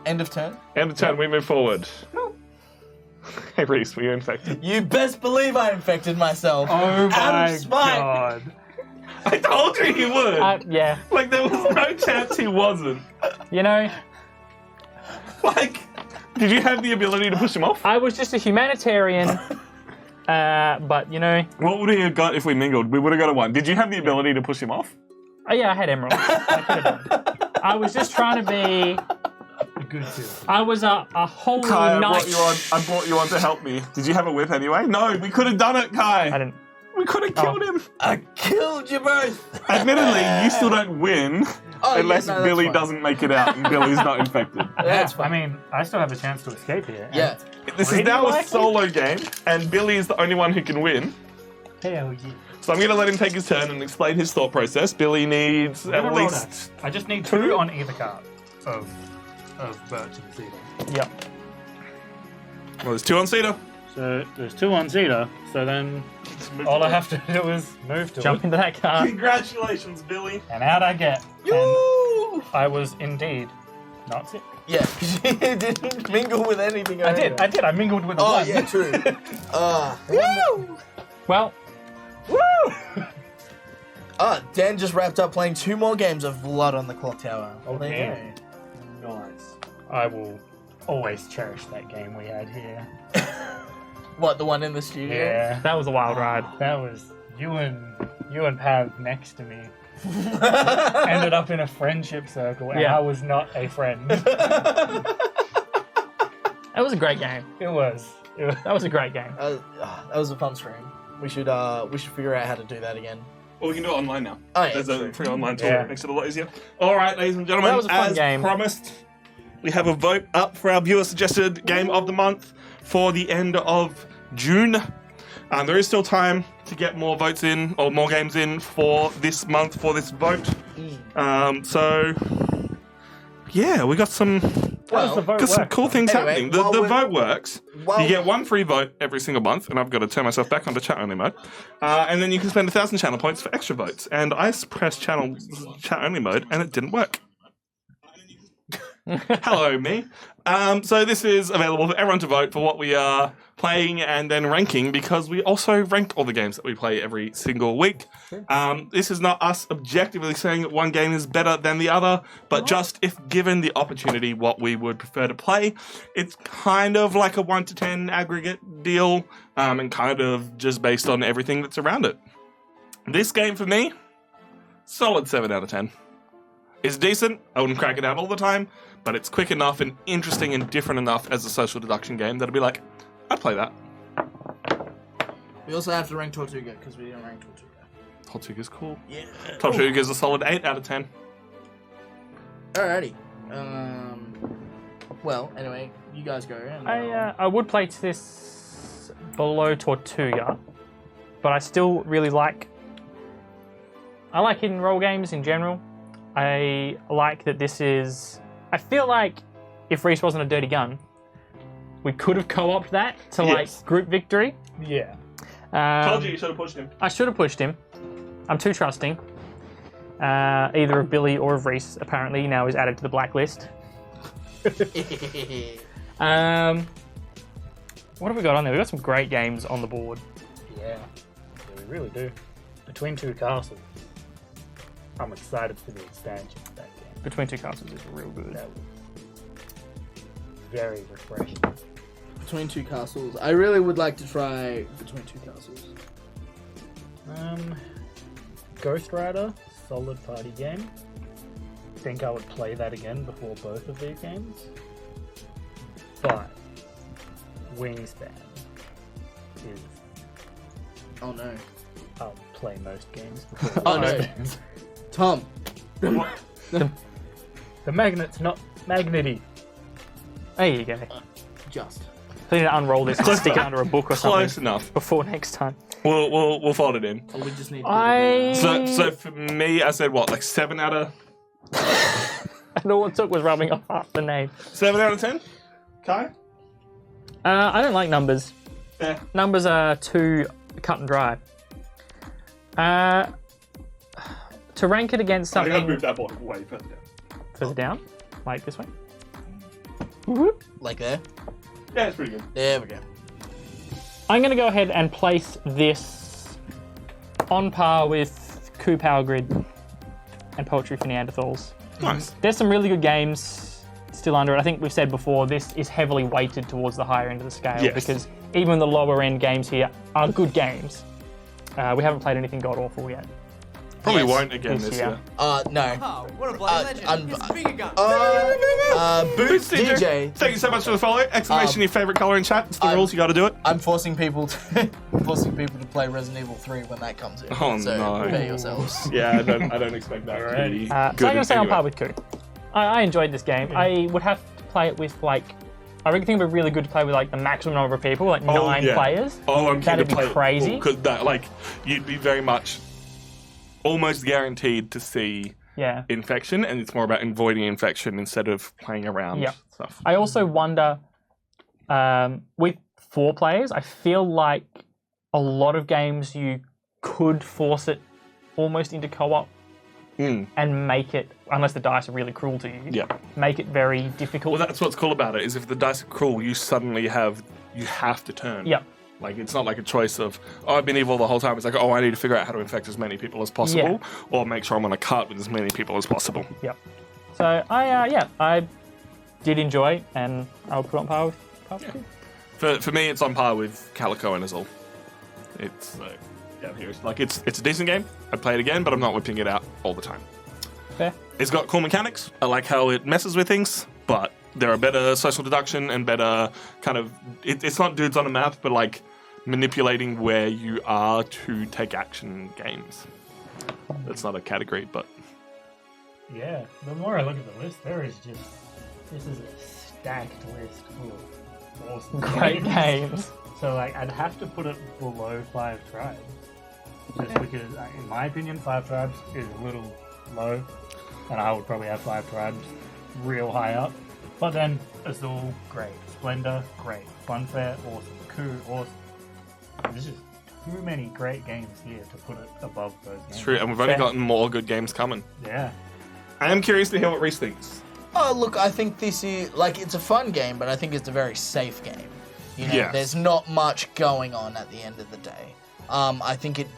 S3: End of turn.
S2: End of turn. We move forward. Hey, Reese, were you infected?
S3: You best believe I infected myself.
S5: Oh
S3: Out
S5: my
S3: of spite.
S5: god.
S2: I told you he would.
S4: Yeah.
S2: Like there was no chance he wasn't.
S4: You know,
S2: Like, did you have the ability to push him off?
S4: I was just a humanitarian. But, you know,
S2: What would he have got if we mingled? We would have got a 1. Did you have the ability to push him off?
S4: oh yeah, I had emeralds. I could have done. I was just trying to be.
S5: A good citizen.
S4: I was a holy
S2: Kai, I
S4: knight.
S2: brought you on to help me. Did you have a whip anyway? No, we could have done it, Kai.
S4: I didn't.
S2: We could have killed him.
S3: I killed you both.
S2: Admittedly, you still don't win
S3: Oh,
S2: unless
S3: yeah, no, that's
S2: Billy
S3: fine.
S2: doesn't make it out and Billy's not infected.
S3: That's
S5: I
S3: fine.
S5: mean, I still have a chance to escape here. and
S3: Yeah.
S2: This is
S5: Pretty
S2: now a
S5: likely.
S2: solo game, and Billy is the only one who can win.
S5: Hell yeah.
S2: So I'm going to let him take his turn and explain his thought process. Billy needs
S5: We're
S2: at
S5: gonna roll
S2: least...
S5: that. I just need
S2: two?
S5: 2 on either card of birch and cedar.
S4: Yep.
S2: Well, there's 2 on Cedar.
S5: So there's 2 on cedar. So then all I have to do is move to
S4: Jump
S5: it,
S4: into that car.
S2: Congratulations, Billy.
S5: and out I get.
S3: Yoo!
S5: And I was indeed not sick.
S3: Yeah, because you didn't mingle with anything.
S5: I did. I mingled with the
S3: Oh
S5: one.
S3: yeah, true. Woo!
S4: Well,
S3: Dan just wrapped up playing 2 more games of Blood on the Clock Tower. Oh, there you
S5: Okay. Nice. I will always cherish that game we had here.
S3: go. What, the one in the studio?
S5: Yeah.
S4: that was a wild ride.
S5: That was you and Pav next to me. Ended up in a friendship circle, and
S4: Yeah.
S5: I was not a friend.
S4: That was a great game.
S5: It was.
S4: That was a great game.
S3: That was a fun stream. We should figure out how to do that again.
S2: Well, we can do it online now.
S3: Oh, yeah,
S2: There's a
S3: true.
S2: free online tool
S5: Yeah.
S2: that makes it a lot easier. All right, ladies and gentlemen,
S4: That was a fun
S2: as
S4: game.
S2: promised, we have a vote up for our viewer-suggested game of the month for the end of June. There is still time to get more votes in, or more games in for this month, for this vote. So, yeah, we got some...
S5: How does the vote
S2: Got some
S5: work?
S2: cool things
S3: Anyway,
S2: happening. The
S3: while we're-
S2: vote works.
S3: while-
S2: You get 1 free vote every single month, and I've got to turn myself back onto chat only mode. And then you can spend 1,000 channel points for extra votes. And I pressed chat only mode, and it didn't work. Hello, me. So this is available for everyone to vote for what we are playing and then ranking, because we also rank all the games that we play every single week. This is not us objectively saying that one game is better than the other, but just if given the opportunity what we would prefer to play. It's kind of like a 1 to 10 aggregate deal, and kind of just based on everything that's around it. This game for me, solid 7 out of 10. It's decent. I wouldn't crack it out all the time, but it's quick enough and interesting and different enough as a social deduction game that I'd be like, I'd play that.
S3: We also have to rank Tortuga because we didn't rank Tortuga.
S2: Tortuga's cool.
S3: Yeah.
S2: Tortuga's a solid 8 out of 10.
S3: Alrighty. Well, anyway, you guys go. And,
S4: I would place this below Tortuga, but I still really like... I like hidden role games in general. I like that this is... I feel like if Reese wasn't a dirty gun, we could have co-opted that to
S2: Yes.
S4: like group victory.
S5: Yeah.
S2: Told you should have pushed him.
S4: I should have pushed him. I'm too trusting. Either of Billy or of Reese, apparently, now is added to the blacklist. What have we got on there? We've got some great games on the board.
S5: Yeah. We really do. Between Two Castles. I'm excited for the expansion of that game.
S4: Between Two Castles is real good.
S5: That was very refreshing.
S3: Between Two Castles. I really would like to try Between Two Castles.
S5: Ghost Rider, solid party game. Think I would play that again before both of these games. But Wingspan is...
S3: Oh no.
S5: I'll play most games before
S3: Oh, no.
S5: Wingspan.
S3: Tom.
S5: The magnet's not magnety.
S4: There you go.
S3: Just.
S4: I need to unroll this and stick it under a book or something
S2: Close enough.
S4: before next time.
S2: We'll fold it in.
S3: Oh, we just need to
S2: So for me, I said what, like 7 out of
S4: And all it took was rubbing off half the name.
S2: 7 out of 10? Kai?
S4: I don't like numbers.
S2: Yeah.
S4: Numbers are too cut and dry. To rank it against
S2: I gotta
S4: something
S2: move that board way further down.
S4: further down, like this way.
S3: Like there.
S2: Yeah, it's pretty good.
S3: There we go.
S4: I'm going to go ahead and place this on par with Coup Power Grid and Poetry for Neanderthals.
S2: Nice.
S4: There's some really good games still under it. I think we've said before, this is heavily weighted towards the higher end of the scale
S2: Yes.
S4: because even the lower end games here are good games. We haven't played anything god-awful yet.
S2: Probably
S3: Yes.
S2: won't again
S4: This
S2: this
S4: year.
S2: year.
S3: No.
S6: Oh, what a bloody legend.
S3: I'm-
S6: It's Finger Gun.
S3: Boots DJ.
S2: Thank you so much for the follow. Exclamation your favorite color in chat. It's the
S3: I'm-
S2: rules, you gotta do it.
S3: I'm forcing people to play Resident Evil 3 when that comes in.
S2: Oh,
S3: so
S2: no.
S3: prepare yourselves.
S2: Yeah, I don't expect that to be
S4: So I'm
S2: good
S4: going to say on
S2: anyway.
S4: par with Coup. I enjoyed this game. I would have to play it with like, I really think it would be really good to play with like the maximum number of people, like 9
S2: yeah.
S4: players.
S2: Oh, I'm keen
S4: That'd
S2: to
S4: be
S2: play
S4: crazy.
S2: Because that, like, you'd be very much almost guaranteed to see
S4: Yeah.
S2: infection, and it's more about avoiding infection instead of playing around
S4: Yeah.
S2: stuff.
S4: I also wonder, with 4 players, I feel like a lot of games you could force it almost into co-op and make it, unless the dice are really cruel to you,
S2: Yeah.
S4: make it very difficult.
S2: Well, that's what's cool about it, is if the dice are cruel, you have to turn.
S4: Yep.
S2: Like, it's not like a choice of, oh, I've been evil the whole time. It's like, oh, I need to figure out how to infect as many people as possible, or make sure I'm on a cart with as many people as possible.
S4: Yep. So I did enjoy, and I would put it on par with Cards Two.
S2: For me, it's on par with Calico and Azul. It's down here. It's a decent game. I'd play it again, but I'm not whipping it out all the time.
S4: Fair.
S2: It's got cool mechanics. I like how it messes with things, but there are better social deduction and better kind of... It's not dudes on a map, but like manipulating where you are to take action games. That's not a category, but...
S5: Yeah, the more I look at the list, this is a stacked list full of awesome
S4: Great games.
S5: So like, I'd have to put it below 5 Tribes. Just because, in my opinion, 5 Tribes is a little low. And I would probably have 5 Tribes real high up. But then, Azul, great. Splendor, great. Funfair, awesome. Coup, awesome. There's just too many great games here to put it above those games.
S2: It's true, and we've only
S4: Fair.
S2: gotten more good games coming.
S5: Yeah.
S2: I am curious to hear what Reese thinks.
S3: Oh, look, I think this is, like, it's a fun game, but I think it's a very safe game. You know,
S2: Yes.
S3: there's not much going on at the end of the day. I think it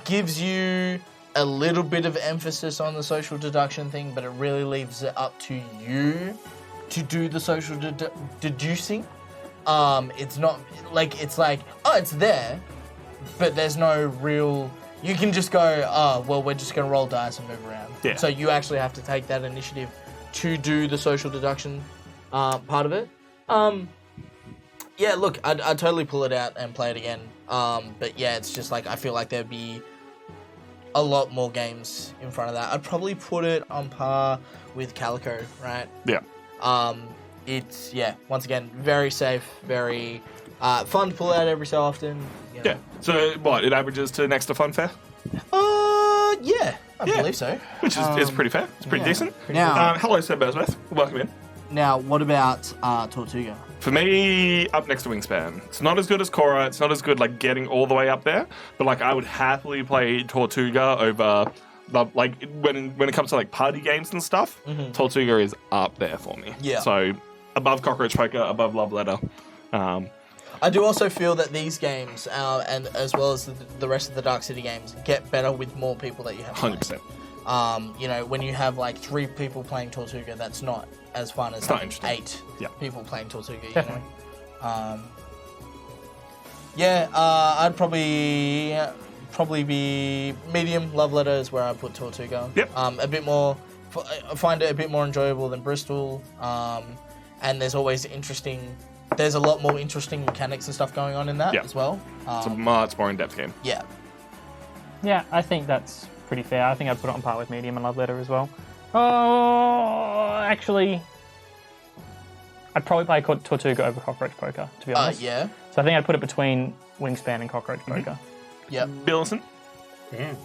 S3: gives you a little bit of emphasis on the social deduction thing, but it really leaves it up to you to do the social deducing. It's not, like, it's like, oh, it's there, but there's no real... You can just go, oh, well, we're just going to roll dice and move around.
S2: Yeah.
S3: So you actually have to take that initiative to do the social deduction part of it. Yeah, look, I'd totally pull it out and play it again. But yeah, it's just like, I feel like there'd be a lot more games in front of that. I'd probably put it on par with Calico, right?
S2: Yeah.
S3: It's, yeah, once again, very safe, very fun to pull out every so often. You know.
S2: Yeah. So, what, it averages to next to Funfair?
S3: Yeah, I
S2: Yeah.
S3: believe so.
S2: Which is pretty fair. It's pretty decent.
S3: Now,
S2: Hello, Sir Bearsworth. Welcome in.
S3: now, what about Tortuga?
S2: For me, up next to Wingspan. It's not as good as Korra. It's not as good, like, getting all the way up there. But, like, I would happily play Tortuga over... Like, when it comes to, like, party games and stuff, Tortuga is up there for me.
S3: Yeah.
S2: So, above Cockroach Poker, above Love Letter.
S3: I do also feel that these games, and as well as the rest of the Dark City games, get better with more people that you have playing.
S2: 100%.
S3: You know, when you have like 3 people playing Tortuga, that's not as fun as
S2: not
S3: having
S2: interesting.
S3: 8
S2: Yeah.
S3: people playing Tortuga. You
S4: Definitely.
S3: know. I'd probably be medium. Love Letter is where I put Tortuga.
S2: Yep.
S3: A bit more. I find it a bit more enjoyable than Bristol. And there's always interesting. There's a lot more interesting mechanics and stuff going on in that
S2: Yeah.
S3: as well.
S2: It's a much more in-depth game.
S3: Yeah.
S4: Yeah, I think that's pretty fair. I think I'd put it on par with Medium and Love Letter as well. Oh, actually, I'd probably play Tortuga over Cockroach Poker, to be honest.
S3: Yeah.
S4: So I think I'd put it between Wingspan and Cockroach Poker.
S3: Yep.
S2: Billison?
S5: Damn.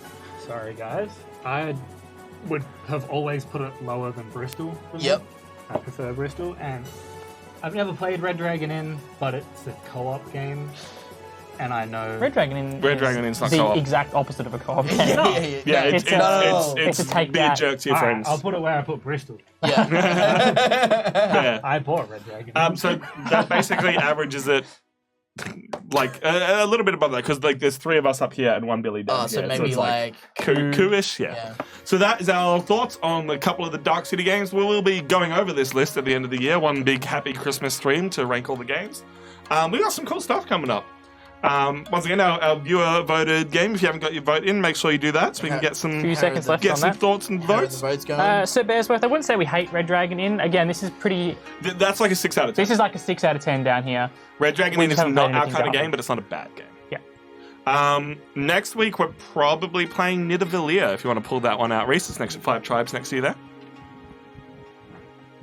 S5: Sorry, guys. I would have always put it lower than Bristol. for me.
S3: Yep.
S5: I prefer Bristol, and I've never played Red Dragon Inn, but it's a co-op game, and I know...
S4: Red Dragon Inn
S2: Red
S4: is
S2: Dragon Inn's not
S4: the
S2: co-op.
S4: exact opposite of a co-op game.
S2: Yeah,
S4: It's a-
S2: it's
S4: it's a take
S2: be a
S4: that.
S2: jerk to your
S5: Alright,
S2: friends.
S5: I'll put it where I put Bristol.
S3: Yeah.
S2: Yeah.
S5: I bought Red Dragon Inn.
S2: So that basically averages it like a little bit above that, because like there's 3 of us up here and 1 Billy down
S3: So
S2: here.
S3: maybe
S2: it's
S3: like
S2: Coup-ish, yeah.
S3: Yeah.
S2: So that is our thoughts on a couple of the Dark City games. We will be going over this list at the end of the year, one big happy Christmas stream to rank all the games. We got some cool stuff coming up. Once again, our viewer voted game. If you haven't got your vote in, make sure you do that so we can get some
S4: Few seconds left
S2: get
S4: on
S2: some
S4: that.
S2: thoughts and
S3: How are the
S2: votes.
S3: votes going?
S4: Sir Bearsworth, I wouldn't say we hate Red Dragon Inn. Again, this is pretty...
S2: That's like a 6 out of 10.
S4: This is like a 6 out of 10 down here.
S2: Red Dragon
S4: We
S2: Inn is
S4: haven't
S2: not
S4: played
S2: our
S4: anything
S2: kind of
S4: dark.
S2: game, but it's not a bad game.
S4: Yeah.
S2: Next week we're probably playing Nidavellir. If you want to pull that one out, Reese, it's next to 5 Tribes next to you there.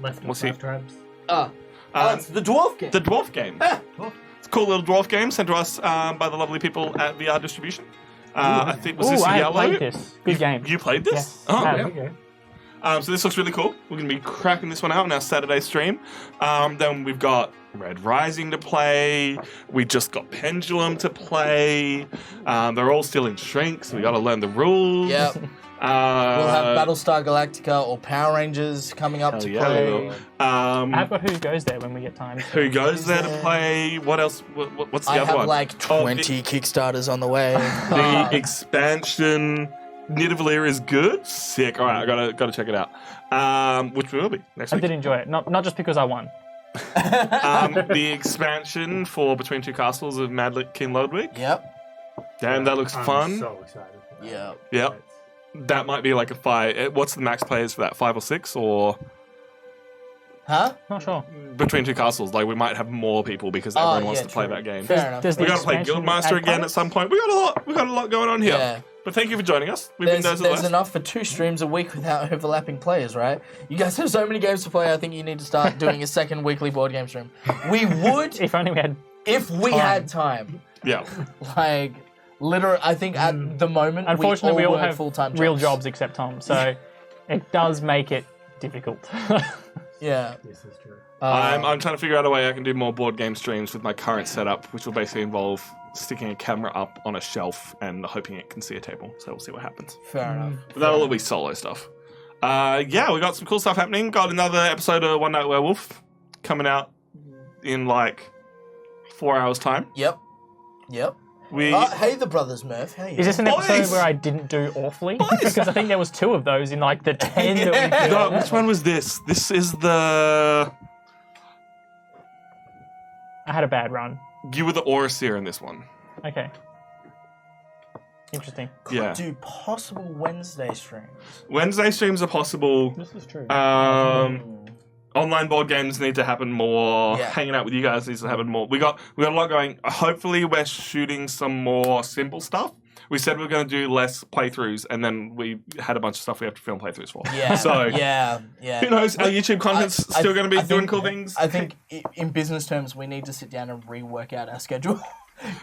S5: Left of
S2: we'll see.
S5: 5 Tribes.
S3: It's the dwarf game.
S2: The dwarf game.
S5: Dwarf.
S2: It's a cool little dwarf game sent to us by the lovely people at VR Distribution. I think was this
S4: Ooh, I have
S2: yellow?
S4: played this. Good game.
S2: You played this?
S4: Yes,
S2: Oh,
S4: I
S2: yeah.
S4: have.
S5: Okay.
S2: So this looks really cool. We're going to be cracking this one out on our Saturday stream. Then we've got Red Rising to play. We just got Pendulum to play. They're all still in Shrink, so we got to learn the rules.
S3: Yep. We'll have Battlestar Galactica or Power Rangers coming up to play.
S2: We will.
S4: I've got Who Goes There when we get time.
S2: Who goes there to play? What else? What's the
S3: I
S2: other
S3: have
S2: one?
S3: like 20 Kickstarters on the way.
S2: The expansion. Nidavellir is good. Sick. All right, I gotta check it out. Which will be next
S4: I
S2: week.
S4: did enjoy it, not just because I won.
S2: The expansion for Between Two Castles of King Lodwig.
S3: Yep.
S2: Damn, that looks
S5: I'm
S2: fun.
S5: so excited. For that.
S3: Yep.
S2: Yep. That might be like a 5. What's the max players for that? 5 or 6 or
S3: Huh?
S4: Not sure.
S2: Between Two Castles? Like we might have more people because everyone wants to play
S3: true.
S2: that game.
S3: Fair enough.
S4: Does
S2: We
S4: the
S2: gotta play
S4: expansion
S2: Guildmaster
S4: add
S2: again at
S4: players?
S2: some point. We got a lot going on here.
S3: Yeah.
S2: But thank you for joining us. We've been
S3: There's
S2: Nerds of the West.
S3: enough for 2 streams a week without overlapping players, right? You guys have so many games to play, I think you need to start doing a second weekly board game stream. We would,
S4: If only we had.
S3: if we had time.
S2: Yeah.
S3: Like, literally, I think at the moment,
S4: Unfortunately, we all
S3: work
S4: have
S3: full-time
S4: real jobs except Tom, so it does make it difficult.
S3: Yeah.
S5: This is true.
S2: I'm trying to figure out a way I can do more board game streams with my current setup, which will basically involve sticking a camera up on a shelf and hoping it can see a table. So we'll see what happens.
S3: Fair enough.
S2: But that'll all be solo stuff. Yeah, we got some cool stuff happening. Got another episode of One Night Werewolf coming out in like 4 hours' time.
S3: Yep. Hey, the Brothers Murph. Hey.
S4: Is this an episode
S2: Boys!
S4: where I didn't do awfully? Because I think there was 2 of those in like the 10 that we did.
S2: No, which one was this? This is the...
S4: I had a bad run.
S2: You were the Auraseer in this one.
S4: Okay. Interesting.
S2: Yeah.
S3: do possible Wednesday streams?
S2: Wednesday streams are possible.
S5: This is true.
S2: Online board games need to happen more.
S3: Yeah.
S2: Hanging out with you guys needs to happen more. We got a lot going. Hopefully, we're shooting some more simple stuff. We said we are going to do less playthroughs, and then we had a bunch of stuff we have to film playthroughs for.
S3: Yeah.
S2: So
S3: yeah.
S2: who knows? Our YouTube content's still going to be
S3: I
S2: doing
S3: think-
S2: cool things.
S3: I think in business terms, we need to sit down and rework out our schedule.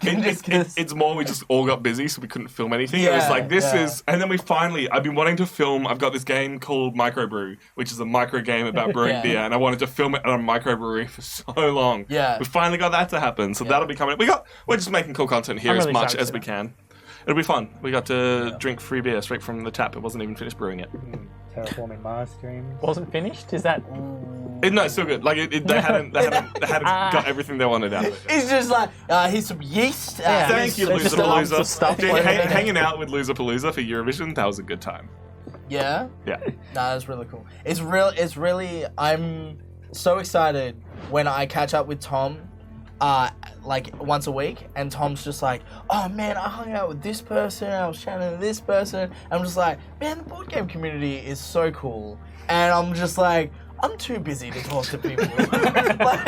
S2: It's more we just all got busy, so we couldn't film anything. It was
S3: Yeah,
S2: like, this
S3: yeah.
S2: is... And then we finally... I've been wanting to film... I've got this game called Microbrew, which is a micro game about brewing
S3: Yeah.
S2: beer, and I wanted to film it at a microbrewery for so long.
S3: Yeah.
S2: We finally got that to happen, so that'll be coming. We're just making cool content here
S4: I'm
S2: as
S4: really
S2: much
S4: excited
S2: as
S4: to
S2: we
S4: see
S2: can. It'll be fun. We got to drink free beer straight from the tap. It wasn't even finished brewing it.
S5: Terraforming Mars streams.
S4: Wasn't finished? Is that...
S2: No, it's still good. Like, they hadn't got everything they wanted out of it.
S3: It's just like, here's some yeast.
S2: Thank you,
S4: It's just a lump of stuff.
S2: Dude,
S3: Yeah.
S2: hanging out with Loserpalooza for Eurovision, that was a good time.
S3: Yeah?
S2: Yeah.
S3: Nah, that's really cool. It's really, I'm so excited when I catch up with Tom, like once a week, and Tom's just like, oh man, I hung out with this person, I was chatting to this person. I'm just like, man, the board game community is so cool. And I'm just like, I'm too busy to talk to people. Like,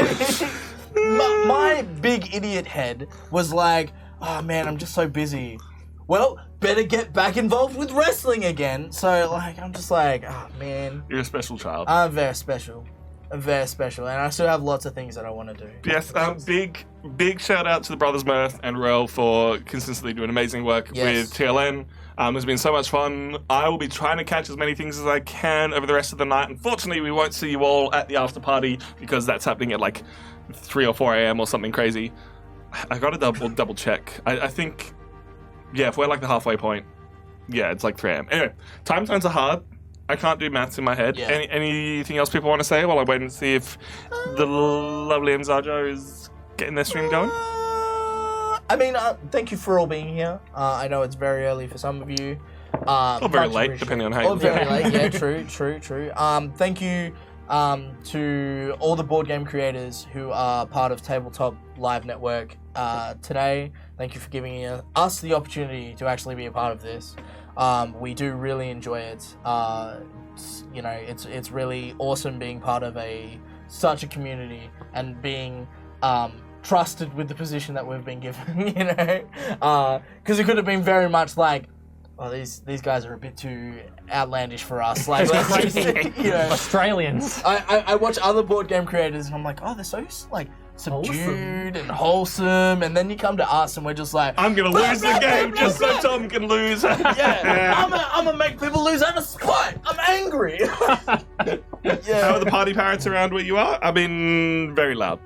S3: my big idiot head was like, oh man, I'm just so busy. Well, better get back involved with wrestling again. So, like, I'm just like, oh man,
S2: You're a special child.
S3: I'm very special. I'm very special. And I still have lots of things that I want to do.
S2: Yes, big shout out to the Brothers Mirth and Rel for consistently doing amazing work
S3: Yes.
S2: with TLN. It's been so much fun. I will be trying to catch as many things as I can over the rest of the night. Unfortunately, we won't see you all at the after party because that's happening at like 3 or 4 a.m. or something crazy. I got to double check. I think, yeah, if we're like the halfway point, yeah, it's like 3 a.m. Anyway, time zones are hard. I can't do maths in my head.
S3: Yeah.
S2: Anything else people want to say while I wait and see if the lovely Mzajo is getting their stream going?
S3: I mean, thank you for all being here. I know it's very early for some of you.
S2: Or very
S3: much
S2: late,
S3: appreciated.
S2: depending on how
S3: Or
S2: you
S3: very late, yeah, true. Thank you to all the board game creators who are part of Tabletop Live Network today. Thank you for giving us the opportunity to actually be a part of this. We do really enjoy it. It's really awesome being part of such a community and being trusted with the position that we've been given, because it could have been very much like, oh, these guys are a bit too outlandish for us. Like, let's just,
S4: Australians.
S3: I watch other board game creators and I'm like, oh, they're so like subdued and wholesome, and then you come to us and we're just like,
S2: I'm gonna lose the game just so Tom can lose.
S3: yeah, I'm gonna make people lose out of spite. I'm angry.
S2: How are the party parrots around where you are? I mean, very loud.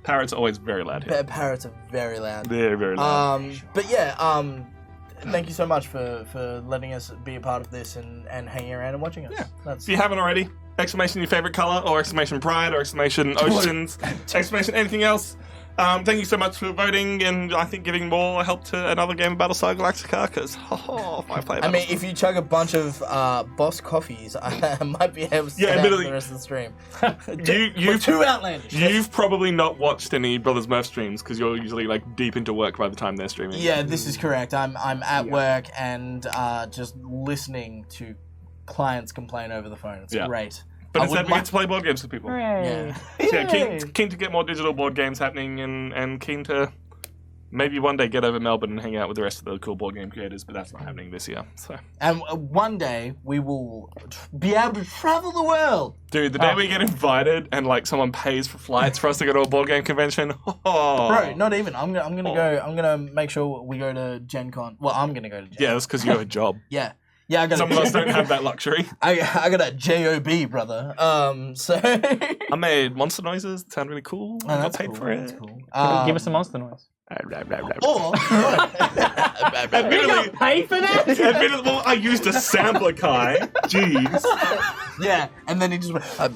S2: Parrots are always very loud here.
S3: Parrots are very loud.
S2: They're very loud.
S3: But yeah, thank you so much for letting us be a part of this and hanging around and watching us.
S2: Yeah.
S3: That's
S2: If you haven't already, exclamation your favorite color, or exclamation pride, or exclamation oceans, exclamation anything else. Thank you so much for voting, and I think giving more help to another game of Battlestar Galactica, because if I play
S3: I mean, if you chug a bunch of Boss coffees, I might be able to stay out for
S2: admittedly.
S3: the rest of the stream.
S2: you're
S3: too outlandish.
S2: You've probably not watched any Brothers Murph streams, because you're usually like deep into work by the time they're streaming.
S3: Yeah, this is correct. I'm at work and just listening to clients complain over the phone. It's great.
S2: But instead we get to play board games with people.
S3: Yeah.
S2: So yeah, keen to get more digital board games happening, and keen to maybe one day get over Melbourne and hang out with the rest of the cool board game creators, but that's not happening this year. So.
S3: And one day we will be able to travel the world.
S2: Dude, the day we get invited and like someone pays for flights for us to go to a board game convention.
S3: Bro, not even. I'm gonna go. I'm gonna make sure we go to Gen Con. Well, I'm gonna go to Gen Con.
S2: Yeah, that's because you have a job.
S3: Yeah. Yeah, I got
S2: Some of us don't have that luxury.
S3: I got a JOB, brother. So
S2: I made monster noises. It sounded really cool. I got paid for it.
S3: That's cool.
S4: Give us a monster noise.
S3: Or
S2: Admittedly,
S4: Pay for that?
S2: admittedly, well, I used a sampler, Kai. Jeez.
S3: yeah, and then he just went.
S2: I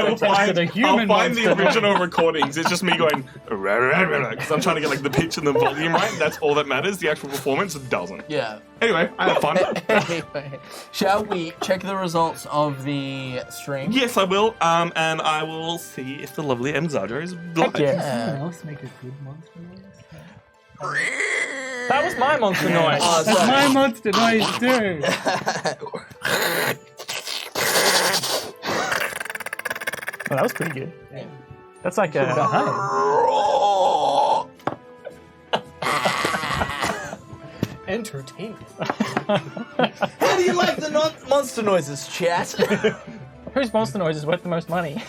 S2: will find the original recordings. It's just me going because I'm trying to get like the pitch and the volume right. That's all that matters. The actual performance doesn't.
S3: Yeah.
S2: Anyway, I had fun.
S3: Anyway, shall we check the results of the stream?
S2: Yes, I will. And I will see if the lovely Mzadra is live.
S4: yeah.
S5: Someone else make a good monster noise?
S4: That was my monster noise.
S3: Oh,
S5: That's
S3: sorry.
S5: my monster noise too.
S4: Well, that was pretty good. That's like a.
S3: Entertainment. How do you like the monster noises, chat?
S4: Whose monster noise is worth the most money?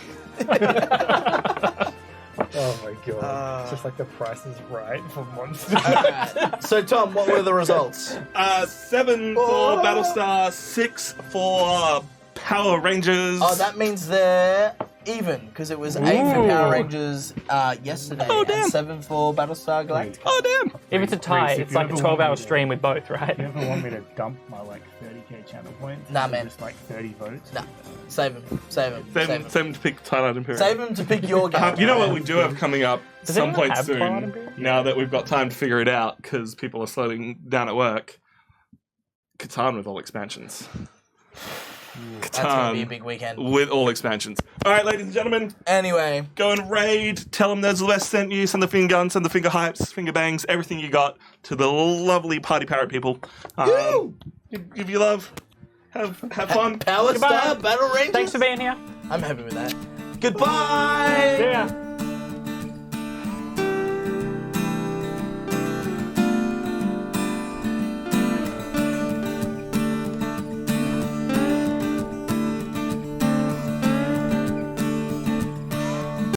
S5: Oh my god. It's just like the price is right for monsters.
S3: Alright. So, Tom, what were the results?
S2: 7 for Battlestar, 6 for Power Rangers.
S3: Oh, that means they're even, because it was 8 for Power Rangers yesterday, and 7 for Battlestar Galactica.
S2: Oh, damn.
S4: If it's a tie,
S5: Reese, if
S4: it's
S5: you
S4: like a
S5: ever
S4: 12-hour
S5: want me to-
S4: stream with both, right?
S5: You ever want me to dump my like 30k channel points?
S3: Nah,
S5: for
S3: man.
S5: Just like 30 votes?
S3: No, save him. Save him. Save him.
S2: 7 to pick Twilight Imperium.
S3: Save him to pick your game.
S2: You know what we do have coming up
S4: Does
S2: some
S4: anyone
S2: point
S4: have Twilight
S2: soon,
S4: Imperium?
S2: now that we've got time to figure it out, because people are slowing down at work. Catan with all expansions.
S3: That's going to be a big weekend.
S2: With all expansions. Alright, ladies and gentlemen,
S3: Anyway,
S2: go and raid. Tell them Nerds of the West sent you. Send the finger guns, send the finger hypes, finger bangs, everything you got to the lovely Party Parrot people. Give you love. Have fun.
S3: Power Star Battle Rangers.
S4: Thanks for being here.
S3: I'm happy with that. Goodbye.
S4: Yeah.